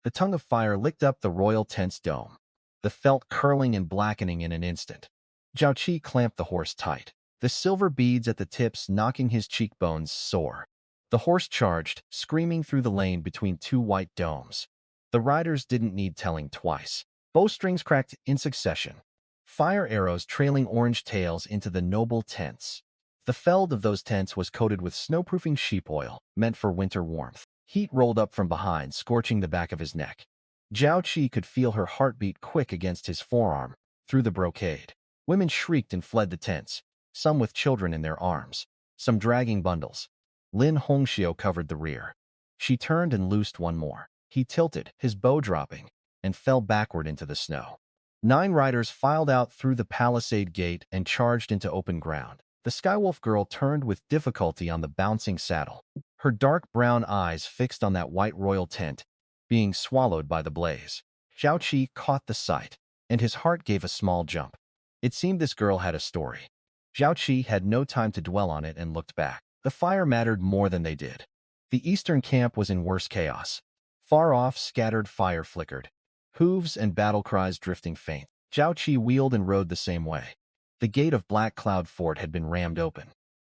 The tongue of fire licked up the royal tent's dome, the felt curling and blackening in an instant. Zhao Chi clamped the horse tight, the silver beads at the tips knocking his cheekbones sore. The horse charged, screaming through the lane between 2 white domes. The riders didn't need telling twice. Bowstrings cracked in succession, fire arrows trailing orange tails into the noble tents. The feld of those tents was coated with snowproofing sheep oil, meant for winter warmth. Heat rolled up from behind, scorching the back of his neck. Zhao Chi could feel her heartbeat quick against his forearm, through the brocade. Women shrieked and fled the tents, some with children in their arms, some dragging bundles. Lin Hongxiu covered the rear. She turned and loosed one more. He tilted, his bow dropping, and fell backward into the snow. 9 riders filed out through the palisade gate and charged into open ground. The Skywolf girl turned with difficulty on the bouncing saddle, her dark brown eyes fixed on that white royal tent, being swallowed by the blaze. Zhao Chi caught the sight, and his heart gave a small jump. It seemed this girl had a story. Zhao Chi had no time to dwell on it and looked back. The fire mattered more than they did. The eastern camp was in worse chaos. Far off, scattered fire flickered, hooves and battle cries drifting faint. Zhao Chi wheeled and rode the same way. The gate of Black Cloud Fort had been rammed open.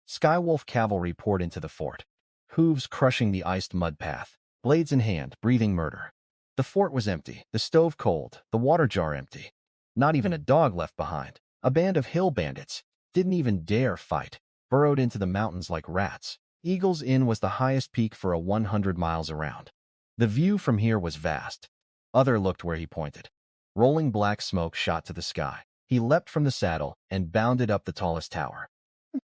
Skywolf cavalry poured into the fort, hooves crushing the iced mud path, blades in hand, breathing murder. The fort was empty, the stove cold, the water jar empty. Not even a dog left behind. A band of hill bandits didn't even dare fight, burrowed into the mountains like rats. Eagle's Inn was the highest peak for a 100 miles around. The view from here was vast. Other looked where he pointed. Rolling black smoke shot to the sky. He leapt from the saddle and bounded up the tallest tower.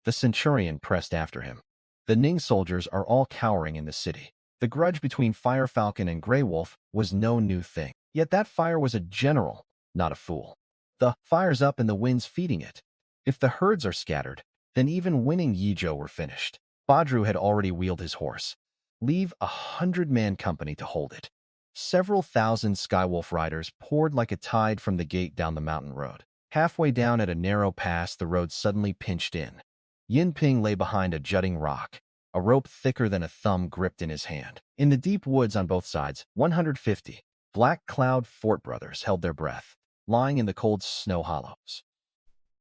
The centurion pressed after him. The Ning soldiers are all cowering in the city. The grudge between Fire Falcon and Grey Wolf was no new thing. Yet that fire was a general, not a fool. The fire's up and the wind's feeding it. If the herds are scattered, then even winning Yizhou were finished. Badru had already wheeled his horse. Leave 100-man company to hold it. Several thousand Skywolf riders poured like a tide from the gate down the mountain road. Halfway down at a narrow pass, the road suddenly pinched in. Yin Ping lay behind a jutting rock, a rope thicker than a thumb gripped in his hand. In the deep woods on both sides, 150 Black Cloud Fort brothers held their breath, lying in the cold snow hollows.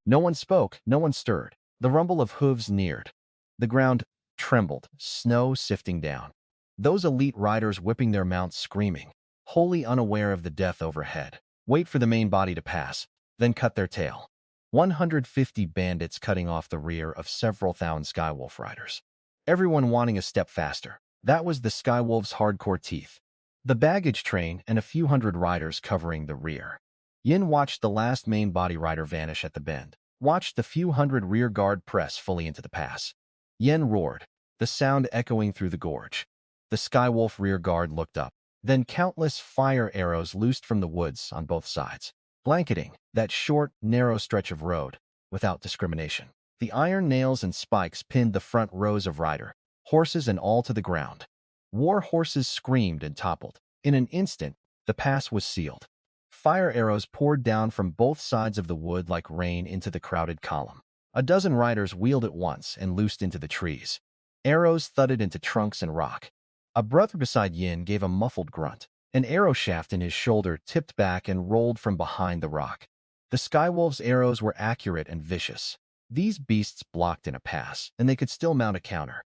No one spoke, no one stirred. The rumble of hooves neared. The ground trembled, snow sifting down. Those elite riders whipping their mounts screaming, wholly unaware of the death overhead. Wait for the main body to pass, then cut their tail. 150 bandits cutting off the rear of several thousand Skywolf riders. Everyone wanting a step faster. That was the Skywolf's hardcore teeth. The baggage train and a few hundred riders covering the rear. Yin watched the last main body rider vanish at the bend, watched the few hundred rear guard press fully into the pass. Yin roared, the sound echoing through the gorge. The Skywolf rear guard looked up. Then countless fire arrows loosed from the woods on both sides, blanketing that short, narrow stretch of road without discrimination. The iron nails and spikes pinned the front rows of rider, horses and all to the ground. War horses screamed and toppled. In an instant, the pass was sealed. Fire arrows poured down from both sides of the wood like rain into the crowded column. A dozen riders wheeled at once and loosed into the trees. Arrows thudded into trunks and rock. A brother beside Yin gave a muffled grunt. An arrow shaft in his shoulder tipped back and rolled from behind the rock. The Skywolf's arrows were accurate and vicious. These beasts blocked in a pass, and they could still mount a counter.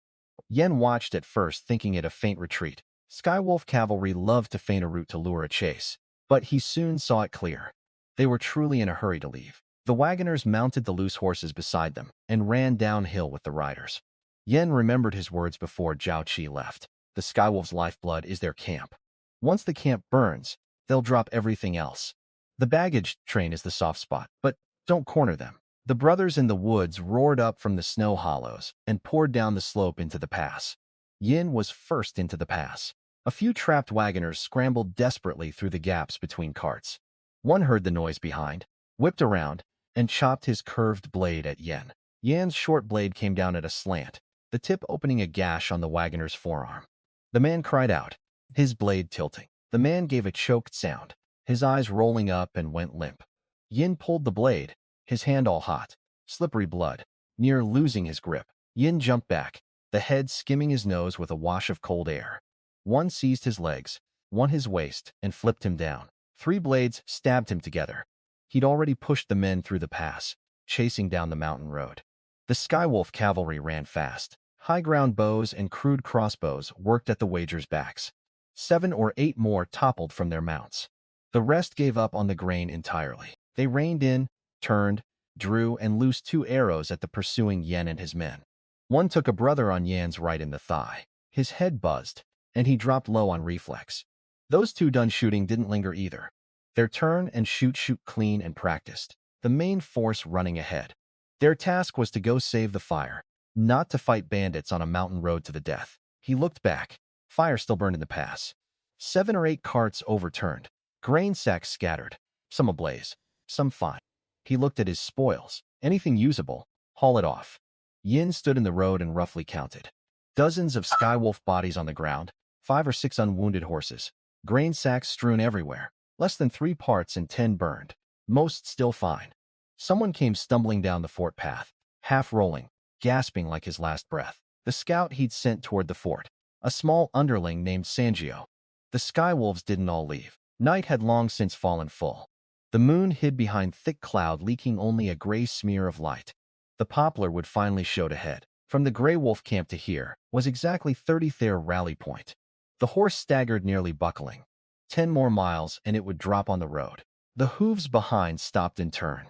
Yen watched at first, thinking it a faint retreat. Skywolf cavalry loved to feint a route to lure a chase, but he soon saw it clear. They were truly in a hurry to leave. The wagoners mounted the loose horses beside them and ran downhill with the riders. Yen remembered his words before Zhao Chi left. The Skywolf's lifeblood is their camp. Once the camp burns, they'll drop everything else. The baggage train is the soft spot, but don't corner them. The brothers in the woods roared up from the snow hollows and poured down the slope into the pass. Yin was first into the pass. A few trapped wagoners scrambled desperately through the gaps between carts. One heard the noise behind, whipped around, and chopped his curved blade at Yen. Yan's short blade came down at a slant, the tip opening a gash on the wagoner's forearm. The man cried out, his blade tilting. The man gave a choked sound, his eyes rolling up and went limp. Yin pulled the blade, his hand all hot, slippery blood, near losing his grip. Yin jumped back, the head skimming his nose with a wash of cold air. One seized his legs, one his waist, and flipped him down. 3 blades stabbed him together. He'd already pushed the men through the pass, chasing down the mountain road. The Skywolf cavalry ran fast. High-ground bows and crude crossbows worked at the wagers' backs. 7 or 8 more toppled from their mounts. The rest gave up on the grain entirely. They reined in, turned, drew, and loosed 2 arrows at the pursuing Yen and his men. One took a brother on Yan's right in the thigh. His head buzzed, and he dropped low on reflex. Those 2 done shooting didn't linger either. Their turn and shoot clean and practiced, the main force running ahead. Their task was to go save the fire, not to fight bandits on a mountain road to the death. He looked back. Fire still burned in the pass. 7 or 8 carts overturned. Grain sacks scattered, some ablaze, some fine. He looked at his spoils. Anything usable, haul it off. Yin stood in the road and roughly counted. Dozens of Skywolf bodies on the ground, 5 or 6 unwounded horses, grain sacks strewn everywhere, less than 3 parts and 10 burned, most still fine. Someone came stumbling down the fort path, half rolling, gasping like his last breath. the scout he'd sent toward the fort, a small underling named Sangio. The Skywolves didn't all leave. Night had long since fallen full. The moon hid behind thick cloud, leaking only a gray smear of light. The poplar would finally show ahead. From the Grey Wolf camp to here was exactly 30th their rally point. The horse staggered, nearly buckling. 10 more miles and it would drop on the road. The hooves behind stopped in turn.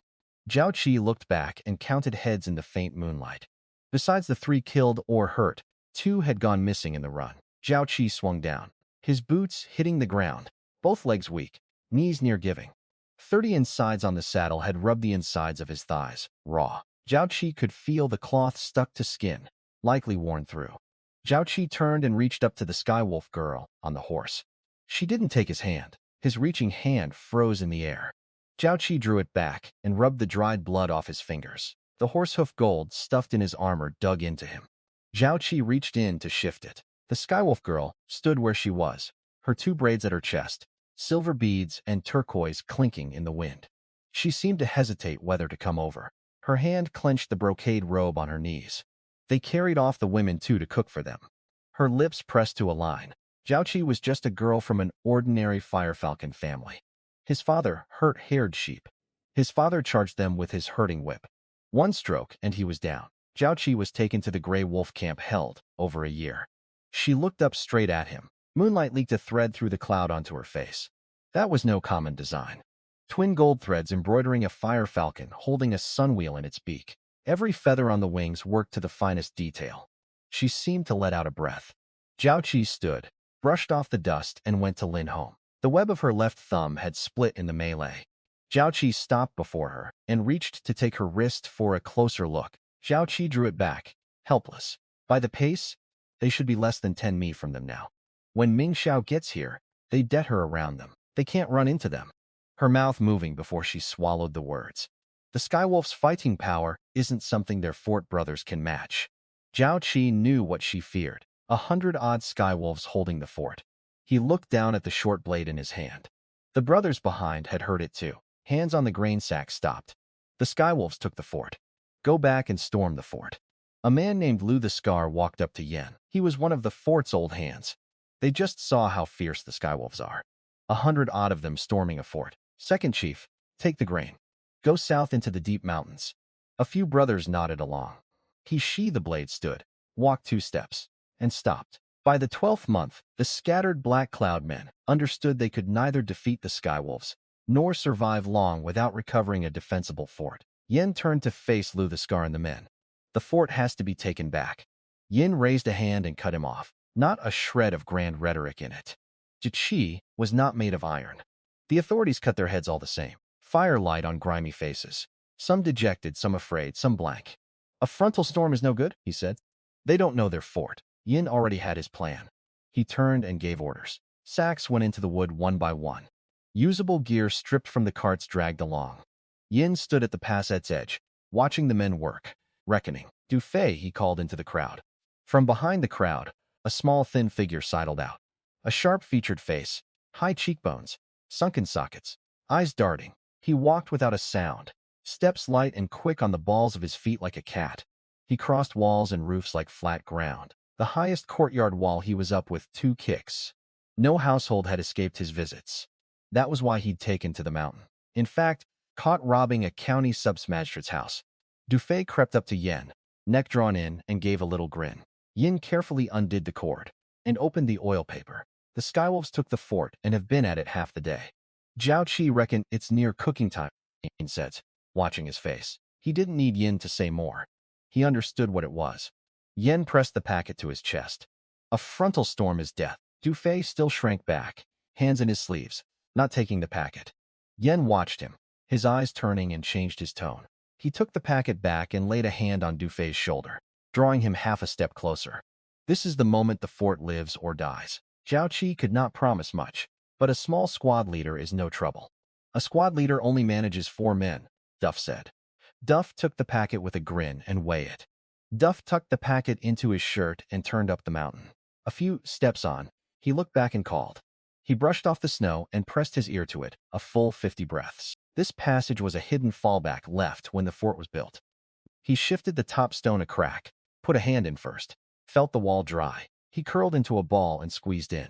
Zhao Chi looked back and counted heads in the faint moonlight. Besides the 3 killed or hurt, 2 had gone missing in the run. Zhao Chi swung down, his boots hitting the ground, both legs weak, knees near giving. 30 insides on the saddle had rubbed the insides of his thighs, raw. Zhao Chi could feel the cloth stuck to skin, likely worn through. Zhao Chi turned and reached up to the Skywolf girl on the horse. She didn't take his hand. His reaching hand froze in the air. Zhao Chi drew it back and rubbed the dried blood off his fingers. The horsehoof gold stuffed in his armor dug into him. Zhao Chi reached in to shift it. The Skywolf girl stood where she was, her 2 braids at her chest, silver beads and turquoise clinking in the wind. She seemed to hesitate whether to come over. Her hand clenched the brocade robe on her knees. They carried off the women too to cook for them. Her lips pressed to a line. Zhao Chi was just a girl from an ordinary firefalcon family. His father herd sheep. His father charged them with his herding whip. 1 stroke and he was down. Zhao Chi was taken to the Grey Wolf camp, held over a year. She looked up straight at him. Moonlight leaked a thread through the cloud onto her face. That was no common design. Twin gold threads embroidering a firefalcon holding a sunwheel in its beak. Every feather on the wings worked to the finest detail. She seemed to let out a breath. Zhao Chi stood, brushed off the dust and went to Lin home. The web of her left thumb had split in the melee. Zhao Chi stopped before her and reached to take her wrist for a closer look. Zhao Chi drew it back, helpless. By the pace, they should be less than 10 mi from them now. When Ming Xiao gets here, they det her around them. They can't run into them. Her mouth moving before she swallowed the words. The Skywolf's fighting power isn't something their fort brothers can match. Zhao Chi knew what she feared. 100-odd Skywolves holding the fort. He looked down at the short blade in his hand. The brothers behind had heard it too. Hands on the grain sack stopped. The Skywolves took the fort. Go back and storm the fort. A man named Lu the Scar walked up to Yen. He was one of the fort's old hands. They just saw how fierce the Skywolves are. 100-odd of them storming a fort. Second chief, take the grain. Go south into the deep mountains. A few brothers nodded along. He sheathed the blade, stood, walked 2 steps, and stopped. By the 12th month, the scattered Black Cloud men understood they could neither defeat the Skywolves, nor survive long without recovering a defensible fort. Yin turned to face Lu the Scar and the men. The fort has to be taken back. Yin raised a hand and cut him off. Not a shred of grand rhetoric in it. Zhao Chi was not made of iron. The authorities cut their heads all the same. Firelight on grimy faces. Some dejected, some afraid, some blank. A frontal storm is no good, he said. They don't know their fort. Yin already had his plan. He turned and gave orders. Sacks went into the wood one by one. Usable gear stripped from the carts dragged along. Yin stood at the passet's edge, watching the men work. Reckoning. Du Fei, he called into the crowd. From behind the crowd, a small thin figure sidled out. A sharp-featured face, high cheekbones, sunken sockets, eyes darting. He walked without a sound, steps light and quick on the balls of his feet like a cat. He crossed walls and roofs like flat ground. The highest courtyard wall he was up with 2 kicks. No household had escaped his visits. That was why he'd taken to the mountain. In fact, caught robbing a county submagistrate's house. Du Fei crept up to Yen, neck drawn in, and gave a little grin. Yin carefully undid the cord and opened the oil paper. The Skywolves took the fort and have been at it half the day. Zhao Chi reckoned it's near cooking time, Yin said, watching his face. He didn't need Yin to say more. He understood what it was. Yen pressed the packet to his chest. A frontal storm is death. Du Fei still shrank back, hands in his sleeves, not taking the packet. Yen watched him, his eyes turning, and changed his tone. He took the packet back and laid a hand on Du Fei's shoulder, drawing him half a step closer. This is the moment the fort lives or dies. Zhao Chi could not promise much, but a small squad leader is no trouble. A squad leader only manages 4 men, Duff said. Duff took the packet with a grin and weighed it. Duff tucked the packet into his shirt and turned up the mountain. A few steps on, he looked back and called. He brushed off the snow and pressed his ear to it, a full 50 breaths. This passage was a hidden fallback left when the fort was built. He shifted the top stone a crack, put a hand in first, felt the wall dry. He curled into a ball and squeezed in.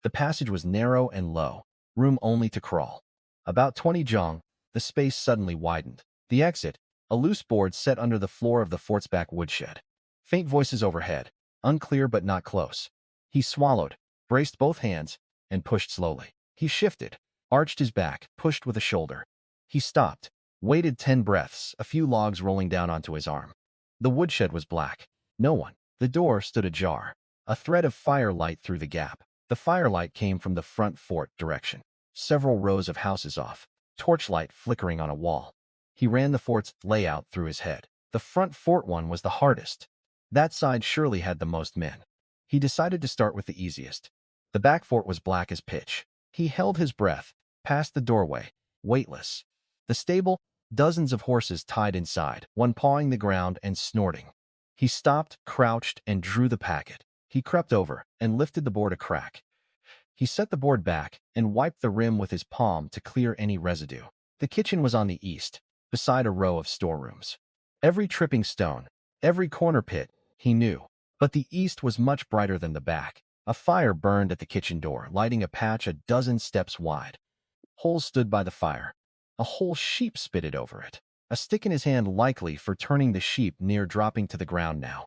The passage was narrow and low, room only to crawl. About 20 jong, the space suddenly widened. The exit, a loose board set under the floor of the fort's back woodshed. Faint voices overhead, unclear but not close. He swallowed, braced both hands, and pushed slowly. He shifted, arched his back, pushed with a shoulder. He stopped, waited 10 breaths, a few logs rolling down onto his arm. The woodshed was black. No one. The door stood ajar. A thread of firelight through the gap. The firelight came from the front fort direction. Several rows of houses off, torchlight flickering on a wall. He ran the fort's layout through his head. The front fort one was the hardest. That side surely had the most men. He decided to start with the easiest. The back fort was black as pitch. He held his breath, past the doorway, weightless. The stable, dozens of horses tied inside, one pawing the ground and snorting. He stopped, crouched, and drew the packet. He crept over and lifted the board a crack. He set the board back and wiped the rim with his palm to clear any residue. The kitchen was on the east, beside a row of storerooms. Every tripping stone, every corner pit, he knew. But the east was much brighter than the back. A fire burned at the kitchen door, lighting a patch a dozen steps wide. Holes stood by the fire. A whole sheep spitted over it. A stick in his hand, likely for turning the sheep, near dropping to the ground now.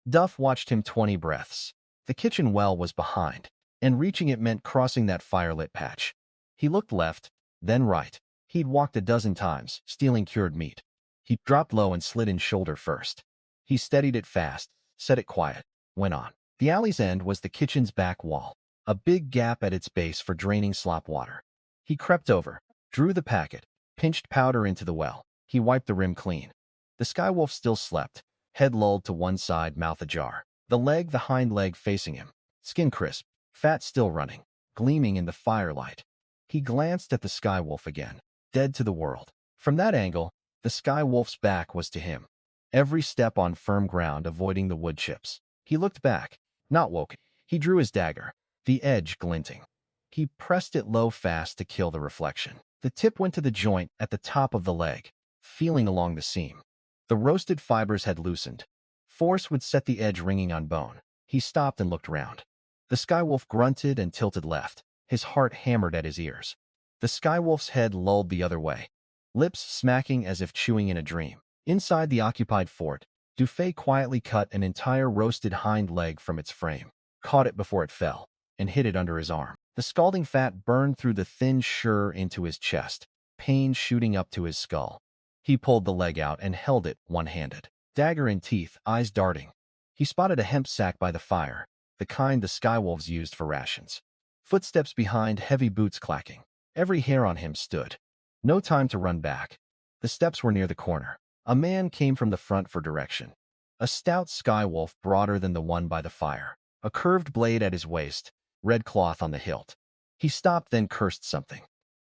Duff watched him 20 breaths. The kitchen well was behind, and reaching it meant crossing that firelit patch. He looked left, then right. He'd walked a dozen times, stealing cured meat. He dropped low and slid in shoulder first. He steadied it fast, set it quiet, went on. The alley's end was the kitchen's back wall, a big gap at its base for draining slop water. He crept over, drew the packet, pinched powder into the well. He wiped the rim clean. The Skywolf still slept, head lolled to one side, mouth ajar. The hind leg facing him, skin crisp, fat still running, gleaming in the firelight. He glanced at the Skywolf again, dead to the world. From that angle, the Skywolf's back was to him. Every step on firm ground, avoiding the wood chips. He looked back, not woke. He drew his dagger, the edge glinting. He pressed it low fast to kill the reflection. The tip went to the joint at the top of the leg, feeling along the seam. The roasted fibers had loosened. Force would set the edge ringing on bone. He stopped and looked round. The Skywolf grunted and tilted left, his heart hammered at his ears. The Skywolf's head lolled the other way, lips smacking as if chewing in a dream. Inside the occupied fort, Dufay quietly cut an entire roasted hind leg from its frame, caught it before it fell, and hid it under his arm. The scalding fat burned through the thin shur into his chest, pain shooting up to his skull. He pulled the leg out and held it one-handed, dagger in teeth, eyes darting. He spotted a hemp sack by the fire, the kind the Skywolves used for rations. Footsteps behind, heavy boots clacking. Every hair on him stood. No time to run back. The steps were near the corner. A man came from the front for direction. A stout Skywolf, broader than the one by the fire. A curved blade at his waist, red cloth on the hilt. He stopped, then cursed something.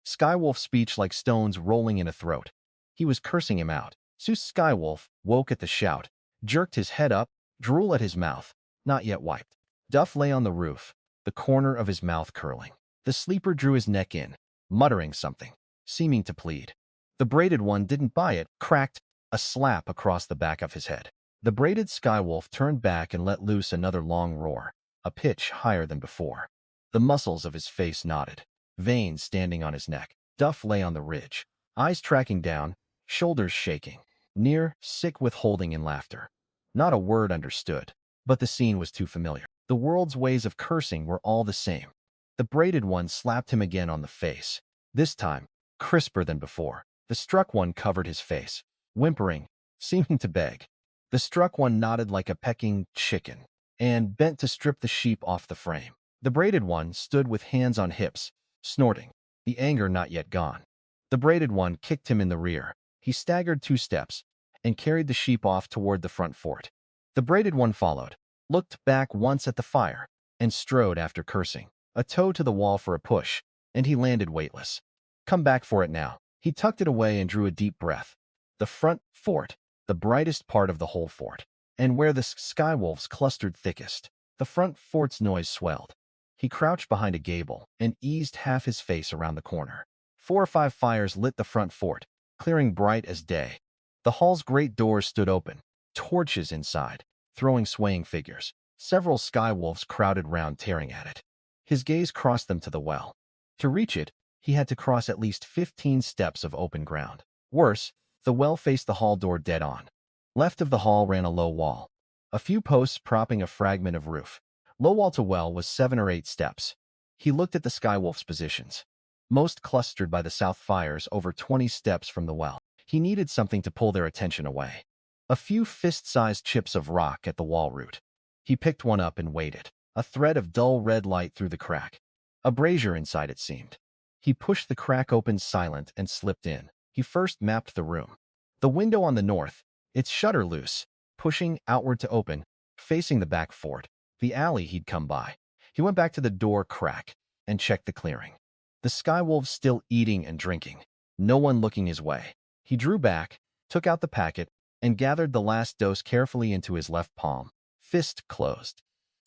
Skywolf speech like stones rolling in a throat. He was cursing him out. Zeus Skywolf woke at the shout, jerked his head up, drool at his mouth, not yet wiped. Duff lay on the roof, the corner of his mouth curling. The sleeper drew his neck in, muttering something, seeming to plead. The braided one didn't buy it, cracked, a slap across the back of his head. The braided Skywolf turned back and let loose another long roar, a pitch higher than before. The muscles of his face knotted, veins standing on his neck. Duff lay on the ridge, eyes tracking down, shoulders shaking, near, sick with holding and laughter. Not a word understood, but the scene was too familiar. The world's ways of cursing were all the same. The braided one slapped him again on the face, this time, crisper than before. The struck one covered his face, whimpering, seeming to beg. The struck one nodded like a pecking chicken, and bent to strip the sheep off the frame. The braided one stood with hands on hips, snorting, the anger not yet gone. The braided one kicked him in the rear. He staggered 2 steps, and carried the sheep off toward the front fort. The braided one followed, looked back once at the fire, and strode after cursing. A toe to the wall for a push, and he landed weightless. Come back for it now. He tucked it away and drew a deep breath. The front fort, the brightest part of the whole fort, and where the Skywolves clustered thickest. The front fort's noise swelled. He crouched behind a gable and eased half his face around the corner. 4 or 5 fires lit the front fort, clearing bright as day. The hall's great doors stood open, torches inside. throwing swaying figures. Several skywolves crowded round, tearing at it. His gaze crossed them to the well. To reach it, he had to cross at least 15 steps of open ground. Worse, the well faced the hall door dead on. Left of the hall ran a low wall, a few posts propping a fragment of roof. Low wall to well was 7 or 8 steps. He looked at the skywolf's positions, most clustered by the south fires over 20 steps from the well. He needed something to pull their attention away. A few fist-sized chips of rock at the wall root. He picked one up and waited. A thread of dull red light through the crack. A brazier inside, it seemed. He pushed the crack open silent and slipped in. He first mapped the room. The window on the north, its shutter loose, pushing outward to open, facing the back fort, the alley he'd come by. He went back to the door crack and checked the clearing. The skywolves still eating and drinking. No one looking his way. He drew back, took out the packet, and gathered the last dose carefully into his left palm, fist closed.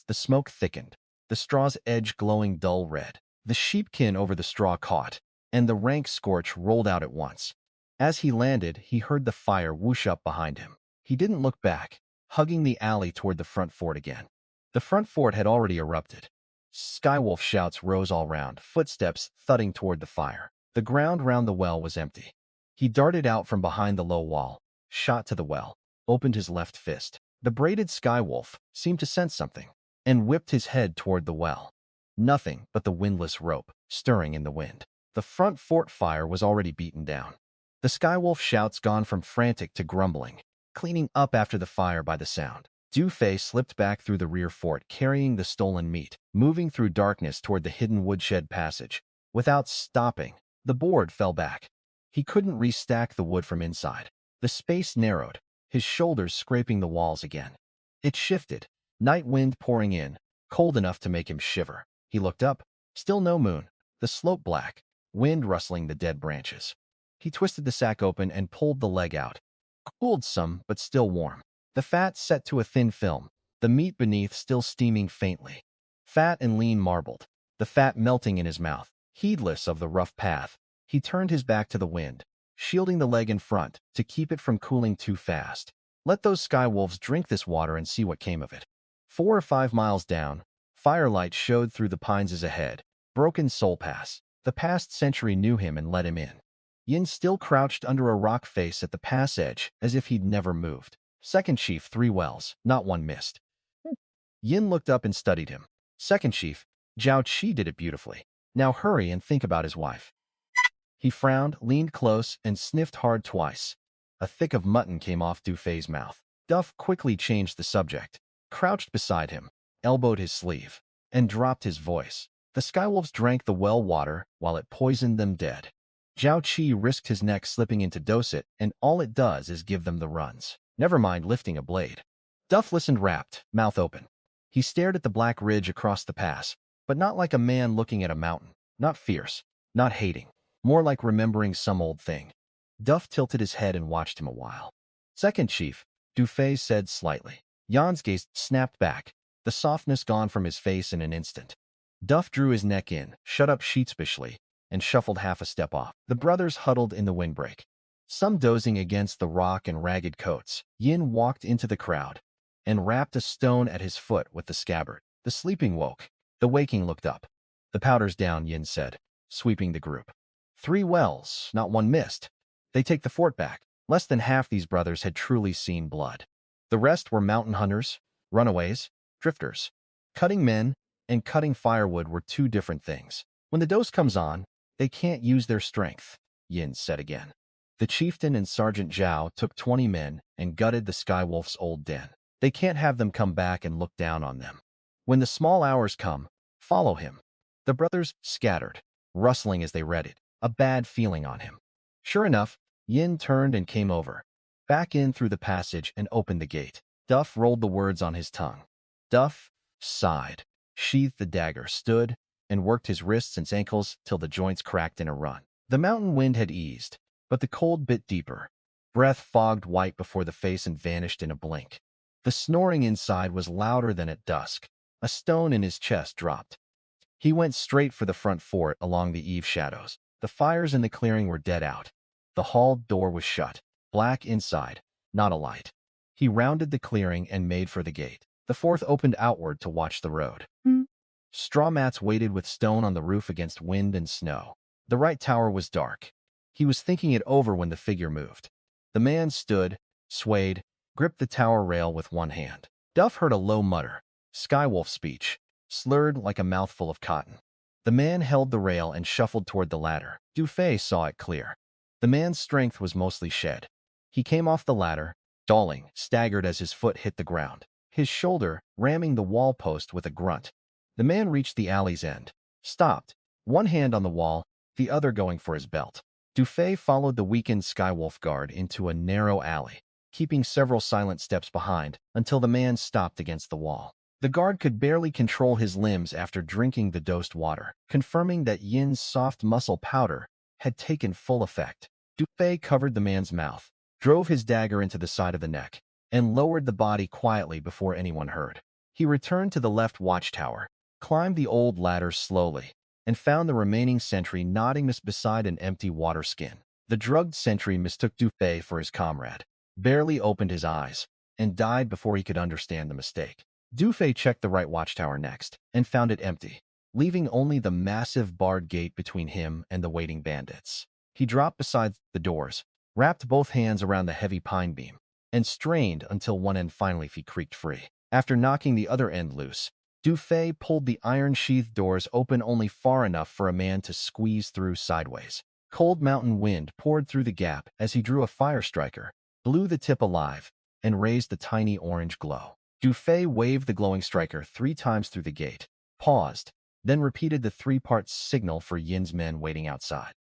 The smoke thickened, the straw's edge glowing dull red. The sheepkin over the straw caught, and the rank scorch rolled out at once. As he landed, he heard the fire whoosh up behind him. He didn't look back, hugging the alley toward the front fort again. The front fort had already erupted. Skywolf shouts rose all round, footsteps thudding toward the fire. The ground round the well was empty. He darted out from behind the low wall, shot to the well, opened his left fist. The braided skywolf seemed to sense something, and whipped his head toward the well. Nothing but the windlass rope, stirring in the wind. The front fort fire was already beaten down. The skywolf shouts gone from frantic to grumbling, cleaning up after the fire by the sound. Dufay slipped back through the rear fort, carrying the stolen meat, moving through darkness toward the hidden woodshed passage. Without stopping, the board fell back. He couldn't restack the wood from inside. The space narrowed, his shoulders scraping the walls again. It shifted, night wind pouring in, cold enough to make him shiver. He looked up, still no moon, the slope black, wind rustling the dead branches. He twisted the sack open and pulled the leg out. Cooled some, but still warm. The fat set to a thin film, the meat beneath still steaming faintly. Fat and lean marbled, the fat melting in his mouth. Heedless of the rough path, he turned his back to the wind, shielding the leg in front to keep it from cooling too fast. Let those skywolves drink this water and see what came of it. 4 or 5 miles down, firelight showed through the pines ahead. Broken Soul Pass. The past century knew him and let him in. Yin still crouched under a rock face at the pass edge, as if he'd never moved. Second Chief, 3 wells, not one missed. Yin looked up and studied him. Second Chief, Zhao Chi did it beautifully. Now hurry and think about his wife. He frowned, leaned close, and sniffed hard twice. A thick of mutton came off Dufay's mouth. Duff quickly changed the subject, crouched beside him, elbowed his sleeve, and dropped his voice. The skywolves drank the well water while it poisoned them dead. Zhao Chi risked his neck slipping into Dosit, and all it does is give them the runs. Never mind lifting a blade. Duff listened rapt, mouth open. He stared at the black ridge across the pass, but not like a man looking at a mountain. Not fierce, not hating, more like remembering some old thing. Duff tilted his head and watched him a while. Second Chief, Dufay said slightly. Yan's gaze snapped back, the softness gone from his face in an instant. Duff drew his neck in, shut up sheepishly, and shuffled half a step off. The brothers huddled in the windbreak, some dozing against the rock and ragged coats. Yin walked into the crowd and rapped a stone at his foot with the scabbard. The sleeping woke. The waking looked up. The powder's down, Yin said, sweeping the group. 3 wells, not one missed. They take the fort back. Less than half these brothers had truly seen blood. The rest were mountain hunters, runaways, drifters. Cutting men and cutting firewood were 2 different things. When the dose comes on, they can't use their strength, Yin said again. The chieftain and Sergeant Zhao took 20 men and gutted the skywolf's old den. They can't have them come back and look down on them. When the small hours come, follow him. The brothers scattered, rustling as they read it, a bad feeling on him. Sure enough, Yin turned and came over, back in through the passage and opened the gate. Duff rolled the words on his tongue. Duff sighed, sheathed the dagger, stood, and worked his wrists and ankles till the joints cracked in a run. The mountain wind had eased, but the cold bit deeper. Breath fogged white before the face and vanished in a blink. The snoring inside was louder than at dusk. A stone in his chest dropped. He went straight for the front fort along the eave shadows. The fires in the clearing were dead out. The hall door was shut, black inside, not a light. He rounded the clearing and made for the gate. The fourth opened outward to watch the road. Straw mats waited with stone on the roof against wind and snow. The right tower was dark. He was thinking it over when the figure moved. The man stood, swayed, gripped the tower rail with one hand. Duff heard a low mutter, Skywolf speech, slurred like a mouthful of cotton. The man held the rail and shuffled toward the ladder. Du Fei saw it clear. The man's strength was mostly shed. He came off the ladder, stalling, staggered as his foot hit the ground, his shoulder ramming the wall post with a grunt. The man reached the alley's end, stopped, one hand on the wall, the other going for his belt. Du Fei followed the weakened Skywolf guard into a narrow alley, keeping several silent steps behind until the man stopped against the wall. The guard could barely control his limbs after drinking the dosed water, confirming that Yin's soft muscle powder had taken full effect. Du Fei covered the man's mouth, drove his dagger into the side of the neck, and lowered the body quietly before anyone heard. He returned to the left watchtower, climbed the old ladder slowly, and found the remaining sentry nodding beside an empty water skin. The drugged sentry mistook Du Fei for his comrade, barely opened his eyes, and died before he could understand the mistake. Du Fei checked the right watchtower next, and found it empty, leaving only the massive barred gate between him and the waiting bandits. He dropped beside the doors, wrapped both hands around the heavy pine beam, and strained until one end finally creaked free. After knocking the other end loose, Du Fei pulled the iron-sheathed doors open only far enough for a man to squeeze through sideways. Cold mountain wind poured through the gap as he drew a fire striker, blew the tip alive, and raised the tiny orange glow. Du Fei waved the glowing striker 3 times through the gate, paused, then repeated the 3-part signal for Yin's men waiting outside.